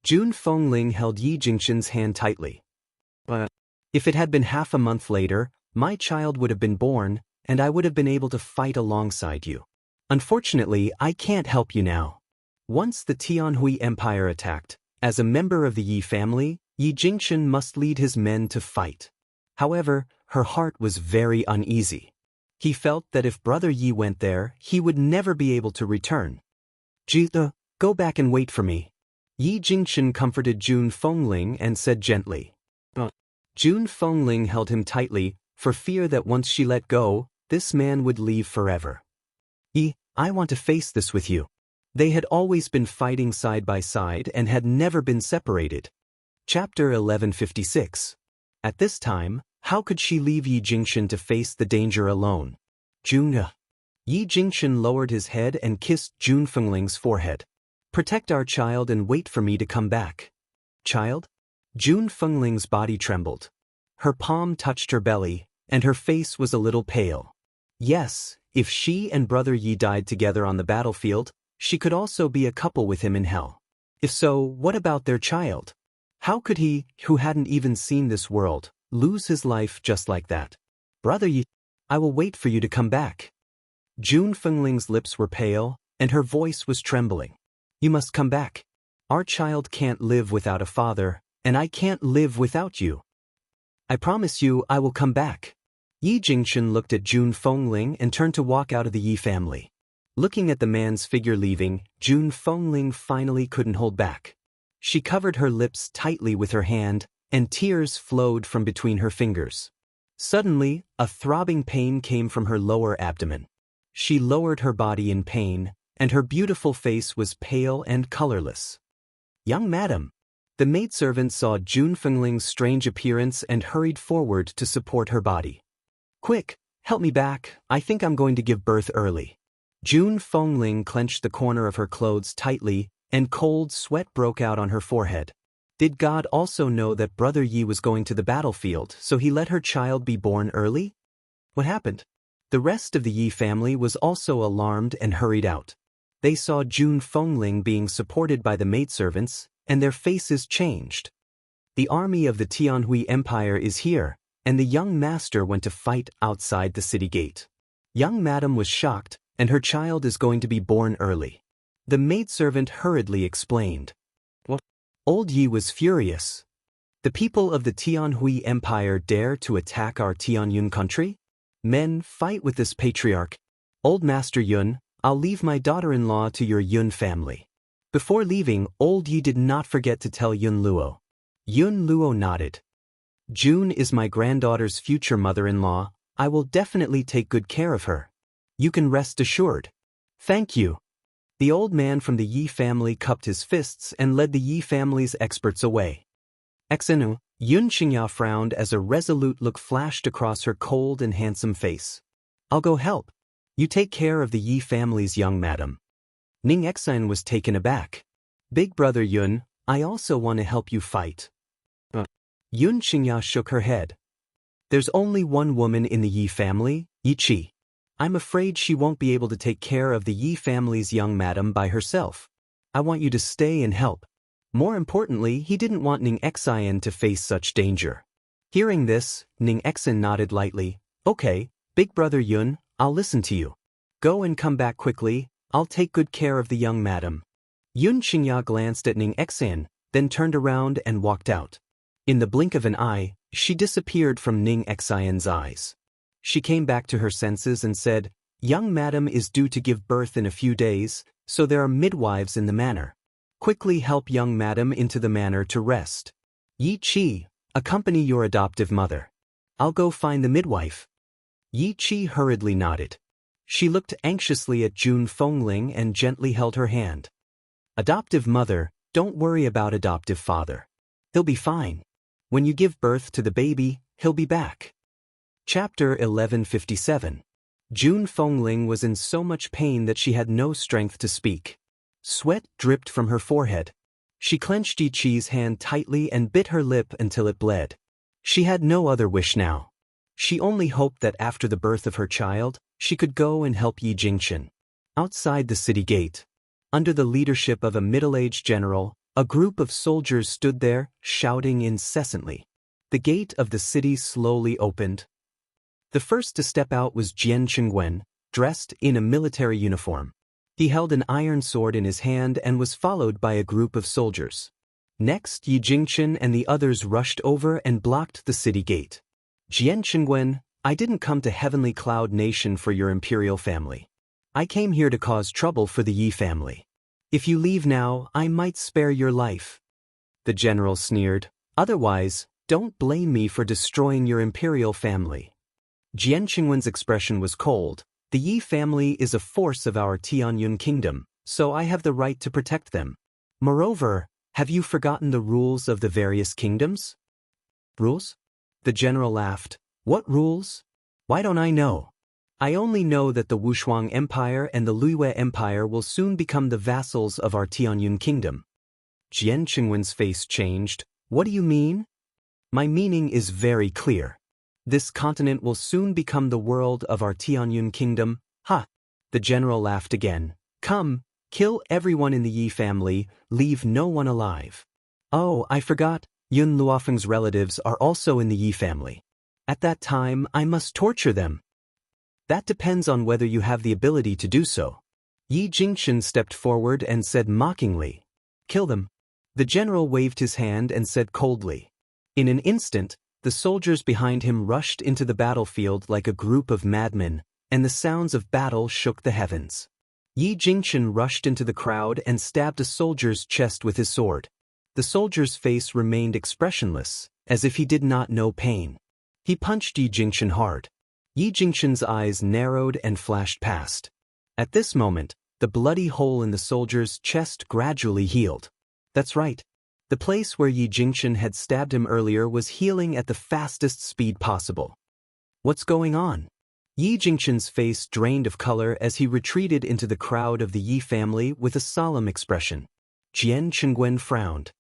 Jun Fengling held Yi Jingchen's hand tightly. But if it had been half a month later, my child would have been born, and I would have been able to fight alongside you. Unfortunately, I can't help you now. Once the Tianhui Empire attacked, as a member of the Yi family, Yi Jingchen must lead his men to fight. However, her heart was very uneasy. He felt that if Brother Yi went there, he would never be able to return. Jita, go back and wait for me. Yi Jingchen comforted Jun Fengling and said gently. Jun Fengling held him tightly, for fear that once she let go, this man would leave forever. Yi, I want to face this with you. They had always been fighting side by side and had never been separated. Chapter 1156. At this time, how could she leave Yi Jingchen to face the danger alone? Jun. Yi Jingchen lowered his head and kissed Jun Fengling's forehead. Protect our child and wait for me to come back. Child? Jun Fengling's body trembled. Her palm touched her belly, and her face was a little pale. Yes, if she and Brother Yi died together on the battlefield, she could also be a couple with him in hell. If so, what about their child? How could he, who hadn't even seen this world, lose his life just like that? Brother Yi, I will wait for you to come back. Jun Fengling's lips were pale, and her voice was trembling. You must come back. Our child can't live without a father, and I can't live without you. I promise you I will come back. Yi Jingchen looked at Jun Fengling and turned to walk out of the Yi family. Looking at the man's figure leaving, Jun Fengling finally couldn't hold back. She covered her lips tightly with her hand, and tears flowed from between her fingers. Suddenly, a throbbing pain came from her lower abdomen. She lowered her body in pain, and her beautiful face was pale and colorless. Young madam. The maidservant saw Jun Fengling's strange appearance and hurried forward to support her body. Quick, help me back, I think I'm going to give birth early. Jun Fengling clenched the corner of her clothes tightly, and cold sweat broke out on her forehead. Did God also know that Brother Yi was going to the battlefield, so he let her child be born early? What happened? The rest of the Yi family was also alarmed and hurried out. They saw Jun Fengling being supported by the maidservants, and their faces changed. The army of the Tianhui Empire is here, and the young master went to fight outside the city gate. Young madam was shocked, and her child is going to be born early. The maidservant hurriedly explained. What? Old Yi was furious. The people of the Tianhui Empire dare to attack our Tianyun country? Men, fight with this patriarch. Old Master Yun, I'll leave my daughter-in-law to your Yun family. Before leaving, Old Yi did not forget to tell Yun Luo. Yun Luo nodded. June is my granddaughter's future mother-in-law. I will definitely take good care of her. You can rest assured. Thank you. The old man from the Yi family cupped his fists and led the Yi family's experts away. Exenu, Yun Xianxia frowned as a resolute look flashed across her cold and handsome face. I'll go help. You take care of the Yi family's young madam. Ning Exen was taken aback. Big brother Yun, I also want to help you fight. Yun Xianxia shook her head. There's only one woman in the Yi family, Yi Qi. I'm afraid she won't be able to take care of the Yi family's young madam by herself. I want you to stay and help. More importantly, he didn't want Ning Exen to face such danger. Hearing this, Ning Exen nodded lightly. Okay, big brother Yun, I'll listen to you. Go and come back quickly, I'll take good care of the young madam. Yun Xianxia glanced at Ning Exen, then turned around and walked out. In the blink of an eye, she disappeared from Ning Exen's eyes. She came back to her senses and said, Young madam is due to give birth in a few days, so there are midwives in the manor. Quickly help young madam into the manor to rest. Yi Qi, accompany your adoptive mother. I'll go find the midwife. Yi Qi hurriedly nodded. She looked anxiously at Jun Fengling and gently held her hand. Adoptive mother, don't worry about adoptive father. He'll be fine. When you give birth to the baby, he'll be back. Chapter 1157. Jun Fengling was in so much pain that she had no strength to speak. Sweat dripped from her forehead. She clenched Yi Qi's hand tightly and bit her lip until it bled. She had no other wish now. She only hoped that after the birth of her child, she could go and help Yi Jingchen. Outside the city gate, under the leadership of a middle-aged general, a group of soldiers stood there, shouting incessantly. The gate of the city slowly opened. The first to step out was Jian Qingwen, dressed in a military uniform. He held an iron sword in his hand and was followed by a group of soldiers. Next, Yi Jingchen and the others rushed over and blocked the city gate. Jian Qingwen, I didn't come to Heavenly Cloud Nation for your imperial family. I came here to cause trouble for the Yi family. If you leave now, I might spare your life. The general sneered. Otherwise, don't blame me for destroying your imperial family. Jian Qingwen's expression was cold. The Yi family is a force of our Tianyun kingdom, so I have the right to protect them. Moreover, have you forgotten the rules of the various kingdoms? Rules? The general laughed. What rules? Why don't I know? I only know that the Wushuang Empire and the Luiyue Empire will soon become the vassals of our Tianyun kingdom. Jian Qingwen's face changed. What do you mean? My meaning is very clear. This continent will soon become the world of our Tianyun kingdom. Ha! The general laughed again. Come, kill everyone in the Yi family, leave no one alive. Oh, I forgot, Yun Luofeng's relatives are also in the Yi family. At that time, I must torture them. That depends on whether you have the ability to do so. Yi Jingchen stepped forward and said mockingly. Kill them. The general waved his hand and said coldly. In an instant, the soldiers behind him rushed into the battlefield like a group of madmen, and the sounds of battle shook the heavens. Yi Jingchen rushed into the crowd and stabbed a soldier's chest with his sword. The soldier's face remained expressionless, as if he did not know pain. He punched Yi Jingchen hard. Yi Jingchen's eyes narrowed and flashed past. At this moment, the bloody hole in the soldier's chest gradually healed. That's right. The place where Yi Jingchen had stabbed him earlier was healing at the fastest speed possible. What's going on? Yi Jingchen's face drained of color as he retreated into the crowd of the Yi family with a solemn expression. Jian Qingwen frowned.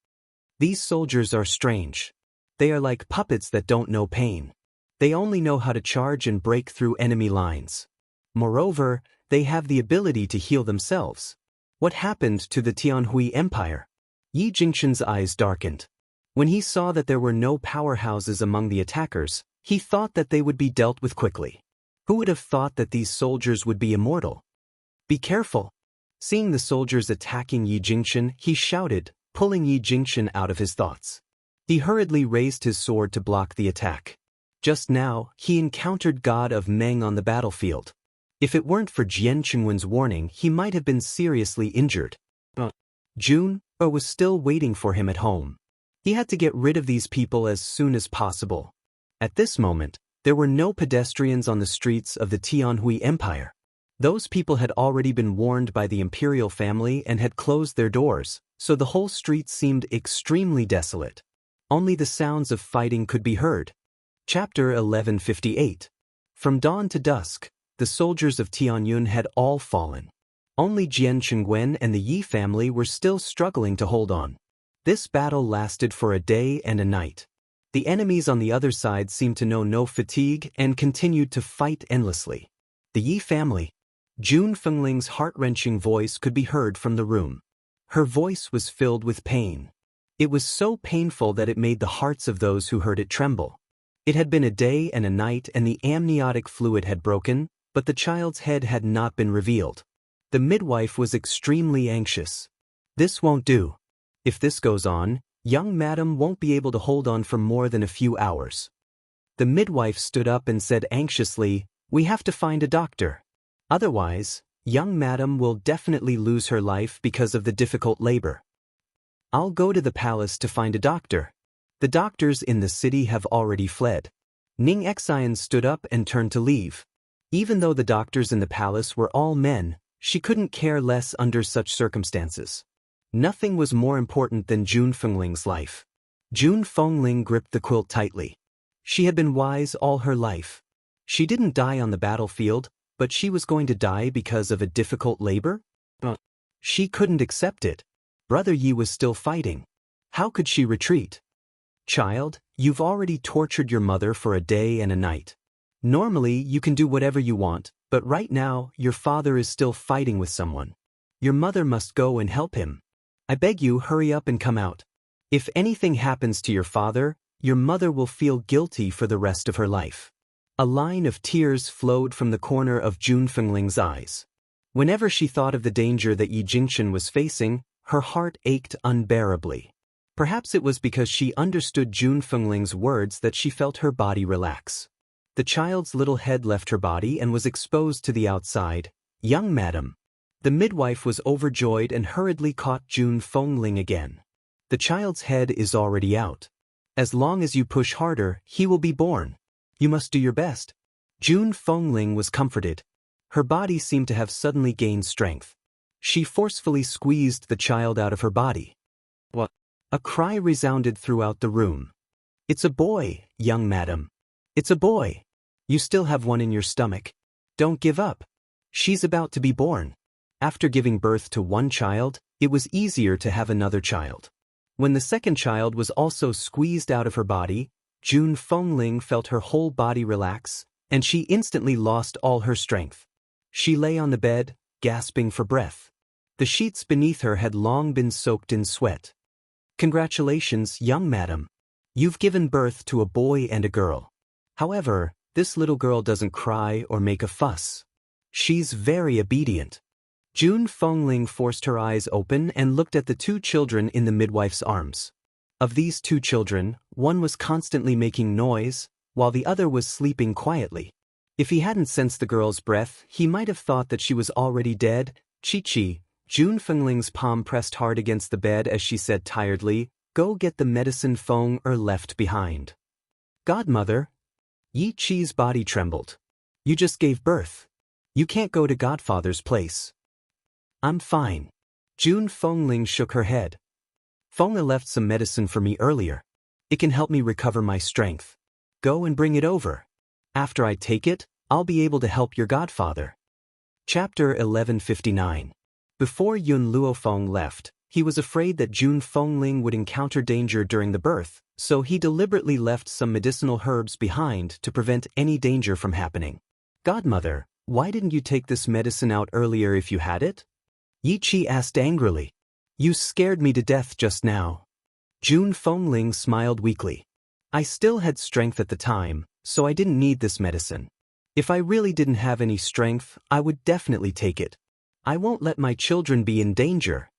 These soldiers are strange. They are like puppets that don't know pain. They only know how to charge and break through enemy lines. Moreover, they have the ability to heal themselves. What happened to the Tianhui Empire? Yi Jingchen's eyes darkened. When he saw that there were no powerhouses among the attackers, he thought that they would be dealt with quickly. Who would have thought that these soldiers would be immortal? Be careful. Seeing the soldiers attacking Yi Jingchen, he shouted, pulling Yi Jingchen out of his thoughts. He hurriedly raised his sword to block the attack. Just now, he encountered God of Meng on the battlefield. If it weren't for Jian Chengwen's warning, he might have been seriously injured. Jun was still waiting for him at home. He had to get rid of these people as soon as possible. At this moment, there were no pedestrians on the streets of the Tianhui Empire. Those people had already been warned by the imperial family and had closed their doors, so the whole street seemed extremely desolate. Only the sounds of fighting could be heard. Chapter 1158. From dawn to dusk, the soldiers of Tianyun had all fallen. Only Jian Chengwen and the Yi family were still struggling to hold on. This battle lasted for a day and a night. The enemies on the other side seemed to know no fatigue and continued to fight endlessly. The Yi family. Jun Fengling's heart-wrenching voice could be heard from the room. Her voice was filled with pain. It was so painful that it made the hearts of those who heard it tremble. It had been a day and a night and the amniotic fluid had broken, but the child's head had not been revealed. The midwife was extremely anxious. This won't do. If this goes on, young madam won't be able to hold on for more than a few hours. The midwife stood up and said anxiously, "We have to find a doctor. Otherwise, young madam will definitely lose her life because of the difficult labor." "I'll go to the palace to find a doctor. The doctors in the city have already fled." Ning Xian stood up and turned to leave. Even though the doctors in the palace were all men, she couldn't care less under such circumstances. Nothing was more important than Jun Fengling's life. Jun Fengling gripped the quilt tightly. She had been wise all her life. She didn't die on the battlefield, but she was going to die because of a difficult labor? She couldn't accept it. Brother Yi was still fighting. How could she retreat? "Child, you've already tortured your mother for a day and a night. Normally, you can do whatever you want, but right now, your father is still fighting with someone. Your mother must go and help him. I beg you, hurry up and come out. If anything happens to your father, your mother will feel guilty for the rest of her life." A line of tears flowed from the corner of Jun Fengling's eyes. Whenever she thought of the danger that Yi Jingchen was facing, her heart ached unbearably. Perhaps it was because she understood Jun Fengling's words that she felt her body relax. The child's little head left her body and was exposed to the outside. "Young madam." The midwife was overjoyed and hurriedly caught Jun Fengling again. "The child's head is already out. As long as you push harder, he will be born. You must do your best." Jun Fengling was comforted. Her body seemed to have suddenly gained strength. She forcefully squeezed the child out of her body. "What?" A cry resounded throughout the room. "It's a boy, young madam. It's a boy. You still have one in your stomach. Don't give up. She's about to be born." After giving birth to one child, it was easier to have another child. When the second child was also squeezed out of her body, Jun Fengling felt her whole body relax, and she instantly lost all her strength. She lay on the bed, gasping for breath. The sheets beneath her had long been soaked in sweat. "Congratulations, young madam. You've given birth to a boy and a girl. However, this little girl doesn't cry or make a fuss. She's very obedient." Jun Fengling forced her eyes open and looked at the two children in the midwife's arms. Of these two children, one was constantly making noise, while the other was sleeping quietly. If he hadn't sensed the girl's breath, he might have thought that she was already dead. "Chi-Chi." Jun Fengling's palm pressed hard against the bed as she said tiredly, "Go get the medicine Feng left behind." "Godmother." Yi Chi's body trembled. "You just gave birth. You can't go to Godfather's place." "I'm fine." Jun Fengling shook her head. "Feng left some medicine for me earlier. It can help me recover my strength. Go and bring it over. After I take it, I'll be able to help your godfather." Chapter 1159. Before Yun Luofeng left, he was afraid that Jun Fengling would encounter danger during the birth, so he deliberately left some medicinal herbs behind to prevent any danger from happening. "Godmother, why didn't you take this medicine out earlier if you had it?" Yi Chi asked angrily. "You scared me to death just now." Jun Fengling smiled weakly. "I still had strength at the time, so I didn't need this medicine. If I really didn't have any strength, I would definitely take it. I won't let my children be in danger."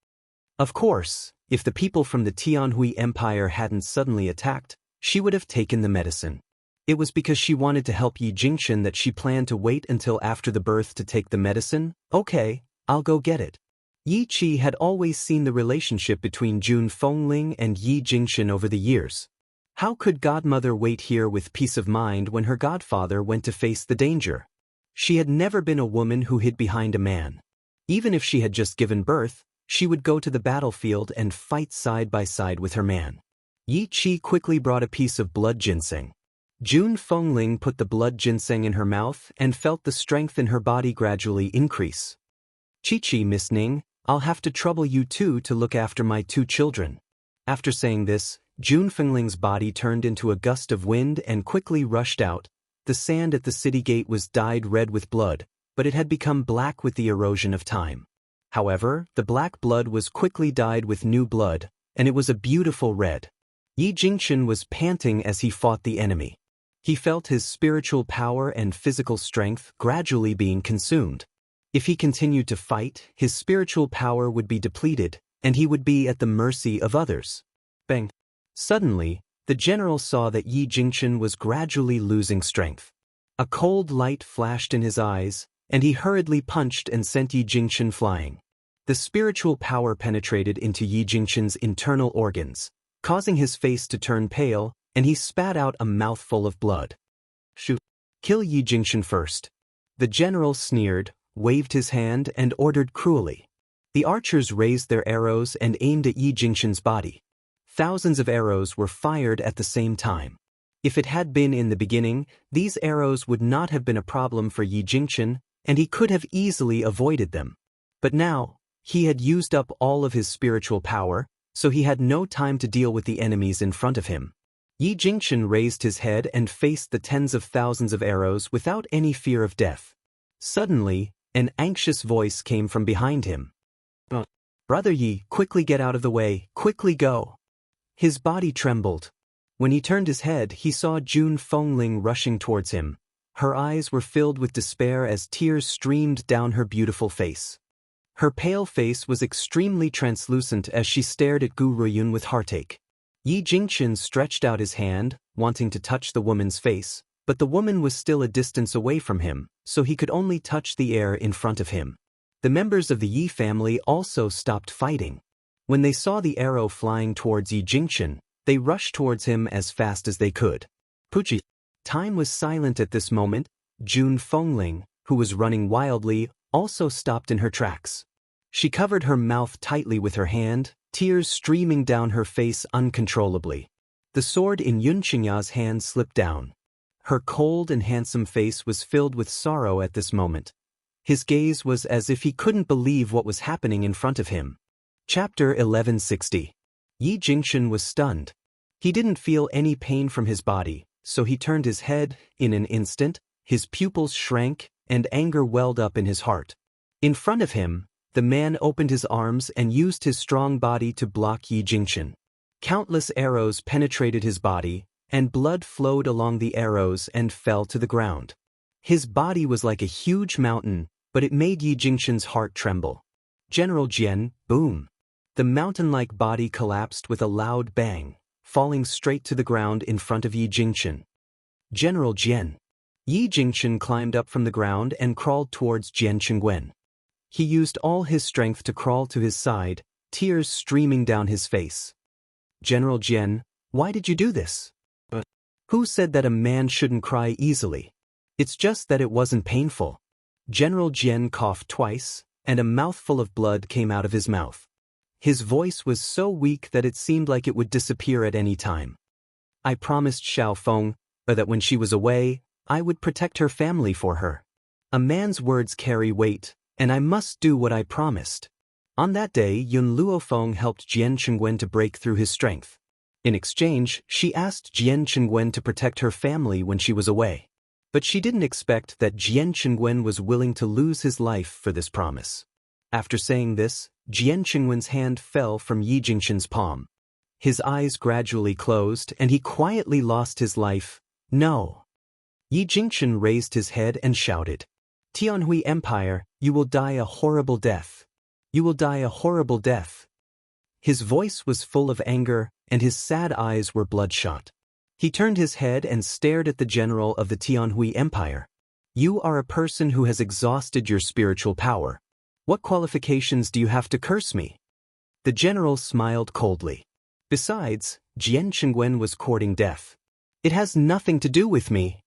Of course, if the people from the Tianhui Empire hadn't suddenly attacked, she would have taken the medicine. It was because she wanted to help Yi Jingchen that she planned to wait until after the birth to take the medicine? Okay, I'll go get it. Yi Qi had always seen the relationship between Jun Fengling and Yi Jingchen over the years. How could godmother wait here with peace of mind when her godfather went to face the danger? She had never been a woman who hid behind a man. Even if she had just given birth, she would go to the battlefield and fight side by side with her man. Yi Qi quickly brought a piece of blood ginseng. Jun Fengling put the blood ginseng in her mouth and felt the strength in her body gradually increase. Chi-Chi, Miss Ning, I'll have to trouble you two to look after my 2 children. After saying this, Jun Fengling's body turned into a gust of wind and quickly rushed out. The sand at the city gate was dyed red with blood, but it had become black with the erosion of time. However, the black blood was quickly dyed with new blood, and it was a beautiful red. Yi Jingchen was panting as he fought the enemy. He felt his spiritual power and physical strength gradually being consumed. If he continued to fight, his spiritual power would be depleted, and he would be at the mercy of others. Bang! Suddenly, the general saw that Yi Jingchen was gradually losing strength. A cold light flashed in his eyes, and he hurriedly punched and sent Yi Jingchen flying. The spiritual power penetrated into Yi Jingchen's internal organs, causing his face to turn pale, and he spat out a mouthful of blood. Shoot! Kill Yi Jingchen first. The general sneered, waved his hand, and ordered cruelly. The archers raised their arrows and aimed at Yi Jingchen's body. Thousands of arrows were fired at the same time. If it had been in the beginning, these arrows would not have been a problem for Yi Jingchen, and he could have easily avoided them. But now, he had used up all of his spiritual power, so he had no time to deal with the enemies in front of him. Yi Jingchen raised his head and faced the tens of thousands of arrows without any fear of death. Suddenly, an anxious voice came from behind him. Brother Yi, quickly get out of the way, quickly go. His body trembled. When he turned his head, he saw Jun Fengling rushing towards him. Her eyes were filled with despair as tears streamed down her beautiful face. Her pale face was extremely translucent as she stared at Gu Ruyun with heartache. Yi Jingchen stretched out his hand, wanting to touch the woman's face, but the woman was still a distance away from him, so he could only touch the air in front of him. The members of the Yi family also stopped fighting. When they saw the arrow flying towards Yi Jingchen, they rushed towards him as fast as they could. Puchi. Time was silent at this moment. Jun Fengling, who was running wildly, also stopped in her tracks. She covered her mouth tightly with her hand, tears streaming down her face uncontrollably. The sword in Yun Qingya's hand slipped down. Her cold and handsome face was filled with sorrow at this moment. His gaze was as if he couldn't believe what was happening in front of him. Chapter 1160. Yi Jingchen was stunned. He didn't feel any pain from his body, so he turned his head. In an instant, his pupils shrank, and anger welled up in his heart. In front of him, the man opened his arms and used his strong body to block Yi Jingchen. Countless arrows penetrated his body, and blood flowed along the arrows and fell to the ground. His body was like a huge mountain, but it made Yi Jingchen's heart tremble. General Jian, boom! The mountain-like body collapsed with a loud bang, falling straight to the ground in front of Yi Jingchen. General Jian. Yi Jingchen climbed up from the ground and crawled towards Jian Qingwen. He used all his strength to crawl to his side, tears streaming down his face. General Jian, why did you do this? Who said that a man shouldn't cry easily? It's just that it wasn't painful. General Jian coughed twice, and a mouthful of blood came out of his mouth. His voice was so weak that it seemed like it would disappear at any time. I promised Xiao Feng that when she was away, I would protect her family for her. A man's words carry weight, and I must do what I promised. On that day, Yun Luofeng helped Jian Qingwen to break through his strength. In exchange, she asked Jian Qingwen to protect her family when she was away. But she didn't expect that Jian Qingwen was willing to lose his life for this promise. After saying this, Jian Qingwen's hand fell from Yi Jingchen's palm. His eyes gradually closed and he quietly lost his life. No. Yi Jingchen raised his head and shouted, Tianhui Empire, you will die a horrible death. You will die a horrible death. His voice was full of anger, and his sad eyes were bloodshot. He turned his head and stared at the general of the Tianhui Empire. You are a person who has exhausted your spiritual power. What qualifications do you have to curse me? The general smiled coldly. Besides, Jian Chengwen was courting death. It has nothing to do with me.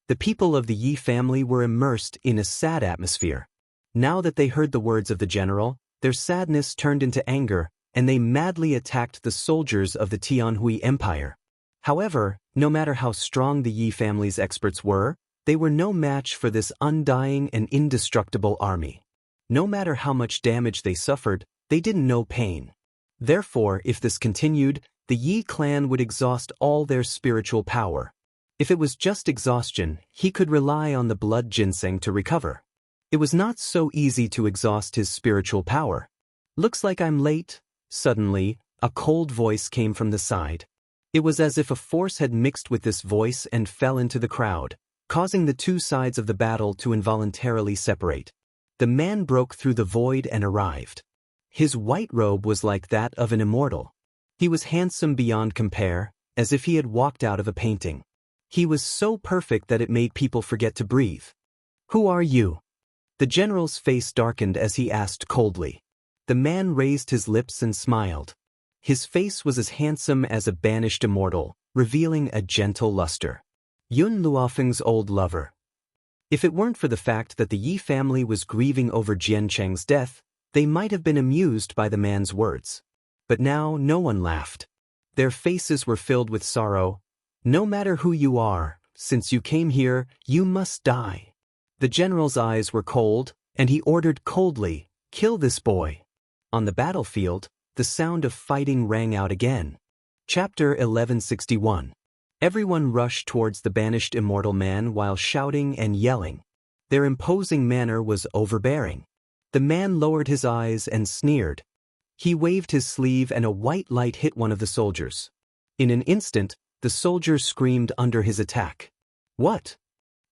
The people of the Yi family were immersed in a sad atmosphere. Now that they heard the words of the general, their sadness turned into anger, and they madly attacked the soldiers of the Tianhui Empire. However, no matter how strong the Yi family's experts were, they were no match for this undying and indestructible army. No matter how much damage they suffered, they didn't know pain. Therefore, if this continued, the Yi clan would exhaust all their spiritual power. If it was just exhaustion, he could rely on the blood ginseng to recover. It was not so easy to exhaust his spiritual power. Looks like I'm late. Suddenly, a cold voice came from the side. It was as if a force had mixed with this voice and fell into the crowd, causing the two sides of the battle to involuntarily separate. The man broke through the void and arrived. His white robe was like that of an immortal. He was handsome beyond compare, as if he had walked out of a painting. He was so perfect that it made people forget to breathe. Who are you? The general's face darkened as he asked coldly. The man raised his lips and smiled. His face was as handsome as a banished immortal, revealing a gentle luster. Yun Luofeng's old lover. If it weren't for the fact that the Yi family was grieving over Jian Cheng's death, they might have been amused by the man's words. But now no one laughed. Their faces were filled with sorrow. No matter who you are, since you came here, you must die. The general's eyes were cold, and he ordered coldly, kill this boy. On the battlefield, the sound of fighting rang out again. Chapter 1161. Everyone rushed towards the banished immortal man while shouting and yelling. Their imposing manner was overbearing. The man lowered his eyes and sneered. He waved his sleeve and a white light hit one of the soldiers. In an instant, the soldier screamed under his attack. What?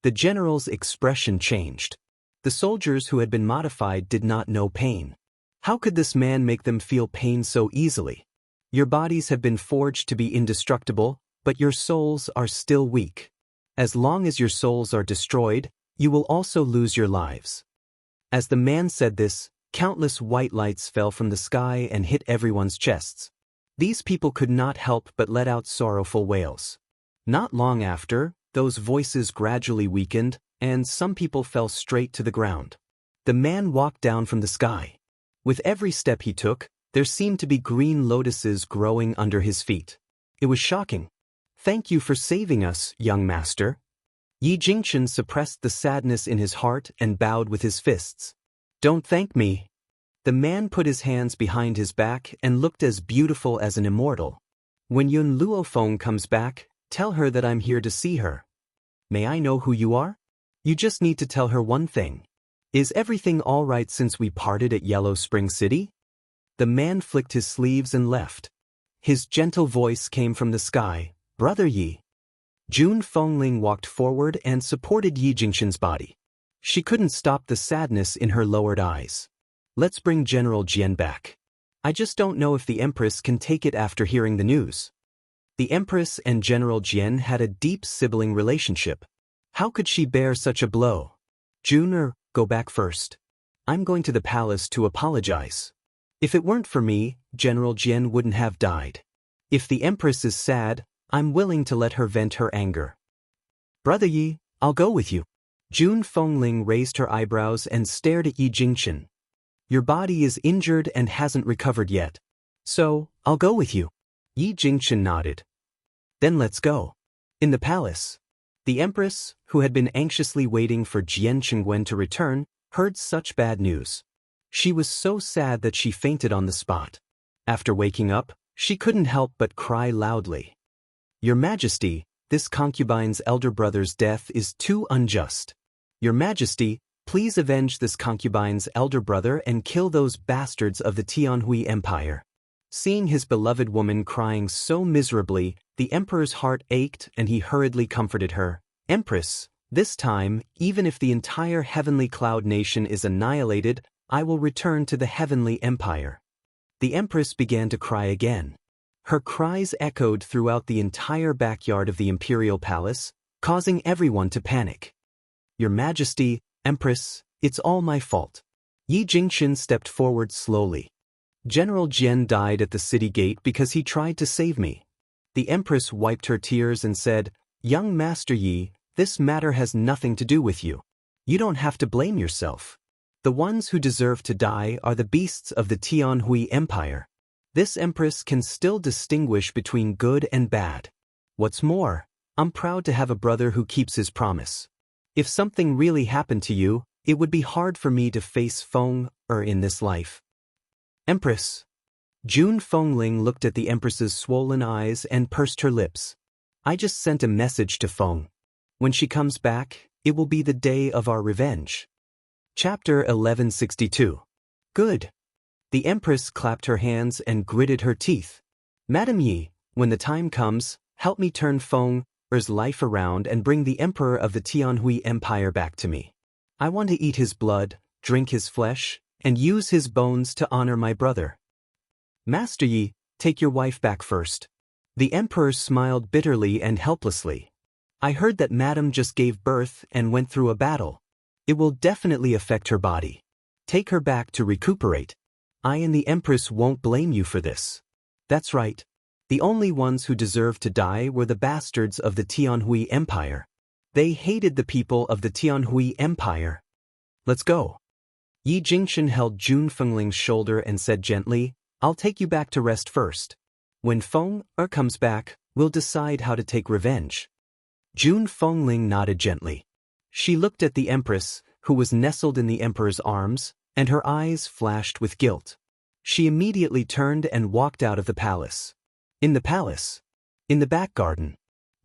The general's expression changed. The soldiers who had been modified did not know pain. How could this man make them feel pain so easily? Your bodies have been forged to be indestructible, but your souls are still weak. As long as your souls are destroyed, you will also lose your lives. As the man said this, countless white lights fell from the sky and hit everyone's chests. These people could not help but let out sorrowful wails. Not long after, those voices gradually weakened, and some people fell straight to the ground. The man walked down from the sky. With every step he took, there seemed to be green lotuses growing under his feet. It was shocking. Thank you for saving us, young master. Yi Jingchen suppressed the sadness in his heart and bowed with his fists. Don't thank me. The man put his hands behind his back and looked as beautiful as an immortal. When Yun Luofeng comes back, tell her that I'm here to see her. May I know who you are? You just need to tell her one thing. Is everything all right since we parted at Yellow Spring City? The man flicked his sleeves and left. His gentle voice came from the sky. Brother Yi. Jun Fengling walked forward and supported Yi Jingchen's body. She couldn't stop the sadness in her lowered eyes. Let's bring General Jian back. I just don't know if the Empress can take it after hearing the news. The Empress and General Jian had a deep sibling relationship. How could she bear such a blow? Jun, go back first. I'm going to the palace to apologize. If it weren't for me, General Jian wouldn't have died. If the Empress is sad, I'm willing to let her vent her anger. Brother Yi, I'll go with you. Jun Fengling raised her eyebrows and stared at Yi Jingchen. Your body is injured and hasn't recovered yet. So, I'll go with you. Yi Jingchen nodded. Then let's go. In the palace. The Empress, who had been anxiously waiting for Jian Chengwen to return, heard such bad news. She was so sad that she fainted on the spot. After waking up, she couldn't help but cry loudly. Your Majesty, this concubine's elder brother's death is too unjust. Your Majesty, please avenge this concubine's elder brother and kill those bastards of the Tianhui Empire. Seeing his beloved woman crying so miserably, the emperor's heart ached and he hurriedly comforted her. Empress, this time, even if the entire heavenly cloud nation is annihilated, I will return to the heavenly empire. The Empress began to cry again. Her cries echoed throughout the entire backyard of the imperial palace, causing everyone to panic. Your Majesty, Empress, it's all my fault. Yi Jingchen stepped forward slowly. General Jian died at the city gate because he tried to save me. The Empress wiped her tears and said, "Young Master Yi, this matter has nothing to do with you. You don't have to blame yourself. The ones who deserve to die are the beasts of the Tianhui Empire. This Empress can still distinguish between good and bad. What's more, I'm proud to have a brother who keeps his promise. If something really happened to you, it would be hard for me to face Feng in this life." Empress. Jun Fengling looked at the Empress's swollen eyes and pursed her lips. "I just sent a message to Feng. When she comes back, it will be the day of our revenge." Chapter 1162. Good. The Empress clapped her hands and gritted her teeth. "Madam Yi, when the time comes, help me turn Feng's life around and bring the Emperor of the Tianhui Empire back to me. I want to eat his blood, drink his flesh, and use his bones to honor my brother." "Master Yi, take your wife back first." The Emperor smiled bitterly and helplessly. "I heard that Madam just gave birth and went through a battle. It will definitely affect her body. Take her back to recuperate. I and the Empress won't blame you for this." "That's right. The only ones who deserved to die were the bastards of the Tianhui Empire. They hated the people of the Tianhui Empire. Let's go." Yi Jingchen held Jun Fengling's shoulder and said gently, "I'll take you back to rest first. When Feng comes back, we'll decide how to take revenge." Jun Fengling nodded gently. She looked at the Empress, who was nestled in the Emperor's arms, and her eyes flashed with guilt. She immediately turned and walked out of the palace. In the palace. In the back garden.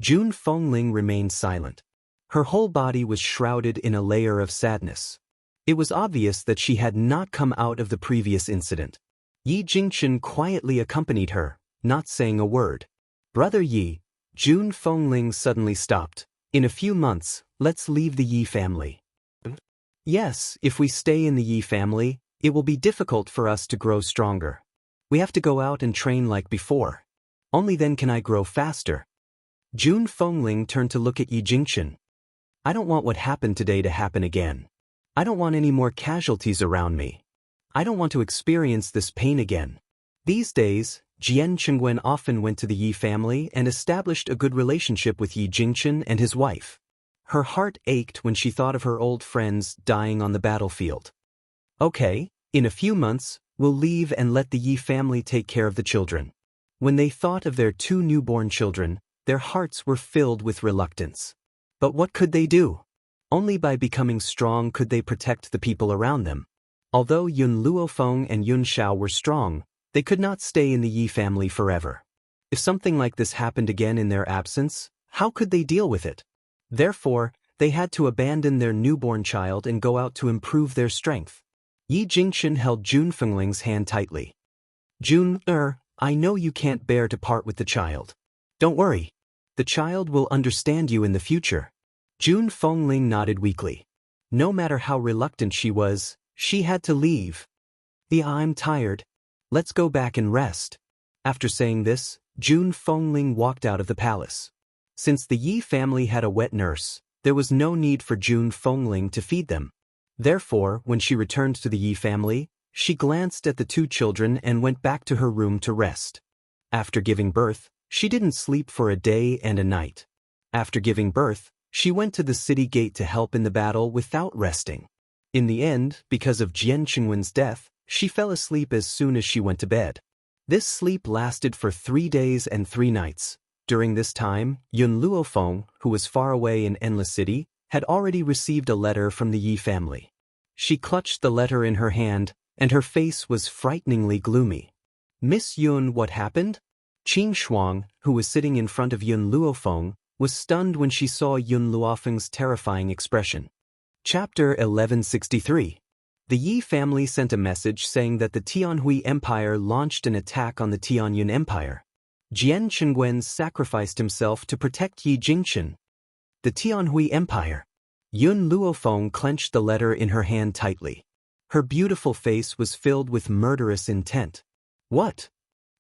Jun Fengling remained silent. Her whole body was shrouded in a layer of sadness. It was obvious that she had not come out of the previous incident. Yi Jingchen quietly accompanied her, not saying a word. "Brother Yi," Jun Fengling suddenly stopped. "In a few months, let's leave the Yi family." "Yes, if we stay in the Yi family, it will be difficult for us to grow stronger. We have to go out and train like before. Only then can I grow faster." Jun Fengling turned to look at Yi Jingchen. "I don't want what happened today to happen again. I don't want any more casualties around me. I don't want to experience this pain again." These days, Jian Chengwen often went to the Yi family and established a good relationship with Yi Jingchen and his wife. Her heart ached when she thought of her old friends dying on the battlefield. "Okay, in a few months, we'll leave and let the Yi family take care of the children." When they thought of their 2 newborn children, their hearts were filled with reluctance. But what could they do? Only by becoming strong could they protect the people around them. Although Yun Luofeng and Yun Xiao were strong, they could not stay in the Yi family forever. If something like this happened again in their absence, how could they deal with it? Therefore, they had to abandon their newborn child and go out to improve their strength. Yi Jingchen held Jun Fengling's hand tightly. "Jun, I know you can't bear to part with the child. Don't worry. The child will understand you in the future." Jun Fengling nodded weakly. No matter how reluctant she was, she had to leave. "I'm tired. Let's go back and rest." After saying this, Jun Fengling walked out of the palace. Since the Yi family had a wet nurse, there was no need for Jun Fengling to feed them. Therefore, when she returned to the Yi family, she glanced at the 2 children and went back to her room to rest. After giving birth, she didn't sleep for a day and a night. After giving birth, she went to the city gate to help in the battle without resting. In the end, because of Jian Qingwen's death, she fell asleep as soon as she went to bed. This sleep lasted for 3 days and 3 nights. During this time, Yun Luofeng, who was far away in Endless City, had already received a letter from the Yi family. She clutched the letter in her hand, and her face was frighteningly gloomy. "Miss Yun, what happened?" Qing Shuang, who was sitting in front of Yun Luofeng, was stunned when she saw Yun Luofeng's terrifying expression. Chapter 1163. The Yi family sent a message saying that the Tianhui Empire launched an attack on the Tianyun Empire. Jian Chengwen sacrificed himself to protect Yi Jingchen. The Tianhui Empire. Yun Luofeng clenched the letter in her hand tightly. Her beautiful face was filled with murderous intent. "What?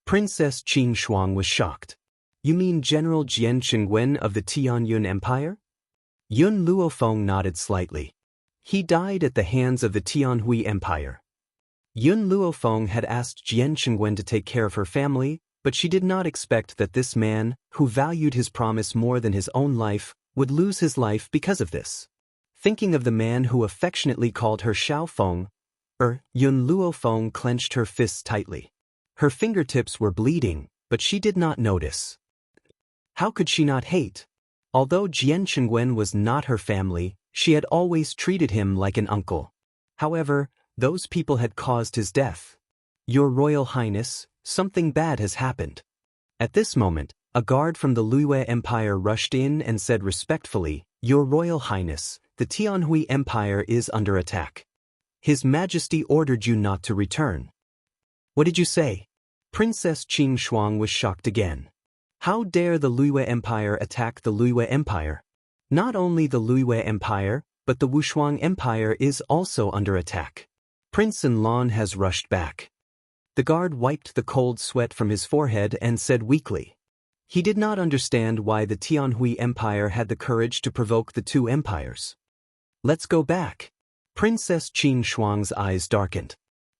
Princess Qing Shuang was shocked. You mean General Jian Qingwen of the Tianyun Empire? Yun Luofeng nodded slightly. He died at the hands of the Tianhui Empire. Yun Luofeng had asked Jian Qingwen to take care of her family, but she did not expect that this man, who valued his promise more than his own life, would lose his life because of this. Thinking of the man who affectionately called her Xiaofeng, Yun Luofeng clenched her fists tightly. Her fingertips were bleeding, but she did not notice. How could she not hate? Although Jian Qingwen was not her family, she had always treated him like an uncle. However, those people had caused his death. Your Royal Highness, something bad has happened. At this moment, a guard from the Liyue Empire rushed in and said respectfully, Your Royal Highness, the Tianhui Empire is under attack. His Majesty ordered you not to return. What did you say? Princess Qing Shuang was shocked again. How dare the Liyue Empire attack the Liyue Empire? Not only the Liyue Empire, but the Wushuang Empire is also under attack. Prince Enlon has rushed back. The guard wiped the cold sweat from his forehead and said weakly. He did not understand why the Tianhui Empire had the courage to provoke the two empires. Let's go back. Princess Qing Shuang's eyes darkened.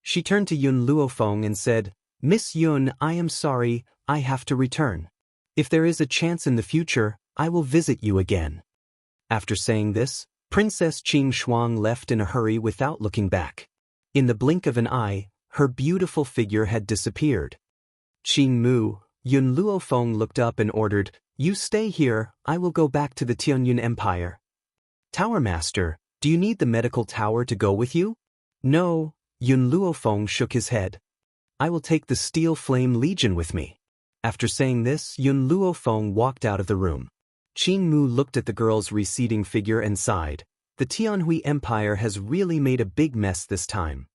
She turned to Yun Luofeng and said, Miss Yun, I am sorry, I have to return. If there is a chance in the future, I will visit you again. After saying this, Princess Qing Shuang left in a hurry without looking back. In the blink of an eye, her beautiful figure had disappeared. Qing Mu, Yun Luofeng looked up and ordered, You stay here, I will go back to the Tianyun Empire. Tower Master, do you need the medical tower to go with you? No, Yun Luofeng shook his head. I will take the Steel Flame Legion with me. After saying this, Yun Luofeng walked out of the room. Qing Mu looked at the girl's receding figure and sighed. The Tianhui Empire has really made a big mess this time.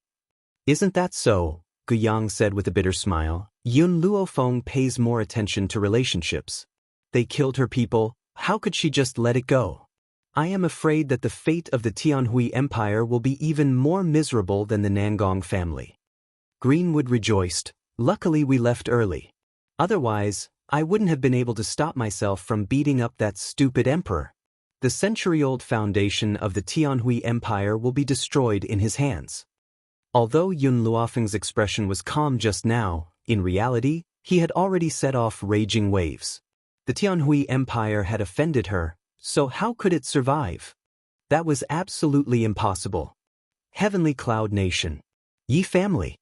Isn't that so? Guyang said with a bitter smile. Yun Luofeng pays more attention to relationships. They killed her people, how could she just let it go? I am afraid that the fate of the Tianhui Empire will be even more miserable than the Nangong family. Greenwood rejoiced. Luckily we left early. Otherwise, I wouldn't have been able to stop myself from beating up that stupid emperor. The century-old foundation of the Tianhui Empire will be destroyed in his hands. Although Yun Luofeng's expression was calm just now, in reality, he had already set off raging waves. The Tianhui Empire had offended her, so how could it survive? That was absolutely impossible. Heavenly Cloud Nation. Yi family.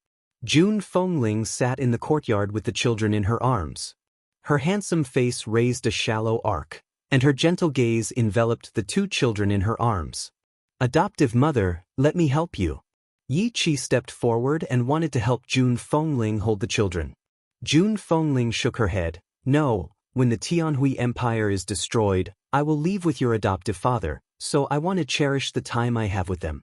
June Fengling sat in the courtyard with the children in her arms. Her handsome face raised a shallow arc, and her gentle gaze enveloped the two children in her arms. Adoptive mother, let me help you. Yi Qi stepped forward and wanted to help June Fengling hold the children. June Fengling shook her head. No, when the Tianhui Empire is destroyed, I will leave with your adoptive father, so I want to cherish the time I have with them.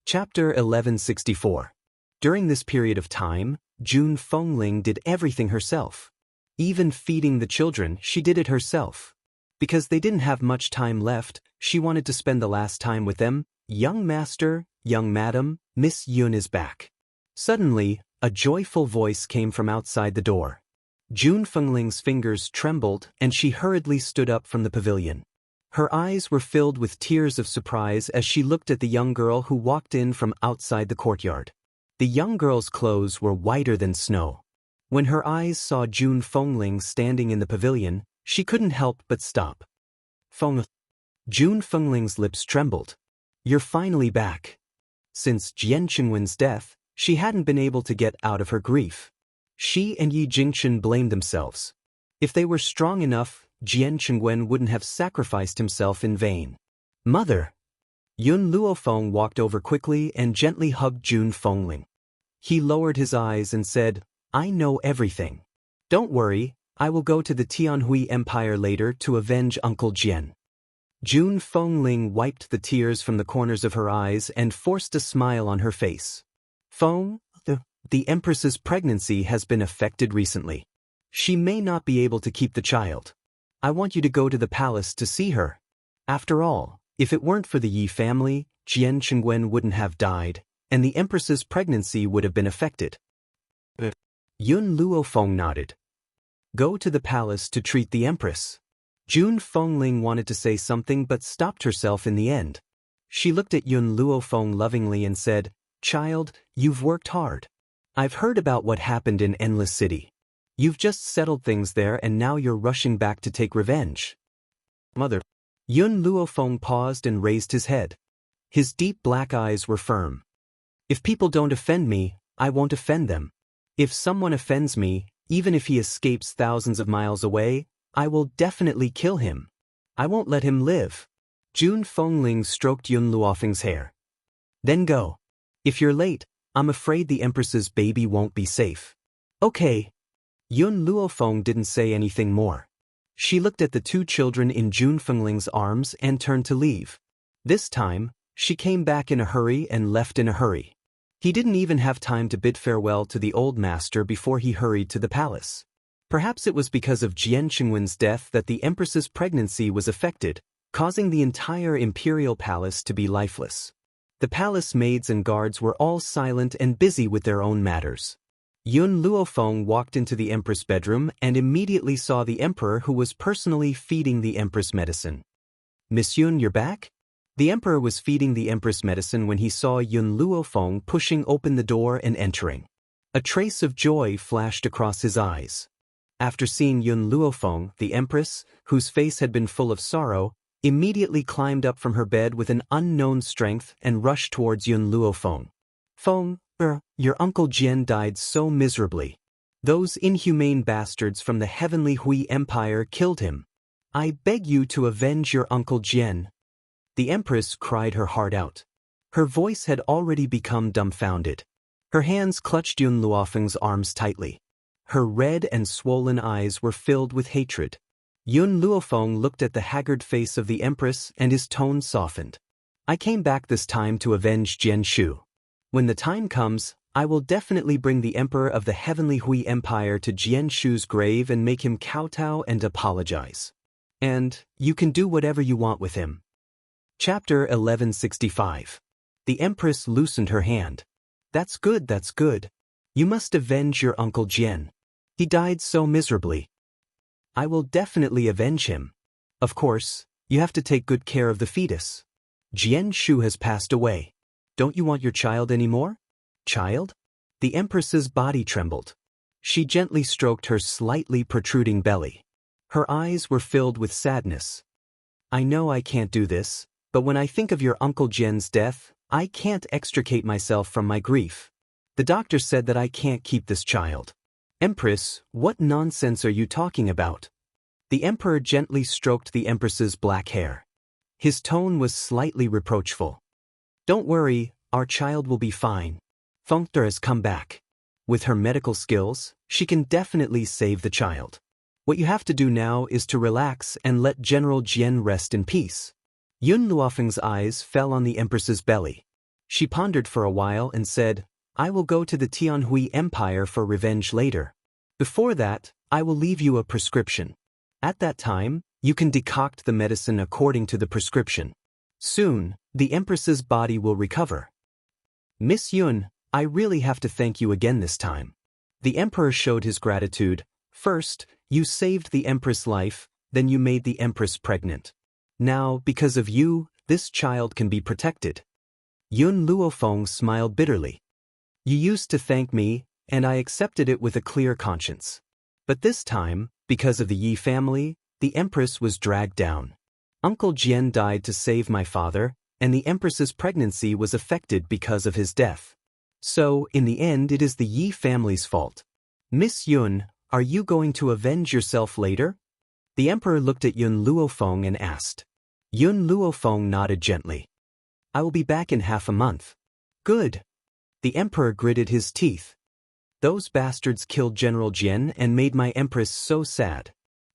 Chapter 1164. During this period of time, June Fengling did everything herself. Even feeding the children, she did it herself. Because they didn't have much time left, she wanted to spend the last time with them. Young master, young madam, Miss Yun is back. Suddenly, a joyful voice came from outside the door. June Fengling's fingers trembled and she hurriedly stood up from the pavilion. Her eyes were filled with tears of surprise as she looked at the young girl who walked in from outside the courtyard. The young girl's clothes were whiter than snow. When her eyes saw June Fengling standing in the pavilion, she couldn't help but stop. June Fengling's lips trembled. You're finally back. Since Jian Qingwen's death, she hadn't been able to get out of her grief. She and Yi Jingchen blamed themselves. If they were strong enough, Jian Qingwen wouldn't have sacrificed himself in vain. Mother! Yun Luofeng walked over quickly and gently hugged June Fengling. He lowered his eyes and said, I know everything. Don't worry, I will go to the Tianhui Empire later to avenge Uncle Jian. June Fengling wiped the tears from the corners of her eyes and forced a smile on her face. Feng, the Empress's pregnancy has been affected recently. She may not be able to keep the child. I want you to go to the palace to see her. After all, if it weren't for the Yi family, Jian Qingwen wouldn't have died, and the Empress's pregnancy would have been affected. Yun Luofeng nodded. Go to the palace to treat the empress. Jun Fengling wanted to say something but stopped herself in the end. She looked at Yun Luofeng lovingly and said, Child, you've worked hard. I've heard about what happened in Endless City. You've just settled things there and now you're rushing back to take revenge. Mother. Yun Luofeng paused and raised his head. His deep black eyes were firm. If people don't offend me, I won't offend them. If someone offends me, even if he escapes thousands of miles away, I will definitely kill him. I won't let him live. Jun Fengling stroked Yun Luofeng's hair. Then go. If you're late, I'm afraid the Empress's baby won't be safe. Okay. Yun Luofeng didn't say anything more. She looked at the two children in Jun Fengling's arms and turned to leave. This time, she came back in a hurry and left in a hurry. He didn't even have time to bid farewell to the old master before he hurried to the palace. Perhaps it was because of Jian Qingwen's death that the Empress's pregnancy was affected, causing the entire imperial palace to be lifeless. The palace maids and guards were all silent and busy with their own matters. Yun Luofeng walked into the Empress' bedroom and immediately saw the Emperor who was personally feeding the Empress medicine. Miss Yun, you're back? The Emperor was feeding the Empress medicine when he saw Yun Luofeng pushing open the door and entering. A trace of joy flashed across his eyes. After seeing Yun Luofeng, the Empress, whose face had been full of sorrow, immediately climbed up from her bed with an unknown strength and rushed towards Yun Luofeng. Feng, your Uncle Jian died so miserably. Those inhumane bastards from the heavenly Hui Empire killed him. I beg you to avenge your Uncle Jian. The Empress cried her heart out. Her voice had already become dumbfounded. Her hands clutched Yun Luofeng's arms tightly. Her red and swollen eyes were filled with hatred. Yun Luofeng looked at the haggard face of the Empress and his tone softened. I came back this time to avenge Jian Shu. When the time comes, I will definitely bring the Emperor of the Heavenly Hui Empire to Jian Shu's grave and make him kowtow and apologize. And you can do whatever you want with him. Chapter 1165. The Empress loosened her hand. That's good, that's good. You must avenge your Uncle Jian. He died so miserably. I will definitely avenge him. Of course, you have to take good care of the fetus. Jian Shu has passed away. Don't you want your child anymore? Child? The Empress's body trembled. She gently stroked her slightly protruding belly. Her eyes were filled with sadness. I know I can't do this, but when I think of your Uncle Jian's death, I can't extricate myself from my grief. The doctor said that I can't keep this child. Empress, what nonsense are you talking about? The Emperor gently stroked the Empress's black hair. His tone was slightly reproachful. Don't worry, our child will be fine. Fengter has come back. With her medical skills, she can definitely save the child. What you have to do now is to relax and let General Jian rest in peace. Yun Luofeng's eyes fell on the Empress's belly. She pondered for a while and said, I will go to the Tianhui Empire for revenge later. Before that, I will leave you a prescription. At that time, you can decoct the medicine according to the prescription. Soon, the Empress's body will recover. Miss Yun, I really have to thank you again this time. The Emperor showed his gratitude. First, you saved the Empress' life, then you made the Empress pregnant. Now, because of you, this child can be protected. Yun Luofeng smiled bitterly. You used to thank me, and I accepted it with a clear conscience. But this time, because of the Yi family, the Empress was dragged down. Uncle Jian died to save my father, and the Empress's pregnancy was affected because of his death. So, in the end, it is the Yi family's fault. Miss Yun, are you going to avenge yourself later? The Emperor looked at Yun Luofeng and asked. Yun Luofeng nodded gently. I will be back in half a month. Good. The Emperor gritted his teeth. Those bastards killed General Jian and made my Empress so sad.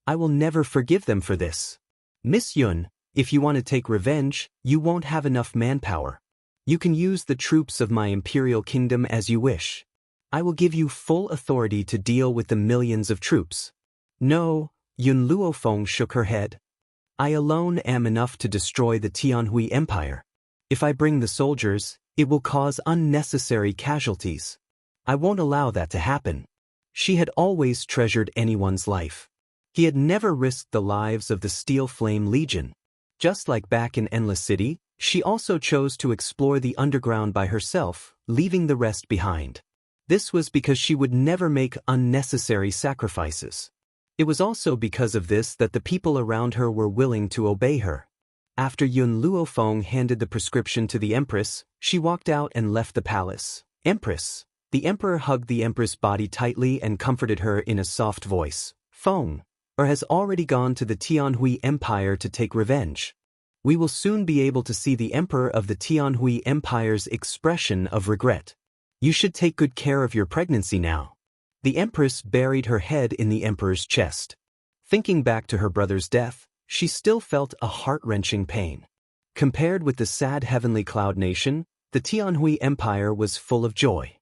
I will never forgive them for this. Miss Yun, if you want to take revenge, you won't have enough manpower. You can use the troops of my imperial kingdom as you wish. I will give you full authority to deal with the millions of troops. No, Yun Luofeng shook her head. I alone am enough to destroy the Tianhui Empire. If I bring the soldiers, it will cause unnecessary casualties. I won't allow that to happen. She had always treasured anyone's life. He had never risked the lives of the Steel Flame Legion. Just like back in Endless City, she also chose to explore the underground by herself, leaving the rest behind. This was because she would never make unnecessary sacrifices. It was also because of this that the people around her were willing to obey her. After Yun Luofeng handed the prescription to the Empress, she walked out and left the palace. Empress. The Emperor hugged the Empress' body tightly and comforted her in a soft voice. Feng, has already gone to the Tianhui Empire to take revenge. We will soon be able to see the Emperor of the Tianhui Empire's expression of regret. You should take good care of your pregnancy now. The Empress buried her head in the Emperor's chest. Thinking back to her brother's death, she still felt a heart-wrenching pain. Compared with the sad heavenly cloud nation, the Tianhui Empire was full of joy.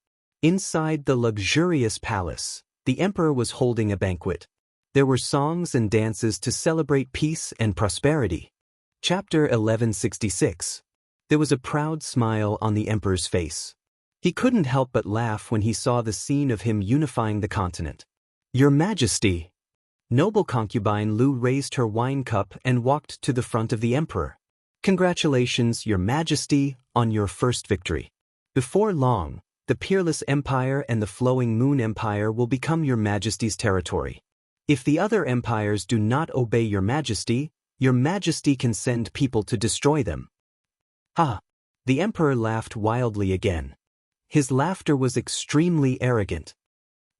Inside the luxurious palace, the Emperor was holding a banquet. There were songs and dances to celebrate peace and prosperity. Chapter 1166. There was a proud smile on the Emperor's face. He couldn't help but laugh when he saw the scene of him unifying the continent. Your Majesty! Noble concubine Lu raised her wine cup and walked to the front of the Emperor. Congratulations, Your Majesty, on your first victory. Before long, the Peerless Empire and the Flowing Moon Empire will become Your Majesty's territory. If the other empires do not obey Your Majesty can send people to destroy them. Ha! The Emperor laughed wildly again. His laughter was extremely arrogant.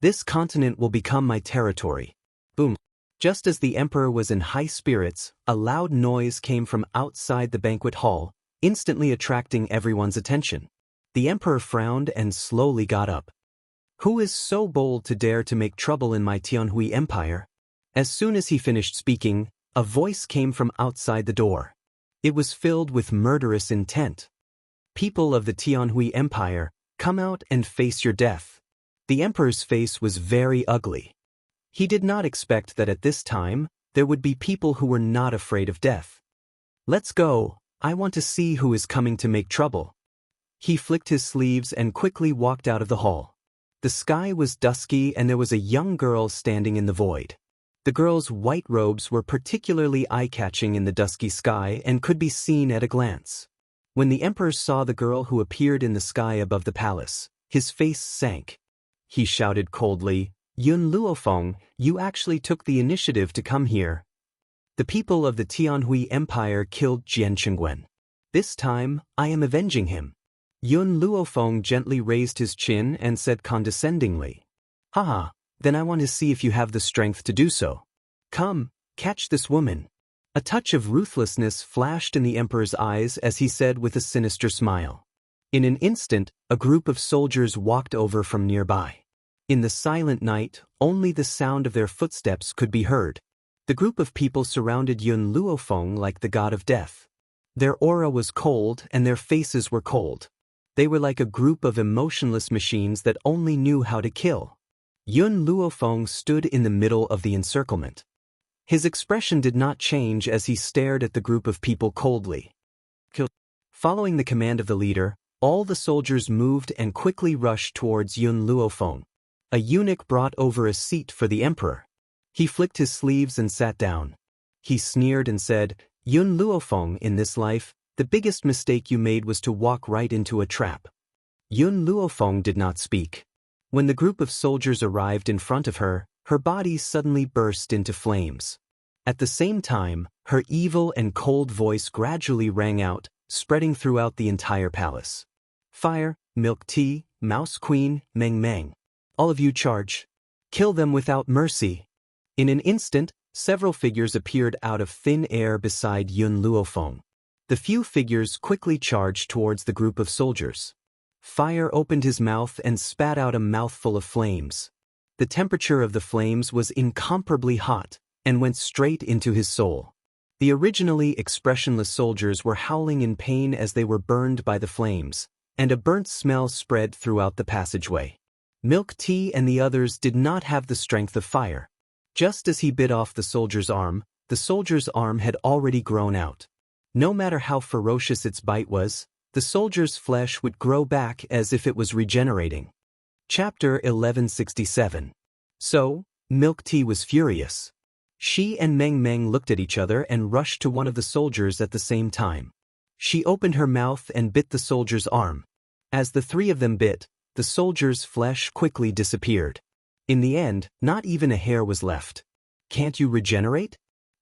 This continent will become my territory. Boom! Just as the Emperor was in high spirits, a loud noise came from outside the banquet hall, instantly attracting everyone's attention. The Emperor frowned and slowly got up. Who is so bold to dare to make trouble in my Tianhui Empire? As soon as he finished speaking, a voice came from outside the door. It was filled with murderous intent. People of the Tianhui Empire, come out and face your death. The Emperor's face was very ugly. He did not expect that at this time, there would be people who were not afraid of death. Let's go, I want to see who is coming to make trouble. He flicked his sleeves and quickly walked out of the hall. The sky was dusky and there was a young girl standing in the void. The girl's white robes were particularly eye-catching in the dusky sky and could be seen at a glance. When the Emperor saw the girl who appeared in the sky above the palace, his face sank. He shouted coldly, Yun Luofeng, you actually took the initiative to come here. The people of the Tianhui Empire killed Jian Chengwen. This time, I am avenging him. Yun Luofeng gently raised his chin and said condescendingly, Haha, then I want to see if you have the strength to do so. Come, catch this woman. A touch of ruthlessness flashed in the Emperor's eyes as he said with a sinister smile. In an instant, a group of soldiers walked over from nearby. In the silent night, only the sound of their footsteps could be heard. The group of people surrounded Yun Luofeng like the god of death. Their aura was cold and their faces were cold. They were like a group of emotionless machines that only knew how to kill. Yun Luofeng stood in the middle of the encirclement. His expression did not change as he stared at the group of people coldly. Following the command of the leader, all the soldiers moved and quickly rushed towards Yun Luofeng. A eunuch brought over a seat for the Emperor. He flicked his sleeves and sat down. He sneered and said, Yun Luofeng, in this life, the biggest mistake you made was to walk right into a trap. Yun Luofeng did not speak. When the group of soldiers arrived in front of her, her body suddenly burst into flames. At the same time, her evil and cold voice gradually rang out, spreading throughout the entire palace. Fire, milk tea, mouse queen, meng meng. All of you charge. Kill them without mercy. In an instant, several figures appeared out of thin air beside Yun Luofeng. The few figures quickly charged towards the group of soldiers. Fire opened his mouth and spat out a mouthful of flames. The temperature of the flames was incomparably hot and went straight into his soul. The originally expressionless soldiers were howling in pain as they were burned by the flames, and a burnt smell spread throughout the passageway. Milk Tea and the others did not have the strength of fire. Just as he bit off the soldier's arm had already grown out. No matter how ferocious its bite was, the soldier's flesh would grow back as if it was regenerating. Chapter 1167. So, Milk Tea was furious. She and Meng Meng looked at each other and rushed to one of the soldiers at the same time. She opened her mouth and bit the soldier's arm. As the three of them bit, the soldier's flesh quickly disappeared. In the end, not even a hair was left. Can't you regenerate?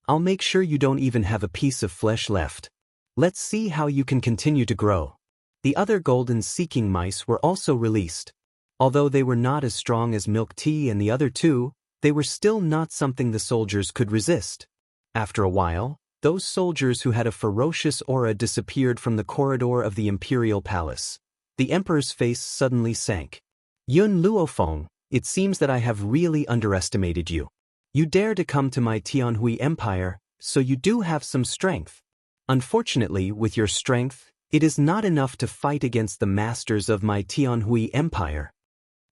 I'll make sure you don't even have a piece of flesh left. Let's see how you can continue to grow. The other golden seeking mice were also released. Although they were not as strong as Milk Tea and the other two, they were still not something the soldiers could resist. After a while, those soldiers who had a ferocious aura disappeared from the corridor of the imperial palace. The emperor's face suddenly sank. Yun Luofeng, it seems that I have really underestimated you. You dare to come to my Tianhui Empire, so you do have some strength. Unfortunately, with your strength, it is not enough to fight against the masters of my Tianhui Empire.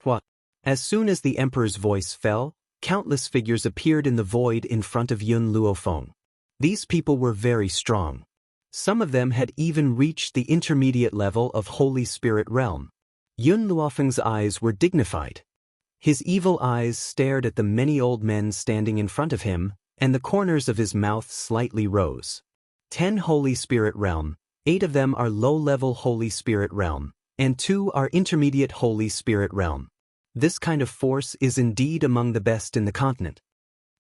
What? As soon as the emperor's voice fell, countless figures appeared in the void in front of Yun Luofeng. These people were very strong. Some of them had even reached the intermediate level of Holy Spirit realm. Yun Luofeng's eyes were dignified. His evil eyes stared at the many old men standing in front of him, and the corners of his mouth slightly rose. 10 Holy Spirit realm, 8 of them are low-level Holy Spirit realm, and 2 are intermediate Holy Spirit realm. This kind of force is indeed among the best in the continent.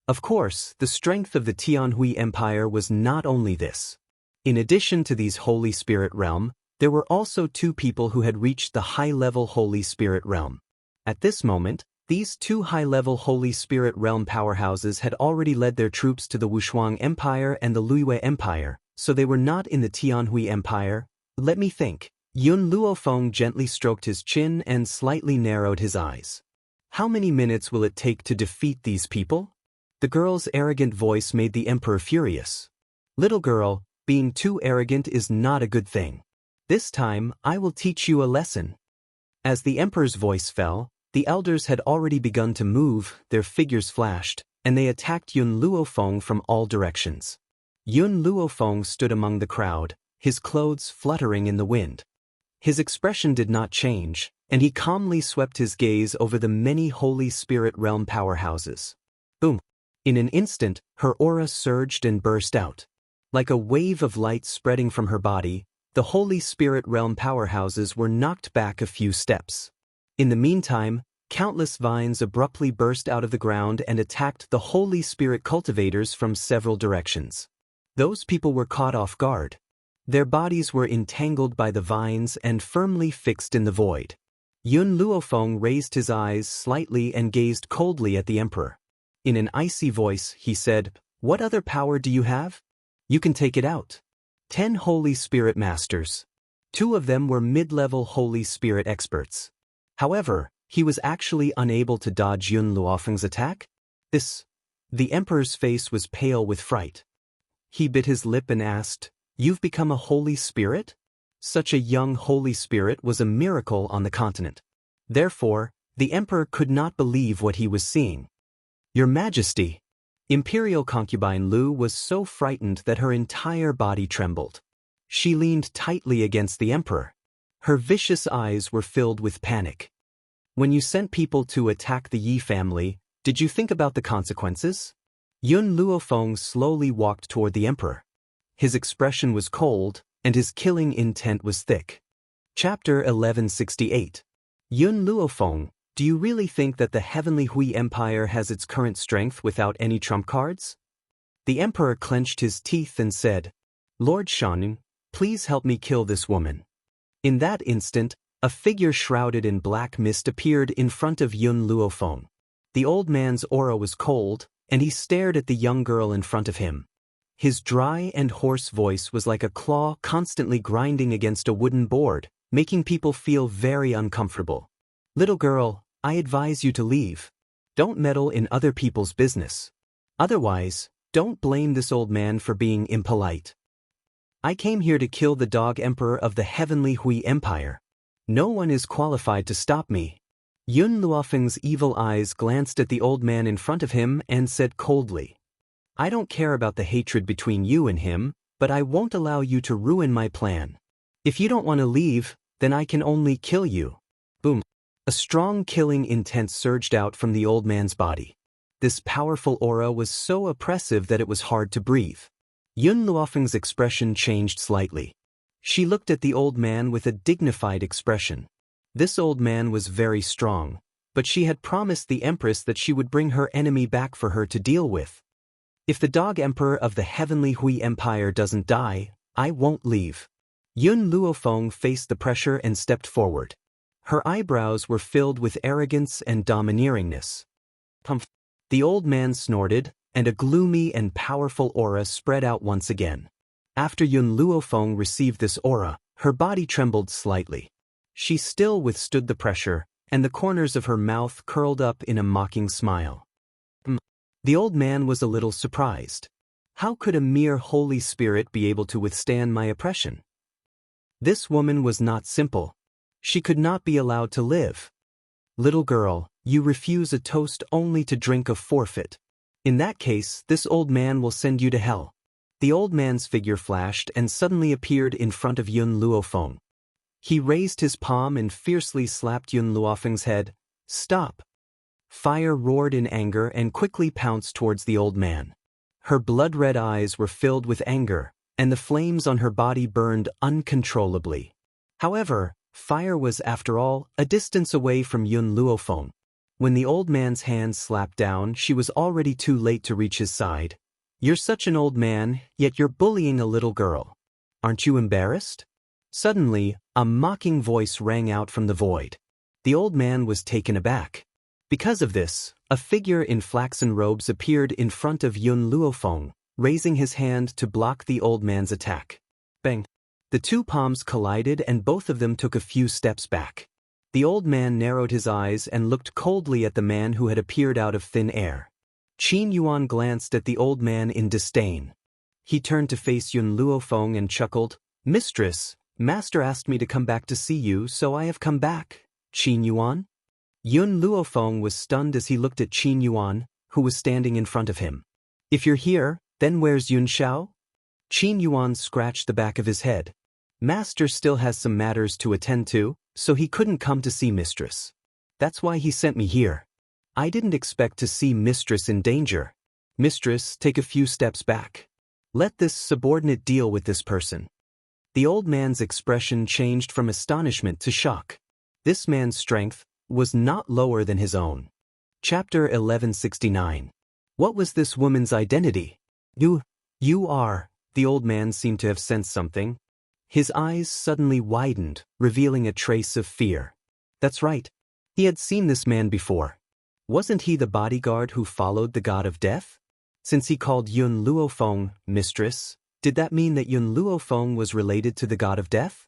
Of course, the strength of the Tianhui Empire was not only this. In addition to these Holy Spirit realm, there were also 2 people who had reached the high-level Holy Spirit realm. At this moment, these 2 high-level Holy Spirit realm powerhouses had already led their troops to the Wuxia Empire and the Luiyue Empire, so they were not in the Tianhui Empire. Let me think. Yun Luofeng gently stroked his chin and slightly narrowed his eyes. How many minutes will it take to defeat these people? The girl's arrogant voice made the emperor furious. Little girl, being too arrogant is not a good thing. This time, I will teach you a lesson. As the emperor's voice fell, the elders had already begun to move, their figures flashed, and they attacked Yun Luofeng from all directions. Yun Luofeng stood among the crowd, his clothes fluttering in the wind. His expression did not change, and he calmly swept his gaze over the many Holy Spirit realm powerhouses. Boom! In an instant, her aura surged and burst out. Like a wave of light spreading from her body, the Holy Spirit realm powerhouses were knocked back a few steps. In the meantime, countless vines abruptly burst out of the ground and attacked the Holy Spirit cultivators from several directions. Those people were caught off guard. Their bodies were entangled by the vines and firmly fixed in the void. Yun Luofeng raised his eyes slightly and gazed coldly at the emperor. In an icy voice, he said, "What other power do you have? You can take it out." 10 Holy Spirit Masters. 2 of them were mid-level Holy Spirit experts. However, he was actually unable to dodge Yun Luofeng's attack. The emperor's face was pale with fright. He bit his lip and asked, "You've become a Holy Spirit?" Such a young Holy Spirit was a miracle on the continent. Therefore, the emperor could not believe what he was seeing. "Your Majesty!" Imperial concubine Lu was so frightened that her entire body trembled. She leaned tightly against the emperor. Her vicious eyes were filled with panic. "When you sent people to attack the Yi family, did you think about the consequences?" Yun Luofeng slowly walked toward the emperor. His expression was cold, and his killing intent was thick. Chapter 1168. Yun Luofeng, do you really think that the Heavenly Hui Empire has its current strength without any trump cards? The emperor clenched his teeth and said, "Lord Shanun, please help me kill this woman." In that instant, a figure shrouded in black mist appeared in front of Yun Luofeng. The old man's aura was cold, and he stared at the young girl in front of him. His dry and hoarse voice was like a claw constantly grinding against a wooden board, making people feel very uncomfortable. "Little girl, I advise you to leave. Don't meddle in other people's business. Otherwise, don't blame this old man for being impolite. I came here to kill the dog emperor of the Heavenly Hui Empire. No one is qualified to stop me." Yun Luofeng's evil eyes glanced at the old man in front of him and said coldly, "I don't care about the hatred between you and him, but I won't allow you to ruin my plan. If you don't want to leave, then I can only kill you." Boom. A strong killing intent surged out from the old man's body. This powerful aura was so oppressive that it was hard to breathe. Yun Luofeng's expression changed slightly. She looked at the old man with a dignified expression. This old man was very strong, but she had promised the Empress that she would bring her enemy back for her to deal with. If the Dog Emperor of the Heavenly Hui Empire doesn't die, I won't leave. Yun Luofeng faced the pressure and stepped forward. Her eyebrows were filled with arrogance and domineeringness. Humph! The old man snorted, and a gloomy and powerful aura spread out once again. After Yun Luofeng received this aura, her body trembled slightly. She still withstood the pressure, and the corners of her mouth curled up in a mocking smile. The old man was a little surprised. How could a mere holy spirit be able to withstand my oppression? This woman was not simple. She could not be allowed to live. Little girl, you refuse a toast only to drink a forfeit. In that case, this old man will send you to hell. The old man's figure flashed and suddenly appeared in front of Yun Luofeng. He raised his palm and fiercely slapped Yun Luofeng's head. Stop! Fire roared in anger and quickly pounced towards the old man. Her blood-red eyes were filled with anger, and the flames on her body burned uncontrollably. However, fire was, after all, a distance away from Yun Luofeng. When the old man's hand slapped down, she was already too late to reach his side. You're such an old man, yet you're bullying a little girl. Aren't you embarrassed? Suddenly, a mocking voice rang out from the void. The old man was taken aback. Because of this, a figure in flaxen robes appeared in front of Yun Luofeng, raising his hand to block the old man's attack. Bang! The two palms collided and both of them took a few steps back. The old man narrowed his eyes and looked coldly at the man who had appeared out of thin air. Qin Yuan glanced at the old man in disdain. He turned to face Yun Luofeng and chuckled, Mistress, Master asked me to come back to see you, so I have come back. Qin Yuan? Yun Luofeng was stunned as he looked at Qin Yuan, who was standing in front of him. If you're here, then where's Yun Xiao? Qin Yuan scratched the back of his head. Master still has some matters to attend to, so he couldn't come to see Mistress. That's why he sent me here. I didn't expect to see Mistress in danger. Mistress, take a few steps back. Let this subordinate deal with this person. The old man's expression changed from astonishment to shock. This man's strength was not lower than his own. Chapter 1169. What was this woman's identity? You are. The old man seemed to have sensed something. His eyes suddenly widened, revealing a trace of fear. That's right. He had seen this man before. Wasn't he the bodyguard who followed the god of death? Since he called Yun Luofeng Mistress, did that mean that Yun Luofeng was related to the god of death?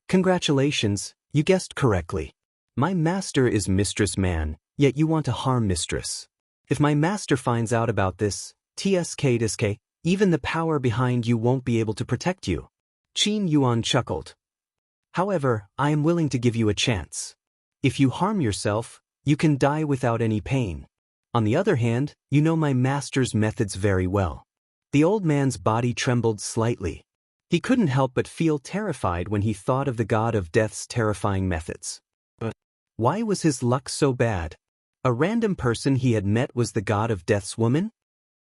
Congratulations, you guessed correctly. My master is Mistress Man, yet you want to harm Mistress. If my master finds out about this, TSK, even the power behind you won't be able to protect you. Qin Yuan chuckled. However, I am willing to give you a chance. If you harm yourself, you can die without any pain. On the other hand, you know my master's methods very well. The old man's body trembled slightly. He couldn't help but feel terrified when he thought of the god of death's terrifying methods. But why was his luck so bad? A random person he had met was the god of death's woman?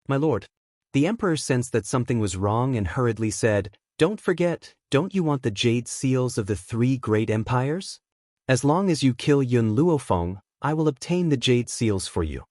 My lord. The emperor sensed that something was wrong and hurriedly said, Don't forget, don't you want the jade seals of the 3 great empires? As long as you kill Yun Luofeng, I will obtain the jade seals for you.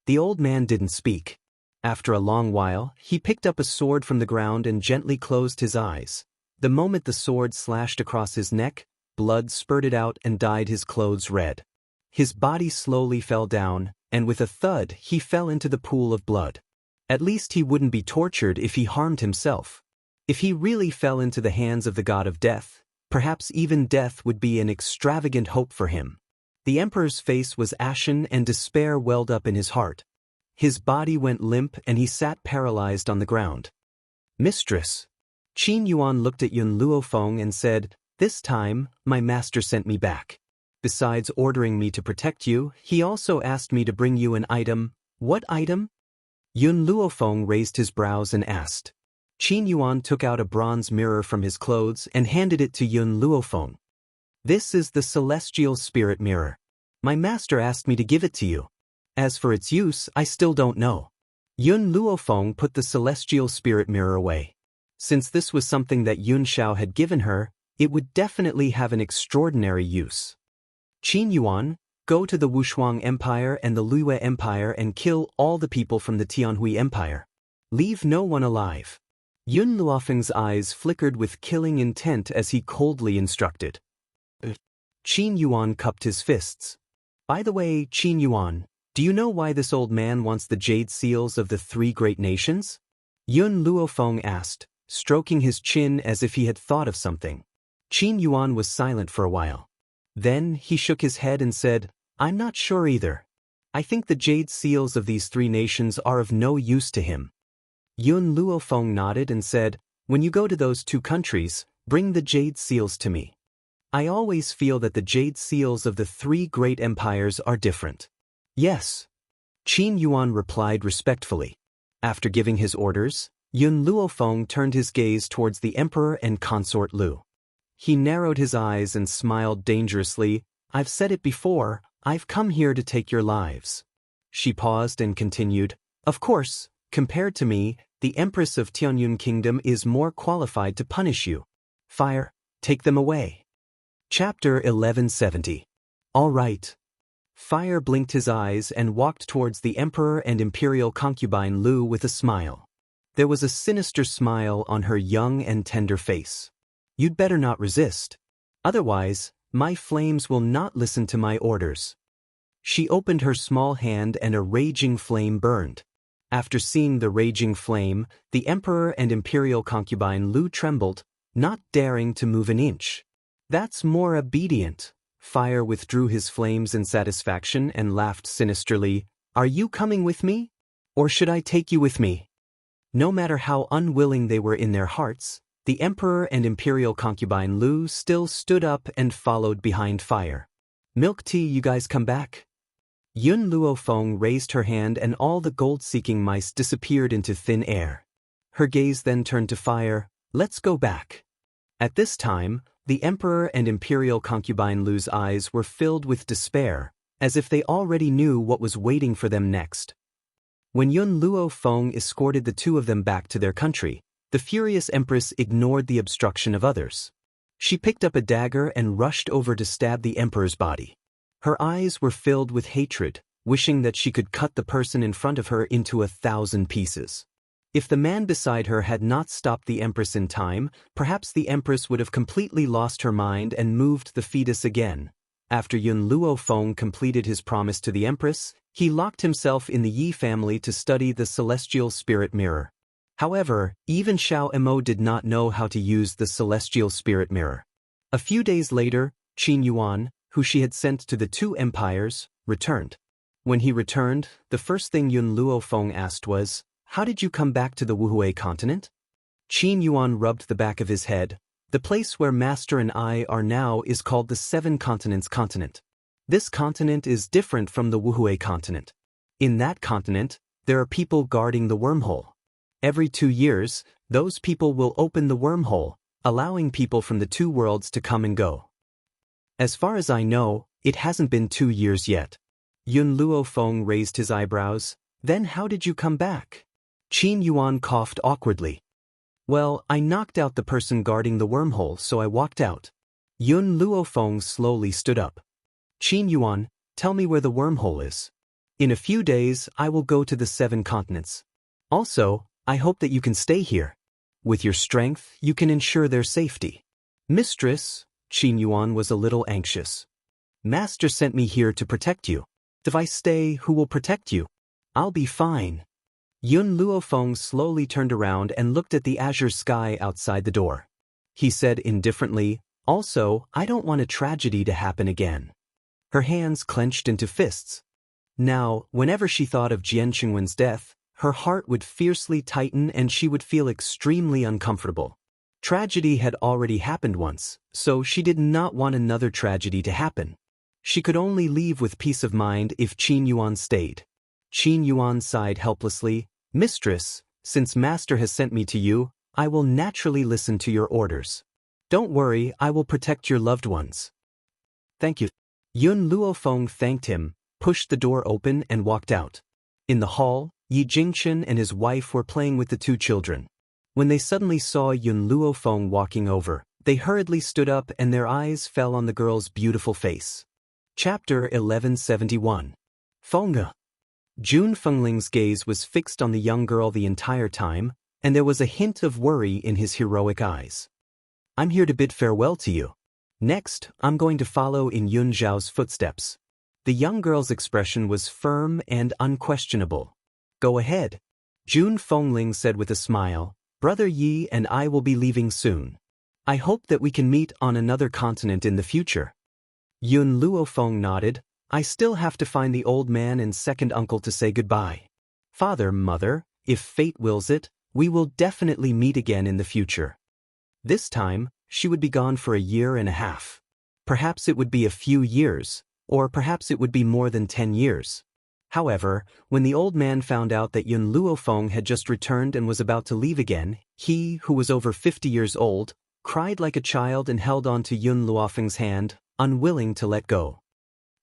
The old man didn't speak. After a long while, he picked up a sword from the ground and gently closed his eyes. The moment the sword slashed across his neck, blood spurted out and dyed his clothes red. His body slowly fell down, and with a thud he fell into the pool of blood. At least he wouldn't be tortured if he harmed himself. If he really fell into the hands of the god of death, perhaps even death would be an extravagant hope for him. The emperor's face was ashen and despair welled up in his heart. His body went limp and he sat paralyzed on the ground. Mistress. Qin Yuan looked at Yun Luofeng and said, This time, my master sent me back. Besides ordering me to protect you, he also asked me to bring you an item. What item? Yun Luofeng raised his brows and asked. Qin Yuan took out a bronze mirror from his clothes and handed it to Yun Luofeng. This is the celestial spirit mirror. My master asked me to give it to you. As for its use, I still don't know. Yun Luofeng put the celestial spirit mirror away. Since this was something that Yun Xiao had given her, it would definitely have an extraordinary use. Qin Yuan, go to the Wushuang Empire and the Liyue Empire and kill all the people from the Tianhui Empire. Leave no one alive. Yun Luofeng's eyes flickered with killing intent as he coldly instructed. Qin Yuan cupped his fists. By the way, Qin Yuan, do you know why this old man wants the jade seals of the three great nations? Yun Luofeng asked, stroking his chin as if he had thought of something. Qin Yuan was silent for a while. Then he shook his head and said, I'm not sure either. I think the jade seals of these three nations are of no use to him. Yun Luofeng nodded and said, when you go to those two countries, bring the jade seals to me. I always feel that the jade seals of the three great empires are different. Yes. Qin Yuan replied respectfully. After giving his orders, Yun Luofeng turned his gaze towards the emperor and consort Lu. He narrowed his eyes and smiled dangerously. I've said it before, I've come here to take your lives. She paused and continued, of course, compared to me, the Empress of Tianyun Kingdom is more qualified to punish you. Fire, take them away. Chapter 1170. All right. Fire blinked his eyes and walked towards the emperor and imperial concubine Lu with a smile. There was a sinister smile on her young and tender face. You'd better not resist. Otherwise, my flames will not listen to my orders. She opened her small hand and a raging flame burned. After seeing the raging flame, the emperor and imperial concubine Lu trembled, not daring to move an inch. That's more obedient. Fire withdrew his flames in satisfaction and laughed sinisterly. Are you coming with me? Or should I take you with me? No matter how unwilling they were in their hearts, the emperor and imperial concubine Lu still stood up and followed behind Fire. Milk tea, you guys come back? Yun Luofeng raised her hand and all the gold-seeking mice disappeared into thin air. Her gaze then turned to Fire. Let's go back. At this time, the emperor and imperial concubine Lu's eyes were filled with despair, as if they already knew what was waiting for them next. When Yun Luofeng escorted the two of them back to their country, the furious empress ignored the obstruction of others. She picked up a dagger and rushed over to stab the emperor's body. Her eyes were filled with hatred, wishing that she could cut the person in front of her into 1,000 pieces. If the man beside her had not stopped the empress in time, perhaps the empress would have completely lost her mind and moved the fetus again. After Yun Luofeng completed his promise to the empress, he locked himself in the Yi family to study the celestial spirit mirror. However, even Xiao Emo did not know how to use the celestial spirit mirror. A few days later, Qin Yuan, who she had sent to the two empires, returned. When he returned, the first thing Yun Luofeng asked was, how did you come back to the Wuhui continent? Qin Yuan rubbed the back of his head. The place where Master and I are now is called the Seven Continents continent. This continent is different from the Wuhui continent. In that continent, there are people guarding the wormhole. Every 2 years, those people will open the wormhole, allowing people from the two worlds to come and go. As far as I know, it hasn't been 2 years yet. Yun Luofeng raised his eyebrows. Then how did you come back? Qin Yuan coughed awkwardly. Well, I knocked out the person guarding the wormhole, so I walked out. Yun Luofeng slowly stood up. Qin Yuan, tell me where the wormhole is. In a few days, I will go to the 7 continents. Also, I hope that you can stay here. With your strength, you can ensure their safety. Mistress, Qin Yuan was a little anxious. Master sent me here to protect you. If I stay, who will protect you? I'll be fine. Yun Luofeng slowly turned around and looked at the azure sky outside the door. He said indifferently, also, I don't want a tragedy to happen again. Her hands clenched into fists. Now, whenever she thought of Jian Qingwen's death, her heart would fiercely tighten and she would feel extremely uncomfortable. Tragedy had already happened once, so she did not want another tragedy to happen. She could only leave with peace of mind if Qin Yuan stayed. Qin Yuan sighed helplessly. Mistress, since Master has sent me to you, I will naturally listen to your orders. Don't worry, I will protect your loved ones. Thank you. Yun Luofeng thanked him, pushed the door open and walked out. In the hall, Yi Jingchen and his wife were playing with the two children. When they suddenly saw Yun Luofeng walking over, they hurriedly stood up and their eyes fell on the girl's beautiful face. Chapter 1171. Fengge. Jun Fengling's gaze was fixed on the young girl the entire time, and there was a hint of worry in his heroic eyes. I'm here to bid farewell to you. Next, I'm going to follow in Yun Zhao's footsteps. The young girl's expression was firm and unquestionable. Go ahead. Jun Fengling said with a smile, Brother Yi and I will be leaving soon. I hope that we can meet on another continent in the future. Yun Luofeng nodded. I still have to find the old man and second uncle to say goodbye. Father, mother, if fate wills it, we will definitely meet again in the future. This time, she would be gone for a year and a half. Perhaps it would be a few years, or perhaps it would be more than 10 years. However, when the old man found out that Yun Luofeng had just returned and was about to leave again, he, who was over 50 years old, cried like a child and held on to Yun Luofeng's hand, unwilling to let go.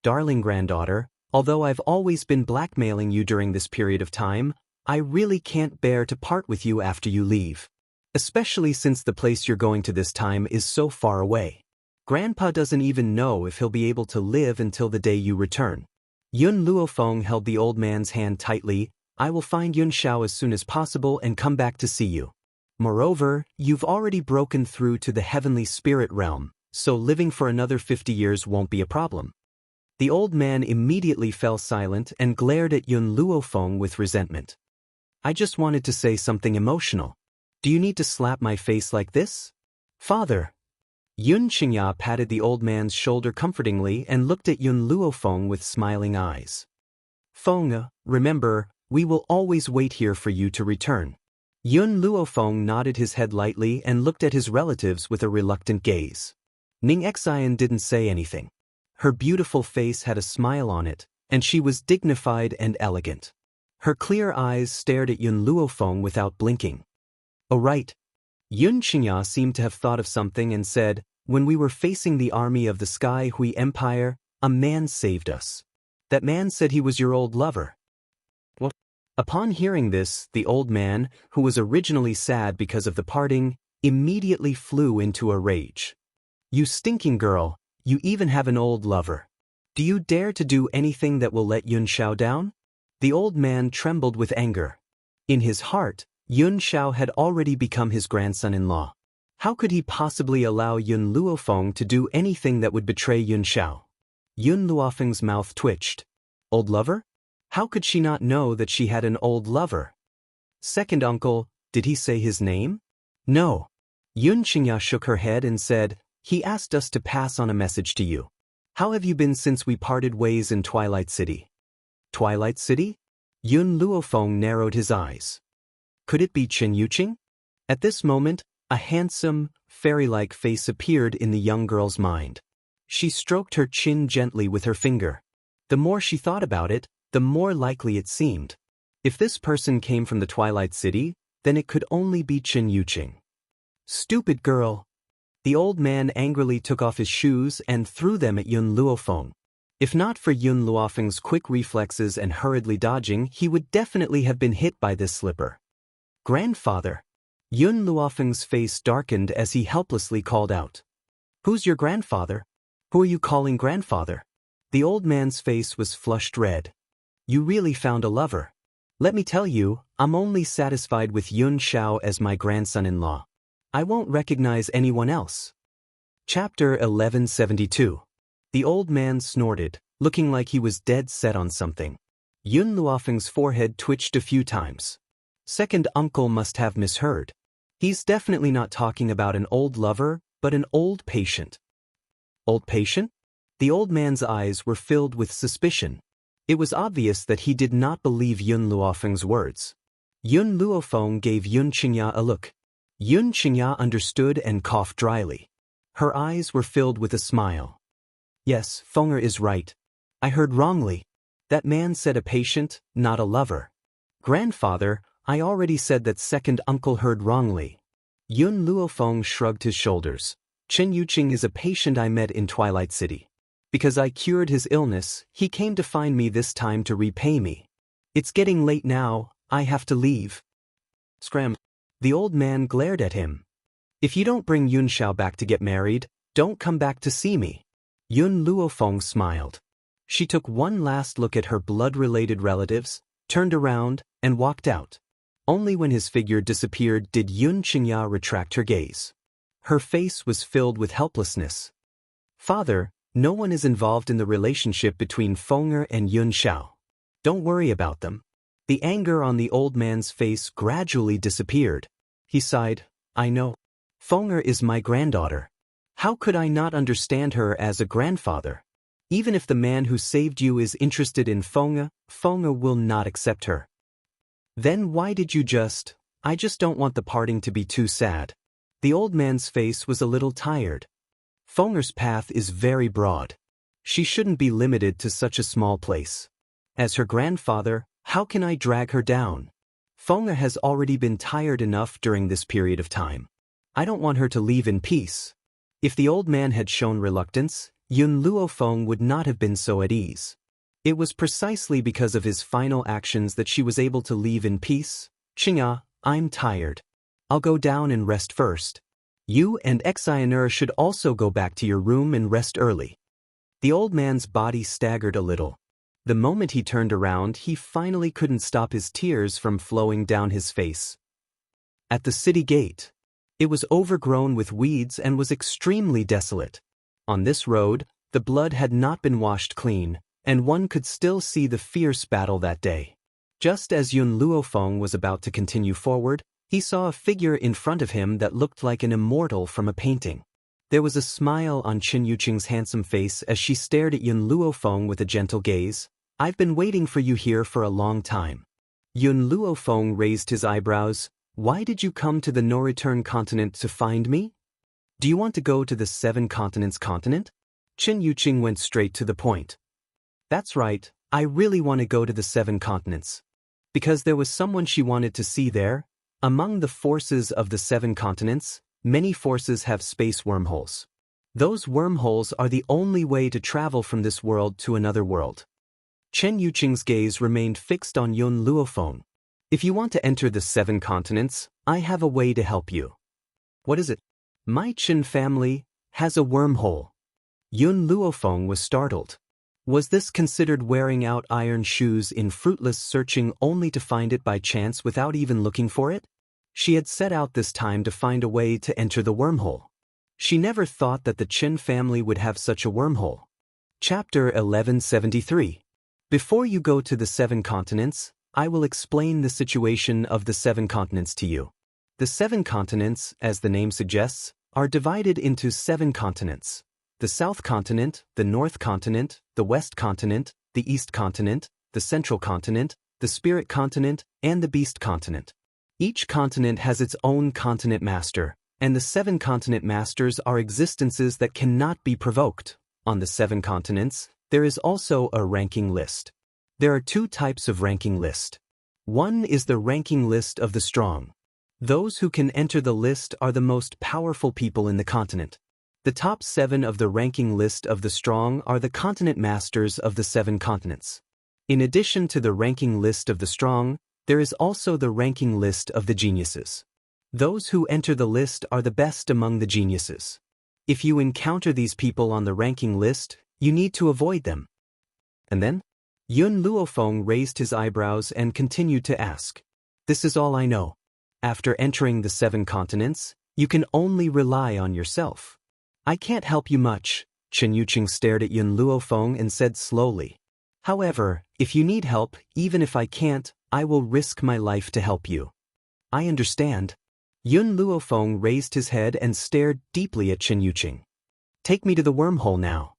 Darling granddaughter, although I've always been blackmailing you during this period of time, I really can't bear to part with you after you leave. Especially since the place you're going to this time is so far away. Grandpa doesn't even know if he'll be able to live until the day you return. Yun Luofeng held the old man's hand tightly. I will find Yun Xiao as soon as possible and come back to see you. Moreover, you've already broken through to the heavenly spirit realm, so living for another 50 years won't be a problem. The old man immediately fell silent and glared at Yun Luofeng with resentment. I just wanted to say something emotional. Do you need to slap my face like this? Father. Yun Xianxia patted the old man's shoulder comfortingly and looked at Yun Luofeng with smiling eyes. Fengge, remember, we will always wait here for you to return. Yun Luofeng nodded his head lightly and looked at his relatives with a reluctant gaze. Ning Xian didn't say anything. Her beautiful face had a smile on it, and she was dignified and elegant. Her clear eyes stared at Yun Luofeng without blinking. Oh right. Yun Xianxia seemed to have thought of something and said, when we were facing the army of the Sky Hui Empire, a man saved us. That man said he was your old lover. What? Upon hearing this, the old man, who was originally sad because of the parting, immediately flew into a rage. You stinking girl, you even have an old lover. Do you dare to do anything that will let Yun Xiao down? The old man trembled with anger. In his heart, Yun Xiao had already become his grandson-in-law. How could he possibly allow Yun Luofeng to do anything that would betray Yun Xiao? Yun Luofeng's mouth twitched. Old lover? How could she not know that she had an old lover? Second uncle, did he say his name? No. Yun Xianxia shook her head and said, he asked us to pass on a message to you. How have you been since we parted ways in Twilight City? Twilight City? Yun Luofeng narrowed his eyes. Could it be Chen Yuqing? At this moment, a handsome, fairy-like face appeared in the young girl's mind. She stroked her chin gently with her finger. The more she thought about it, the more likely it seemed. If this person came from the Twilight City, then it could only be Chen Yuqing. Stupid girl! The old man angrily took off his shoes and threw them at Yun Luofeng. If not for Yun Luofeng's quick reflexes and hurriedly dodging, he would definitely have been hit by this slipper. Grandfather! Yun Luofeng's face darkened as he helplessly called out. Who's your grandfather? Who are you calling grandfather? The old man's face was flushed red. You really found a lover. Let me tell you, I'm only satisfied with Yun Xiao as my grandson-in-law. I won't recognize anyone else. Chapter 1172. The old man snorted, looking like he was dead set on something. Yun Luofeng's forehead twitched a few times. Second uncle must have misheard. He's definitely not talking about an old lover, but an old patient. Old patient? The old man's eyes were filled with suspicion. It was obvious that he did not believe Yun Luofeng's words. Yun Luofeng gave Yun Xianxia a look. Yun Xianxia understood and coughed dryly. Her eyes were filled with a smile. Yes, Fengge is right. I heard wrongly. That man said a patient, not a lover. Grandfather, I already said that second uncle heard wrongly. Yun Luofeng shrugged his shoulders. Chen Yuqing is a patient I met in Twilight City. Because I cured his illness, he came to find me this time to repay me. It's getting late now, I have to leave. Scram. The old man glared at him. If you don't bring Yun Xiao back to get married, don't come back to see me. Yun Luofeng smiled. She took one last look at her blood-related relatives, turned around, and walked out. Only when his figure disappeared did Yun Xianxia retract her gaze. Her face was filled with helplessness. Father, no one is involved in the relationship between Feng'er and Yun Xiao. Don't worry about them. The anger on the old man's face gradually disappeared. He sighed, I know. Feng'er is my granddaughter. How could I not understand her as a grandfather? Even if the man who saved you is interested in Feng'er, Feng'er will not accept her. Then why did you I just don't want the parting to be too sad. The old man's face was a little tired. Feng'er's path is very broad. She shouldn't be limited to such a small place. As her grandfather, how can I drag her down? Feng'er has already been tired enough during this period of time. I don't want her to leave in peace. If the old man had shown reluctance, Yun Luofeng would not have been so at ease. It was precisely because of his final actions that she was able to leave in peace. Xingya, I'm tired. I'll go down and rest first. You and Xianxia should also go back to your room and rest early. The old man's body staggered a little. The moment he turned around, he finally couldn't stop his tears from flowing down his face. At the city gate, it was overgrown with weeds and was extremely desolate. On this road, the blood had not been washed clean, and one could still see the fierce battle that day. Just as Yun Luofeng was about to continue forward, he saw a figure in front of him that looked like an immortal from a painting. There was a smile on Chen Yuqing's handsome face as she stared at Yun Luofeng with a gentle gaze. I've been waiting for you here for a long time. Yun Luofeng raised his eyebrows. Why did you come to the no-return continent to find me? Do you want to go to the 7 continents continent? Chen Yuqing went straight to the point. That's right, I really want to go to the 7 continents. Because there was someone she wanted to see there. Among the forces of the 7 continents, many forces have space wormholes. Those wormholes are the only way to travel from this world to another world. Chen Yuqing's gaze remained fixed on Yun Luofeng. If you want to enter the 7 continents, I have a way to help you. What is it? My Qin family has a wormhole. Yun Luofeng was startled. Was this considered wearing out iron shoes in fruitless searching only to find it by chance without even looking for it? She had set out this time to find a way to enter the wormhole. She never thought that the Qin family would have such a wormhole. Chapter 1173. Before you go to the 7 continents, I will explain the situation of the 7 continents to you. The 7 continents, as the name suggests, are divided into 7 continents. The South Continent, the North Continent, the West Continent, the East Continent, the Central Continent, the Spirit Continent, and the Beast Continent. Each continent has its own continent master, and the 7 continent masters are existences that cannot be provoked. On the 7 continents, there is also a ranking list. There are 2 types of ranking list. One is the ranking list of the strong. Those who can enter the list are the most powerful people in the continent. The top 7 of the ranking list of the strong are the continent masters of the 7 continents. In addition to the ranking list of the strong, there is also the ranking list of the geniuses. Those who enter the list are the best among the geniuses. If you encounter these people on the ranking list, you need to avoid them. And then? Yun Luofeng raised his eyebrows and continued to ask. This is all I know. After entering the 7 continents, you can only rely on yourself. I can't help you much. Chen Yuqing stared at Yun Luofeng and said slowly. However, if you need help, even if I can't, I will risk my life to help you. I understand. Yun Luofeng raised his head and stared deeply at Chen Yuqing. Take me to the wormhole now.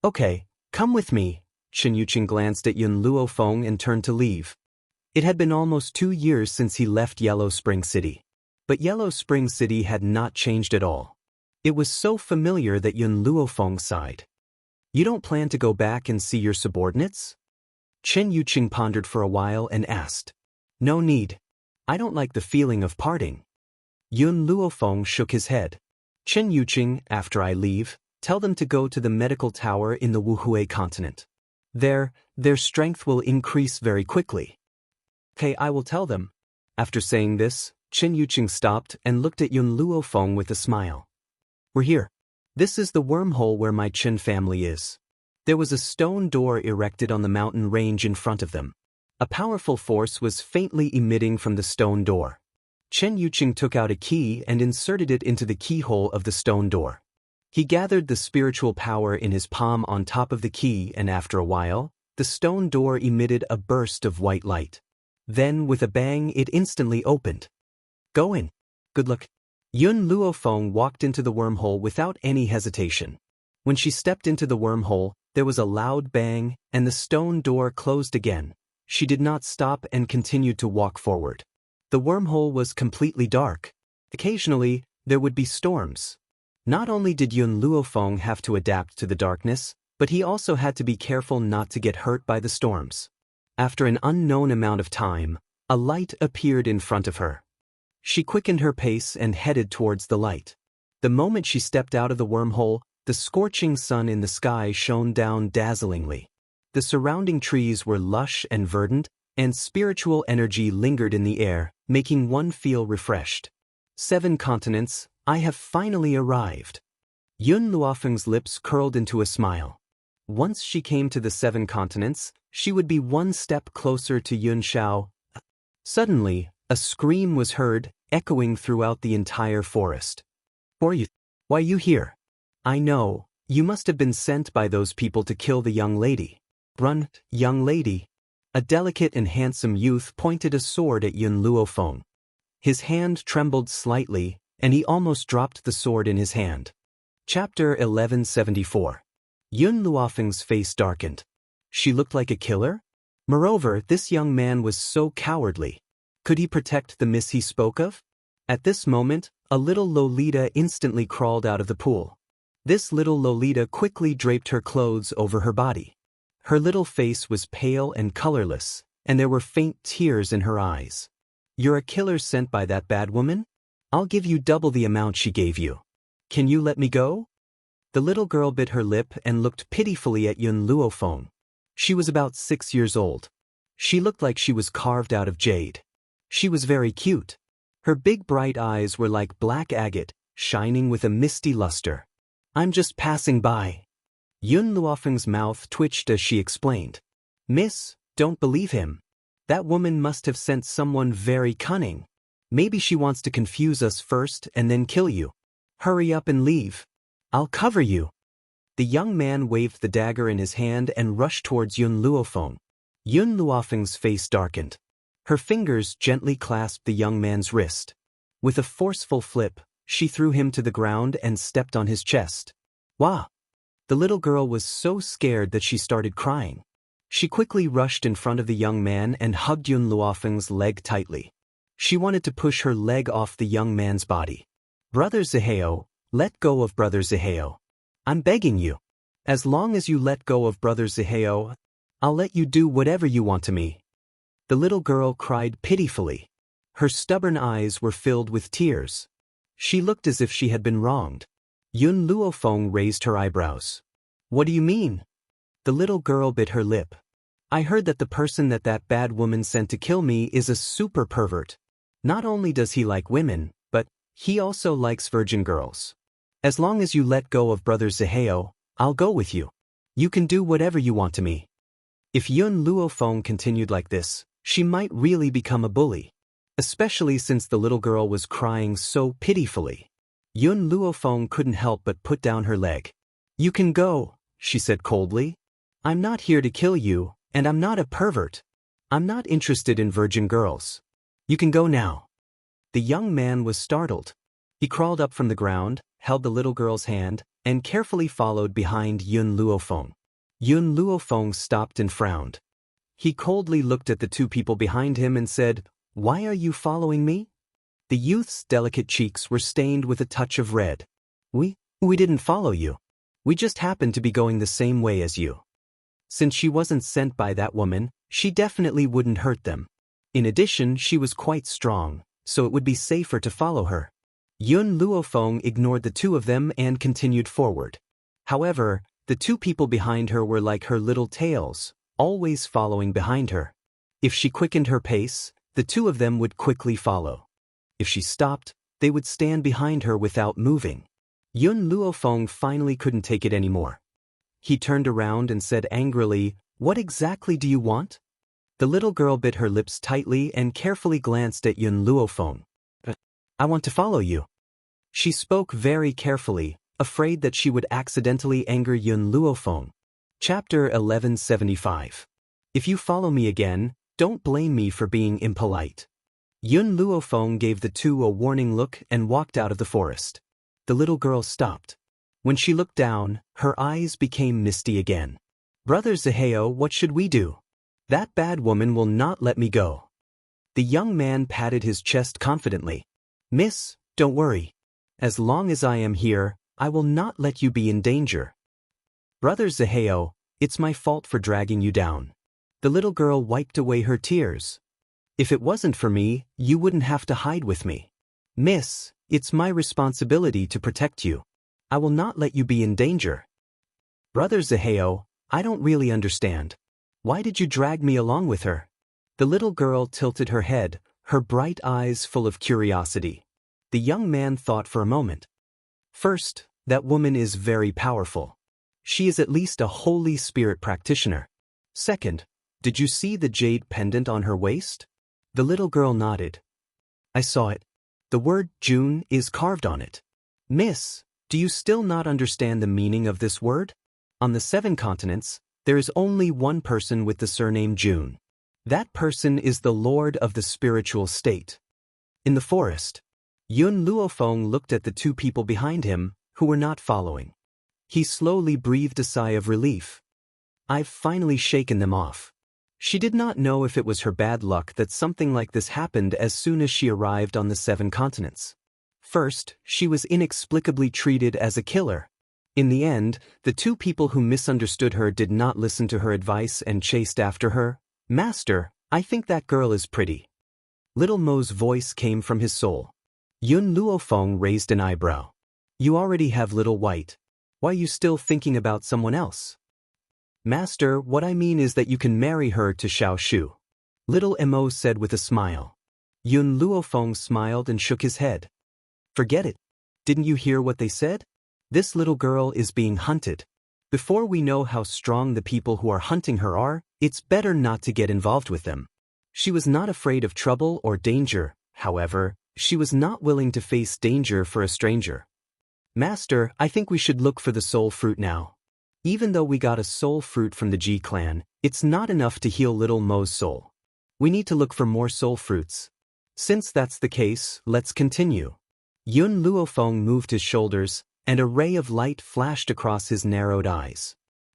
Okay, come with me. Chen Yuqing glanced at Yun Luofeng and turned to leave. It had been almost 2 years since he left Yellow Spring City. But Yellow Spring City had not changed at all. It was so familiar that Yun Luofeng sighed. You don't plan to go back and see your subordinates? Chen Yuqing pondered for a while and asked. No need. I don't like the feeling of parting. Yun Luofeng shook his head. Chen Yuqing, after I leave, Tell them to go to the medical tower in the Wuhui continent. There, their strength will increase very quickly. Okay, I will tell them. After saying this, Chen Yuqing stopped and looked at Yun Luofeng with a smile. We're here. This is the wormhole where my Chen family is. There was a stone door erected on the mountain range in front of them. A powerful force was faintly emitting from the stone door. Chen Yuqing took out a key and inserted it into the keyhole of the stone door. He gathered the spiritual power in his palm on top of the key, and after a while, the stone door emitted a burst of white light. Then, with a bang, it instantly opened. Go in. Good luck. Yun Luofeng walked into the wormhole without any hesitation. When she stepped into the wormhole, there was a loud bang, and the stone door closed again. She did not stop and continued to walk forward. The wormhole was completely dark. Occasionally, there would be storms. Not only did Yun Luofeng have to adapt to the darkness, but he also had to be careful not to get hurt by the storms. After an unknown amount of time, a light appeared in front of her. She quickened her pace and headed towards the light. The moment she stepped out of the wormhole, the scorching sun in the sky shone down dazzlingly. The surrounding trees were lush and verdant, and spiritual energy lingered in the air, making one feel refreshed. 7 continents, I have finally arrived. Yun Luofeng's lips curled into a smile. Once she came to the 7 continents, she would be one step closer to Yun Shao. Suddenly, a scream was heard, echoing throughout the entire forest. Why you here? I know, you must have been sent by those people to kill the young lady. Run, young lady. A delicate and handsome youth pointed a sword at Yun Luofeng. His hand trembled slightly, and he almost dropped the sword in his hand. Chapter 1174. Yun Luofeng's face darkened. She looked like a killer? Moreover, this young man was so cowardly. Could he protect the miss he spoke of? At this moment, a little Lolita instantly crawled out of the pool. This little Lolita quickly draped her clothes over her body. Her little face was pale and colorless, and there were faint tears in her eyes. You're a killer sent by that bad woman? I'll give you double the amount she gave you. Can you let me go? The little girl bit her lip and looked pitifully at Yun Luofeng. She was about 6 years old. She looked like she was carved out of jade. She was very cute. Her big bright eyes were like black agate, shining with a misty luster. I'm just passing by. Yun Luofeng's mouth twitched as she explained. Miss, don't believe him. That woman must have sent someone very cunning. Maybe she wants to confuse us first and then kill you. Hurry up and leave. I'll cover you. The young man waved the dagger in his hand and rushed towards Yun Luofeng. Yun Luofeng's face darkened. Her fingers gently clasped the young man's wrist. With a forceful flip, she threw him to the ground and stepped on his chest. Wah! The little girl was so scared that she started crying. She quickly rushed in front of the young man and hugged Yun Luofeng's leg tightly. She wanted to push her leg off the young man's body. Brother Zihao, let go of Brother Zihao. I'm begging you. As long as you let go of Brother Zihao, I'll let you do whatever you want to me. The little girl cried pitifully. Her stubborn eyes were filled with tears. She looked as if she had been wronged. Yun Luofeng raised her eyebrows. What do you mean? The little girl bit her lip. I heard that the person that bad woman sent to kill me is a super pervert. Not only does he like women, but he also likes virgin girls. As long as you let go of Brother Zihao, I'll go with you. You can do whatever you want to me. If Yun Luofeng continued like this, she might really become a bully. Especially since the little girl was crying so pitifully. Yun Luofeng couldn't help but put down her leg. You can go, she said coldly. I'm not here to kill you, and I'm not a pervert. I'm not interested in virgin girls. You can go now. The young man was startled. He crawled up from the ground, held the little girl's hand, and carefully followed behind Yun Luofeng. Yun Luofeng stopped and frowned. He coldly looked at the 2 people behind him and said, Why are you following me? The youth's delicate cheeks were stained with a touch of red. We didn't follow you. We just happened to be going the same way as you. Since she wasn't sent by that woman, she definitely wouldn't hurt them. In addition, she was quite strong, so it would be safer to follow her. Yun Luofeng ignored the 2 of them and continued forward. However, the two people behind her were like her little tails, always following behind her. If she quickened her pace, the two of them would quickly follow. If she stopped, they would stand behind her without moving. Yun Luofeng finally couldn't take it anymore. He turned around and said angrily, "What exactly do you want?" The little girl bit her lips tightly and carefully glanced at Yun Luofeng. "I want to follow you." She spoke very carefully, afraid that she would accidentally anger Yun Luofeng. Chapter 1175. If you follow me again, don't blame me for being impolite. Yun Luofeng gave the two a warning look and walked out of the forest. The little girl stopped. When she looked down, her eyes became misty again. "Brother Zaheo, what should we do? That bad woman will not let me go." The young man patted his chest confidently. "Miss, don't worry. As long as I am here, I will not let you be in danger." "Brother Zaheo, it's my fault for dragging you down." The little girl wiped away her tears. "If it wasn't for me, you wouldn't have to hide with me. Miss, it's my responsibility to protect you. I will not let you be in danger." "Brother Zaheo, I don't really understand. Why did you drag me along with her?" The little girl tilted her head, her bright eyes full of curiosity. The young man thought for a moment. "First, that woman is very powerful. She is at least a Holy Spirit practitioner. Second, did you see the jade pendant on her waist?" The little girl nodded. "I saw it. The word June is carved on it." "Miss, do you still not understand the meaning of this word? On the 7 continents, there is only one person with the surname June. That person is the Lord of the spiritual state." In the forest, Yun Luofeng looked at the two people behind him, who were not following. He slowly breathed a sigh of relief. "I've finally shaken them off." She did not know if it was her bad luck that something like this happened as soon as she arrived on the 7 continents. First, she was inexplicably treated as a killer. In the end, the two people who misunderstood her did not listen to her advice and chased after her. "Master, I think that girl is pretty." Little Mo's voice came from his soul. Yun Luofeng raised an eyebrow. "You already have Little White. Why are you still thinking about someone else?" "Master, what I mean is that you can marry her to Xiao Shu," Little Mo said with a smile. Yun Luofeng smiled and shook his head. "Forget it. Didn't you hear what they said? This little girl is being hunted. Before we know how strong the people who are hunting her are, it's better not to get involved with them." She was not afraid of trouble or danger, however, she was not willing to face danger for a stranger. "Master, I think we should look for the soul fruit now. Even though we got a soul fruit from the Ji clan, it's not enough to heal Little Mo's soul. We need to look for more soul fruits. Since that's the case, let's continue." Yun Luofeng moved his shoulders, and a ray of light flashed across his narrowed eyes.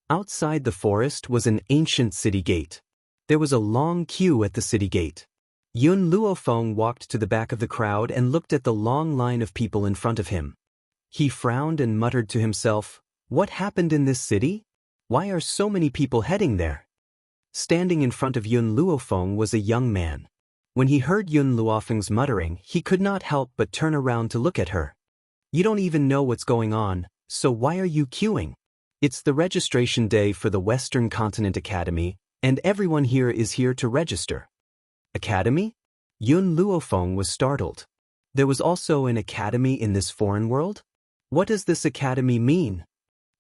Outside the forest was an ancient city gate. There was a long queue at the city gate. Yun Luofeng walked to the back of the crowd and looked at the long line of people in front of him. He frowned and muttered to himself, "What happened in this city? Why are so many people heading there?" Standing in front of Yun Luofeng was a young man. When he heard Yun Luofeng's muttering, he could not help but turn around to look at her. "You don't even know what's going on, so why are you queuing? It's the registration day for the Western Continent Academy, and everyone here is here to register." "Academy?" Yun Luofeng was startled. There was also an academy in this foreign world? What does this academy mean?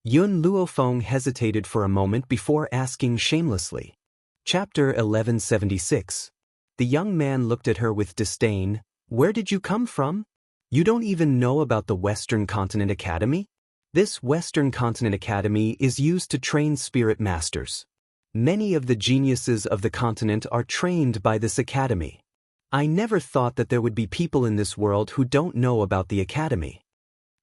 Yun Luofeng hesitated for a moment before asking shamelessly. Chapter 1176. The young man looked at her with disdain. "Where did you come from? You don't even know about the Western Continent Academy? This Western Continent Academy is used to train spirit masters. Many of the geniuses of the continent are trained by this academy. I never thought that there would be people in this world who don't know about the academy."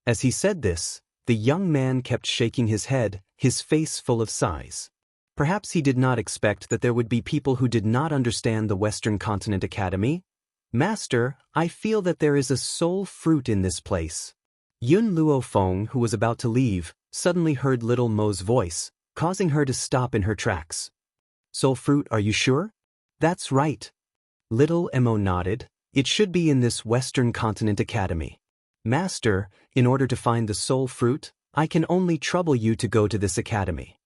As he said this, the young man kept shaking his head, his face full of sighs. Perhaps he did not expect that there would be people who did not understand the Western Continent Academy. "Master, I feel that there is a soul fruit in this place." Yun Luofeng, who was about to leave, suddenly heard Little Mo's voice, causing her to stop in her tracks. "Soul fruit, are you sure?" "That's right." Little Mo nodded. "It should be in this Western Continent Academy." "Master, in order to find the soul fruit, I can only trouble you to go to this academy.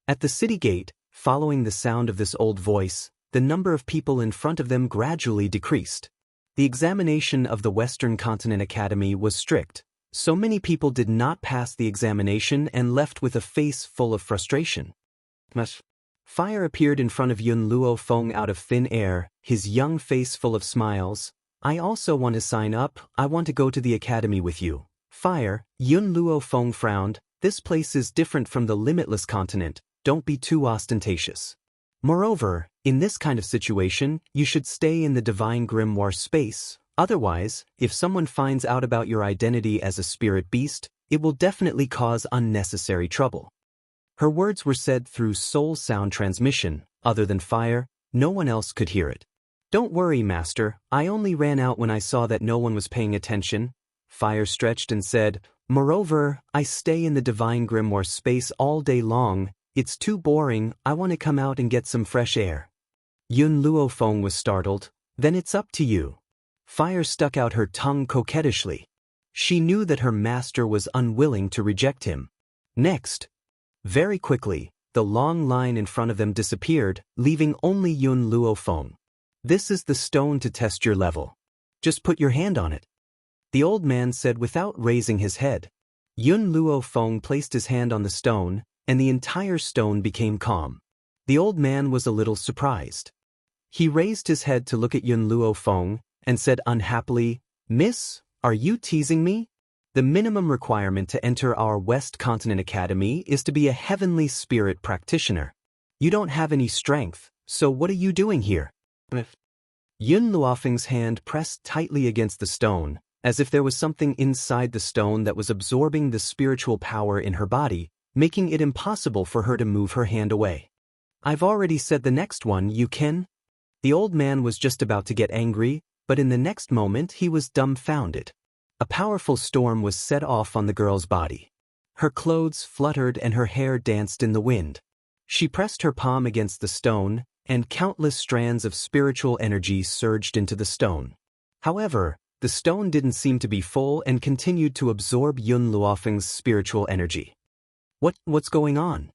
At the city gate, following the sound of this old voice, the number of people in front of them gradually decreased. The examination of the Western Continent Academy was strict. So many people did not pass the examination and left with a face full of frustration. Fire appeared in front of Yun Luo Feng out of thin air, his young face full of smiles. I also want to sign up, I want to go to the academy with you. Fire, Yun Luo Feng frowned, this place is different from the limitless continent, don't be too ostentatious. Moreover, in this kind of situation, you should stay in the divine grimoire space. Otherwise, if someone finds out about your identity as a spirit beast, it will definitely cause unnecessary trouble. Her words were said through soul sound transmission. Other than Fire, no one else could hear it. Don't worry, Master, I only ran out when I saw that no one was paying attention. Fire stretched and said, moreover, I stay in the divine grimoire space all day long. It's too boring, I want to come out and get some fresh air. Yun Luo Feng was startled. Then it's up to you. Fire stuck out her tongue coquettishly. She knew that her master was unwilling to reject him. Next. Very quickly, the long line in front of them disappeared, leaving only Yun Luo Feng. This is the stone to test your level. Just put your hand on it. The old man said without raising his head. Yun Luo Feng placed his hand on the stone, and the entire stone became calm. The old man was a little surprised. He raised his head to look at Yun Luo Feng, and said unhappily, Miss, are you teasing me? The minimum requirement to enter our West Continent Academy is to be a heavenly spirit practitioner. You don't have any strength, so what are you doing here? Yun Luofeng's hand pressed tightly against the stone, as if there was something inside the stone that was absorbing the spiritual power in her body, making it impossible for her to move her hand away. I've already said the next one, you can? The old man was just about to get angry, but in the next moment he was dumbfounded. A powerful storm was set off on the girl's body. Her clothes fluttered and her hair danced in the wind. She pressed her palm against the stone, and countless strands of spiritual energy surged into the stone. However, the stone didn't seem to be full and continued to absorb Yun Luofeng's spiritual energy. What's going on?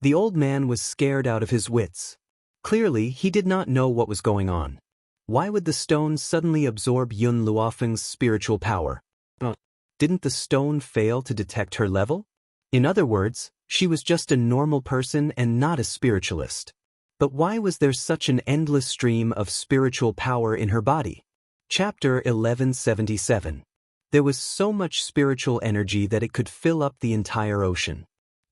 The old man was scared out of his wits. Clearly, he did not know what was going on. Why would the stone suddenly absorb Yun Luofeng's spiritual power? Didn't the stone fail to detect her level? In other words, she was just a normal person and not a spiritualist. But why was there such an endless stream of spiritual power in her body? Chapter 1177. There was so much spiritual energy that it could fill up the entire ocean.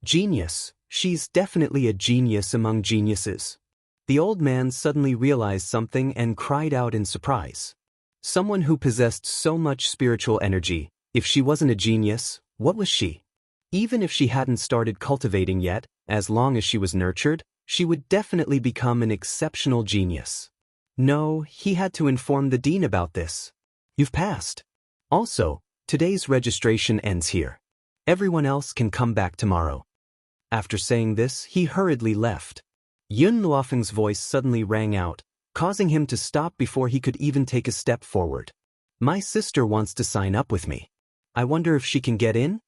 Genius, she's definitely a genius among geniuses. The old man suddenly realized something and cried out in surprise. Someone who possessed so much spiritual energy, if she wasn't a genius, what was she? Even if she hadn't started cultivating yet, as long as she was nurtured, she would definitely become an exceptional genius. No, he had to inform the dean about this. You've passed. Also, today's registration ends here. Everyone else can come back tomorrow. After saying this, he hurriedly left. Yun Luofeng's voice suddenly rang out, causing him to stop before he could even take a step forward. My sister wants to sign up with me. I wonder if she can get in?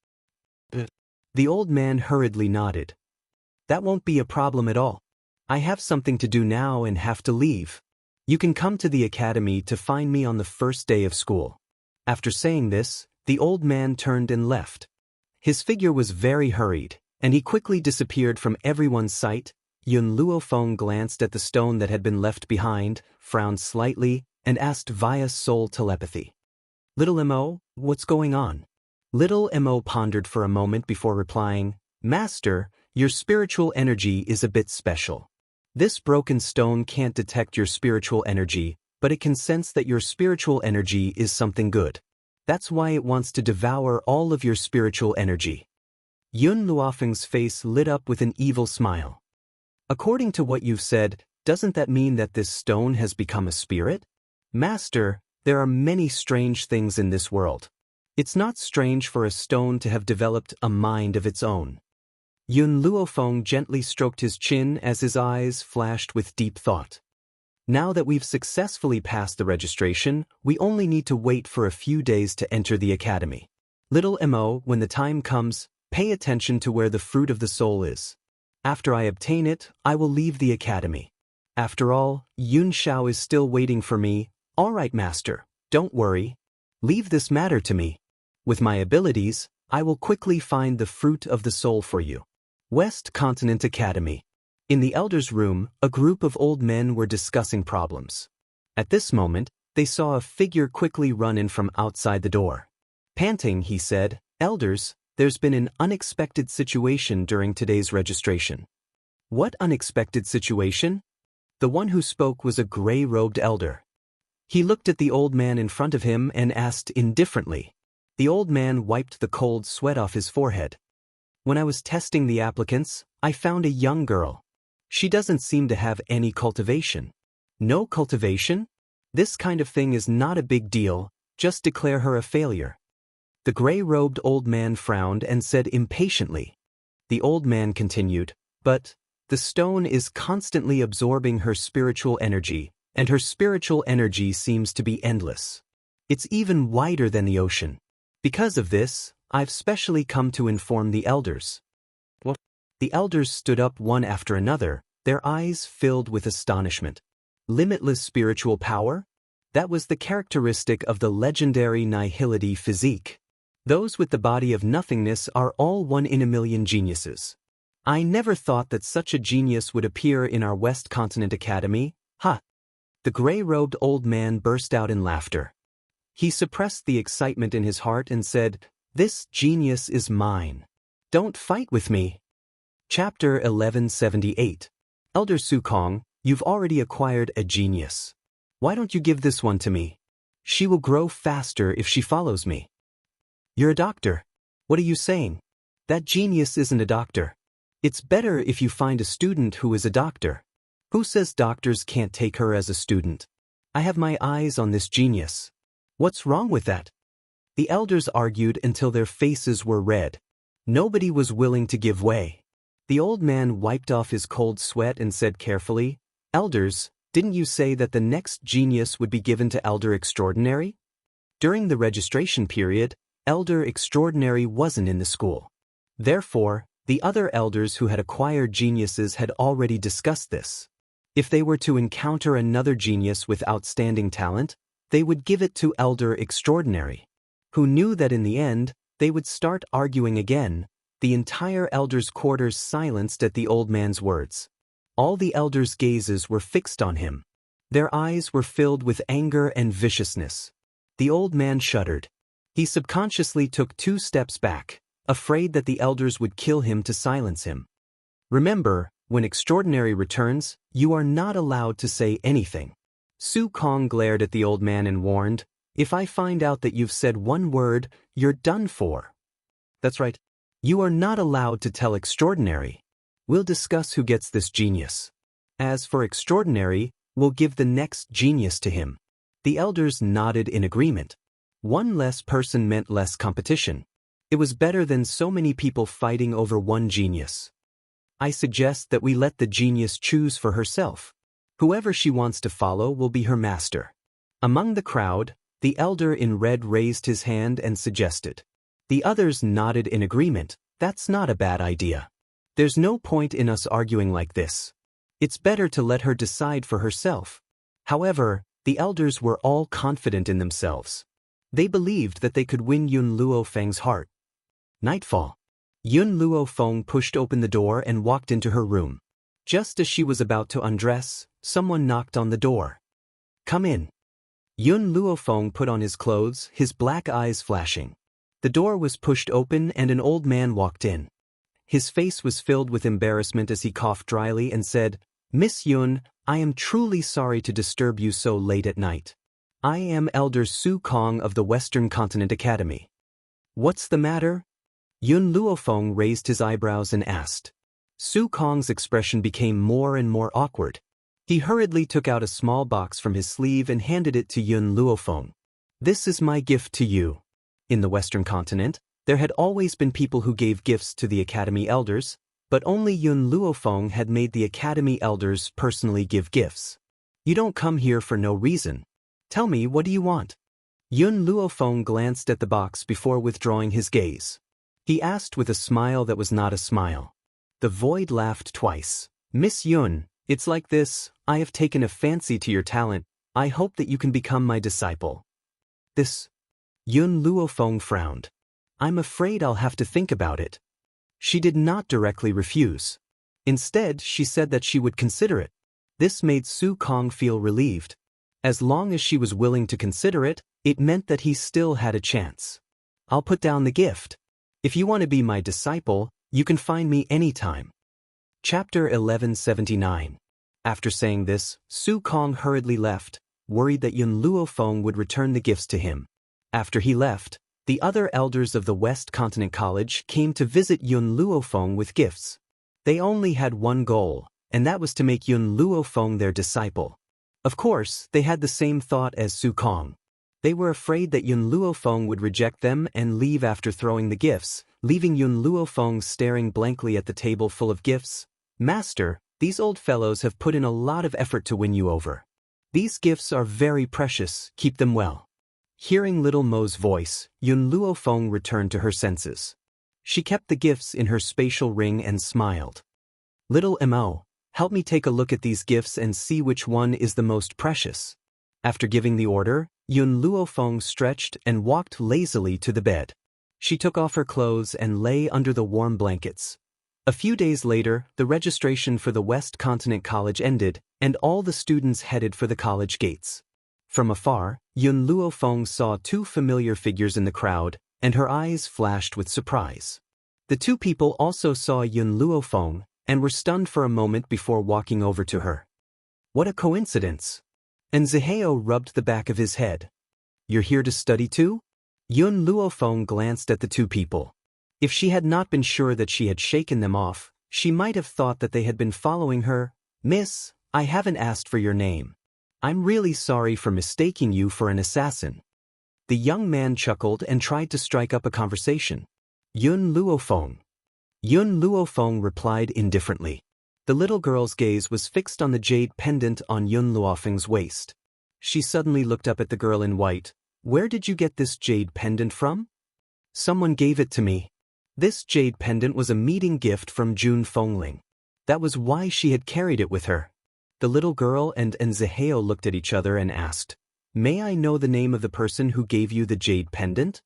The old man hurriedly nodded. That won't be a problem at all. I have something to do now and have to leave. You can come to the academy to find me on the first day of school. After saying this, the old man turned and left. His figure was very hurried, and he quickly disappeared from everyone's sight. Yun Luo Feng glanced at the stone that had been left behind, frowned slightly, and asked via soul telepathy. Little Mo, what's going on? Little Mo pondered for a moment before replying, Master, your spiritual energy is a bit special. This broken stone can't detect your spiritual energy, but it can sense that your spiritual energy is something good. That's why it wants to devour all of your spiritual energy. Yun Luofeng's face lit up with an evil smile. According to what you've said, doesn't that mean that this stone has become a spirit? Master, there are many strange things in this world. It's not strange for a stone to have developed a mind of its own. Yun Luo Feng gently stroked his chin as his eyes flashed with deep thought. Now that we've successfully passed the registration, we only need to wait for a few days to enter the academy. Little Mo, when the time comes, pay attention to where the fruit of the soul is. After I obtain it, I will leave the academy. After all, Yun Xiao is still waiting for me. All right, master, don't worry. Leave this matter to me. With my abilities, I will quickly find the fruit of the soul for you. West Continent Academy. In the elders' room, a group of old men were discussing problems. At this moment, they saw a figure quickly run in from outside the door. Panting, he said, "Elders, there's been an unexpected situation during today's registration." What unexpected situation? The one who spoke was a gray-robed elder. He looked at the old man in front of him and asked indifferently. The old man wiped the cold sweat off his forehead. "When I was testing the applicants, I found a young girl. She doesn't seem to have any cultivation." No cultivation? This kind of thing is not a big deal, just declare her a failure. The gray-robed old man frowned and said impatiently. The old man continued, "But the stone is constantly absorbing her spiritual energy, and her spiritual energy seems to be endless. It's even wider than the ocean. Because of this, I've specially come to inform the elders." What? The elders stood up one after another, their eyes filled with astonishment. Limitless spiritual power? That was the characteristic of the legendary Nihility physique. Those with the body of nothingness are all 1 in a million geniuses. I never thought that such a genius would appear in our West Continent Academy. Ha! The gray-robed old man burst out in laughter. He suppressed the excitement in his heart and said, "This genius is mine. Don't fight with me." Chapter 1178. Elder Sukong, you've already acquired a genius. Why don't you give this one to me? She will grow faster if she follows me. You're a doctor. What are you saying? That genius isn't a doctor. It's better if you find a student who is a doctor. Who says doctors can't take her as a student? I have my eyes on this genius. What's wrong with that? The elders argued until their faces were red. Nobody was willing to give way. The old man wiped off his cold sweat and said carefully, "Elders, didn't you say that the next genius would be given to Elder Extraordinary?" During the registration period, Elder Extraordinary wasn't in the school. Therefore, the other elders who had acquired geniuses had already discussed this. If they were to encounter another genius with outstanding talent, they would give it to Elder Extraordinary, who knew that in the end, they would start arguing again. The entire elders' quarters silenced at the old man's words. All the elders' gazes were fixed on him. Their eyes were filled with anger and viciousness. The old man shuddered. He subconsciously took 2 steps back, afraid that the elders would kill him to silence him. Remember, when Extraordinary returns, you are not allowed to say anything. Su Kong glared at the old man and warned, "If I find out that you've said one word, you're done for." That's right. You are not allowed to tell Extraordinary. We'll discuss who gets this genius. As for Extraordinary, we'll give the next genius to him. The elders nodded in agreement. One less person meant less competition. It was better than so many people fighting over one genius. I suggest that we let the genius choose for herself. Whoever she wants to follow will be her master. Among the crowd, the elder in red raised his hand and suggested. The others nodded in agreement. That's not a bad idea. There's no point in us arguing like this. It's better to let her decide for herself. However, the elders were all confident in themselves. They believed that they could win Yun Luofeng's heart. Nightfall. Yun Luofeng pushed open the door and walked into her room. Just as she was about to undress, someone knocked on the door. "Come in." Yun Luofeng put on his clothes, his black eyes flashing. The door was pushed open and an old man walked in. His face was filled with embarrassment as he coughed dryly and said, "Miss Yun, I am truly sorry to disturb you so late at night. I am Elder Su Kong of the Western Continent Academy." "What's the matter?" Yun Luofeng raised his eyebrows and asked. Su Kong's expression became more and more awkward. He hurriedly took out a small box from his sleeve and handed it to Yun Luofeng. "This is my gift to you." In the Western Continent, there had always been people who gave gifts to the Academy elders, but only Yun Luofeng had made the Academy elders personally give gifts. "You don't come here for no reason. Tell me, what do you want?" Yun Luofeng glanced at the box before withdrawing his gaze. He asked with a smile that was not a smile. The void laughed twice. Miss Yun, it's like this, I have taken a fancy to your talent, I hope that you can become my disciple. This. Yun Luofeng frowned. I'm afraid I'll have to think about it. She did not directly refuse. Instead, she said that she would consider it. This made Su Kong feel relieved. As long as she was willing to consider it, it meant that he still had a chance. I'll put down the gift. If you want to be my disciple, you can find me anytime. Chapter 1179. After saying this, Su Kong hurriedly left, worried that Yun Luofeng would return the gifts to him. After he left, the other elders of the West Continent College came to visit Yun Luofeng with gifts. They only had one goal, and that was to make Yun Luofeng their disciple. Of course, they had the same thought as Su Kong. They were afraid that Yun Luofeng would reject them and leave after throwing the gifts, leaving Yun Luofeng staring blankly at the table full of gifts. Master, these old fellows have put in a lot of effort to win you over. These gifts are very precious, keep them well. Hearing little Mo's voice, Yun Luofeng returned to her senses. She kept the gifts in her spatial ring and smiled. Little Mo, help me take a look at these gifts and see which one is the most precious. After giving the order, Yun Luofeng stretched and walked lazily to the bed. She took off her clothes and lay under the warm blankets. A few days later, the registration for the West Continent College ended, and all the students headed for the college gates. From afar, Yun Luofeng saw two familiar figures in the crowd, and her eyes flashed with surprise. The two people also saw Yun Luofeng, and were stunned for a moment before walking over to her. What a coincidence! And Zihao rubbed the back of his head. You're here to study too? Yun Luofeng glanced at the two people. If she had not been sure that she had shaken them off, she might have thought that they had been following her. Miss, I haven't asked for your name. I'm really sorry for mistaking you for an assassin. The young man chuckled and tried to strike up a conversation. Yun Luofeng. Yun Luofeng replied indifferently. The little girl's gaze was fixed on the jade pendant on Yun Luofeng's waist. She suddenly looked up at the girl in white. Where did you get this jade pendant from? Someone gave it to me. This jade pendant was a meeting gift from Jun Fengling. That was why she had carried it with her. The little girl and Zihao looked at each other and asked, May I know the name of the person who gave you the jade pendant?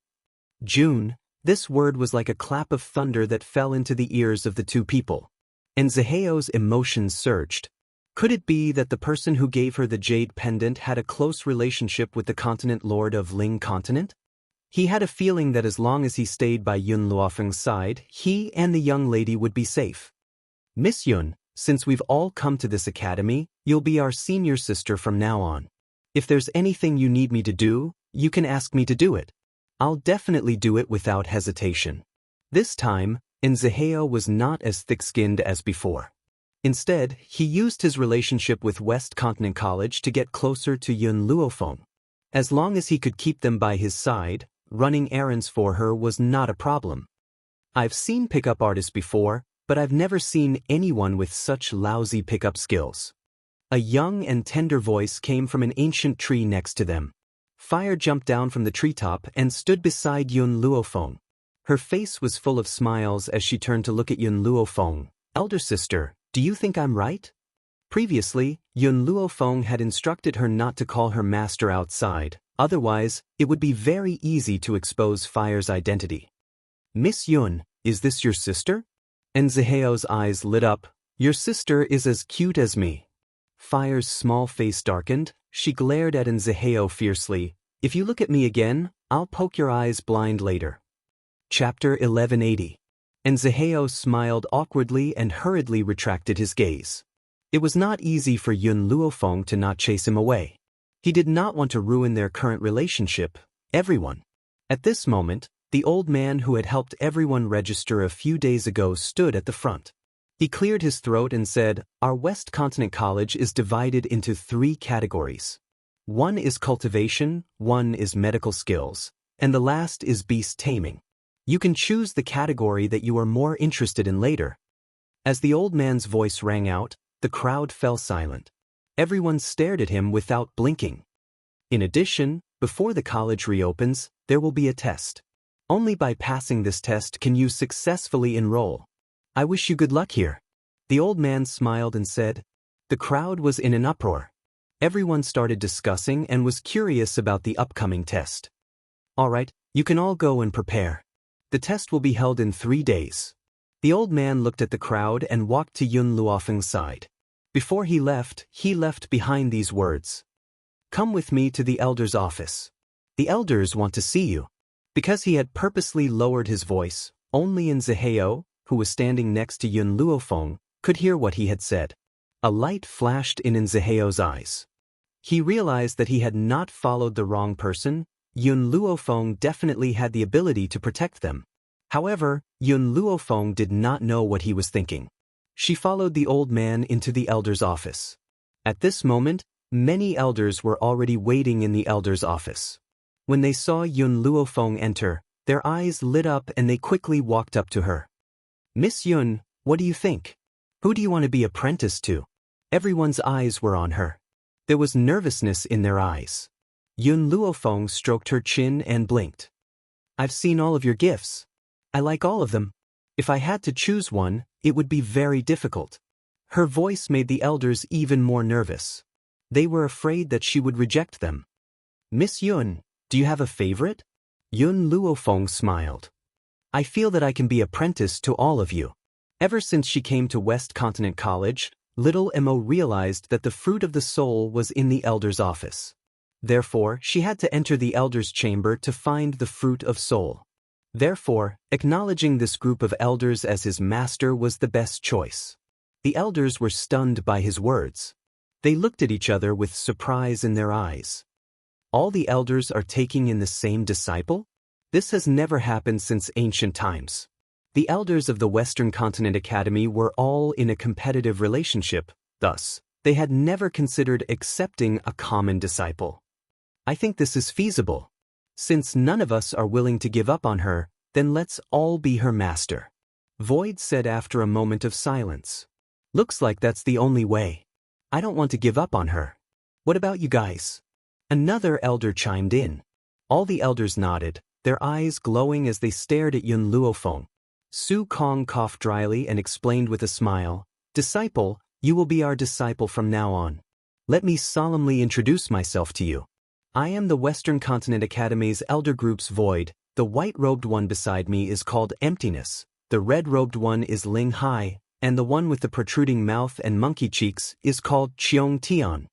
Jun. This word was like a clap of thunder that fell into the ears of the two people. And Zihao's emotions surged. Could it be that the person who gave her the jade pendant had a close relationship with the continent lord of Ling Continent? He had a feeling that as long as he stayed by Yun Luofeng's side, he and the young lady would be safe. Miss Yun, since we've all come to this academy, you'll be our senior sister from now on. If there's anything you need me to do, you can ask me to do it. I'll definitely do it without hesitation. This time, Zihao was not as thick-skinned as before. Instead, he used his relationship with West Continent College to get closer to Yun Luofeng. As long as he could keep them by his side, running errands for her was not a problem. I've seen pickup artists before, but I've never seen anyone with such lousy pickup skills. A young and tender voice came from an ancient tree next to them. Fire jumped down from the treetop and stood beside Yun Luofeng. Her face was full of smiles as she turned to look at Yun Luofeng. Elder sister, do you think I'm right? Previously, Yun Luofeng had instructed her not to call her master outside, otherwise, it would be very easy to expose Fire's identity. Miss Yun, is this your sister? And Zihao's eyes lit up. Your sister is as cute as me. Fire's small face darkened. She glared at Zihao fiercely. If you look at me again, I'll poke your eyes blind later. Chapter 1180. And Zihao smiled awkwardly and hurriedly retracted his gaze. It was not easy for Yun Luofeng to not chase him away. He did not want to ruin their current relationship. Everyone. At this moment, the old man who had helped everyone register a few days ago stood at the front. He cleared his throat and said, Our West Continent College is divided into 3 categories. One is cultivation, one is medical skills, and the last is beast taming. You can choose the category that you are more interested in later. As the old man's voice rang out, the crowd fell silent. Everyone stared at him without blinking. In addition, Before the college reopens, there will be a test. Only by passing this test can you successfully enroll. I wish you good luck here. The old man smiled and said. The crowd was in an uproar. Everyone started discussing and was curious about the upcoming test. All right, you can all go and prepare. The test will be held in 3 days. The old man looked at the crowd and walked to Yun Luofeng's side. Before he left behind these words. Come with me to the elder's office. The elders want to see you. Because he had purposely lowered his voice, only Zhehao, who was standing next to Yun Luofeng, could hear what he had said. A light flashed in Zhehao's eyes. He realized that he had not followed the wrong person. Yun Luofeng definitely had the ability to protect them. However, Yun Luofeng did not know what he was thinking. She followed the old man into the elder's office. At this moment, many elders were already waiting in the elder's office. When they saw Yun Luofeng enter, their eyes lit up and they quickly walked up to her. Miss Yun, what do you think? Who do you want to be apprenticed to? Everyone's eyes were on her. There was nervousness in their eyes. Yun Luofeng stroked her chin and blinked. I've seen all of your gifts. I like all of them. If I had to choose one, it would be very difficult. Her voice made the elders even more nervous. They were afraid that she would reject them. Miss Yun, do you have a favorite? Yun Luofeng smiled. I feel that I can be apprenticed to all of you. Ever since she came to West Continent College, little Mo realized that the fruit of the soul was in the elder's office. Therefore, she had to enter the elder's chamber to find the fruit of soul. Therefore, acknowledging this group of elders as his master was the best choice. The elders were stunned by his words. They looked at each other with surprise in their eyes. All the elders are taking in the same disciple? This has never happened since ancient times. The elders of the Western Continent Academy were all in a competitive relationship, thus, they had never considered accepting a common disciple. I think this is feasible. Since none of us are willing to give up on her, then let's all be her master. Void said after a moment of silence. Looks like that's the only way. I don't want to give up on her. What about you guys? Another elder chimed in. All the elders nodded, their eyes glowing as they stared at Yun Luofeng. Su Kong coughed dryly and explained with a smile, Disciple, you will be our disciple from now on. Let me solemnly introduce myself to you. I am the Western Continent Academy's elder group's Void. The white-robed one beside me is called Emptiness, the red-robed one is Ling Hai, and the one with the protruding mouth and monkey cheeks is called Cheong Tian.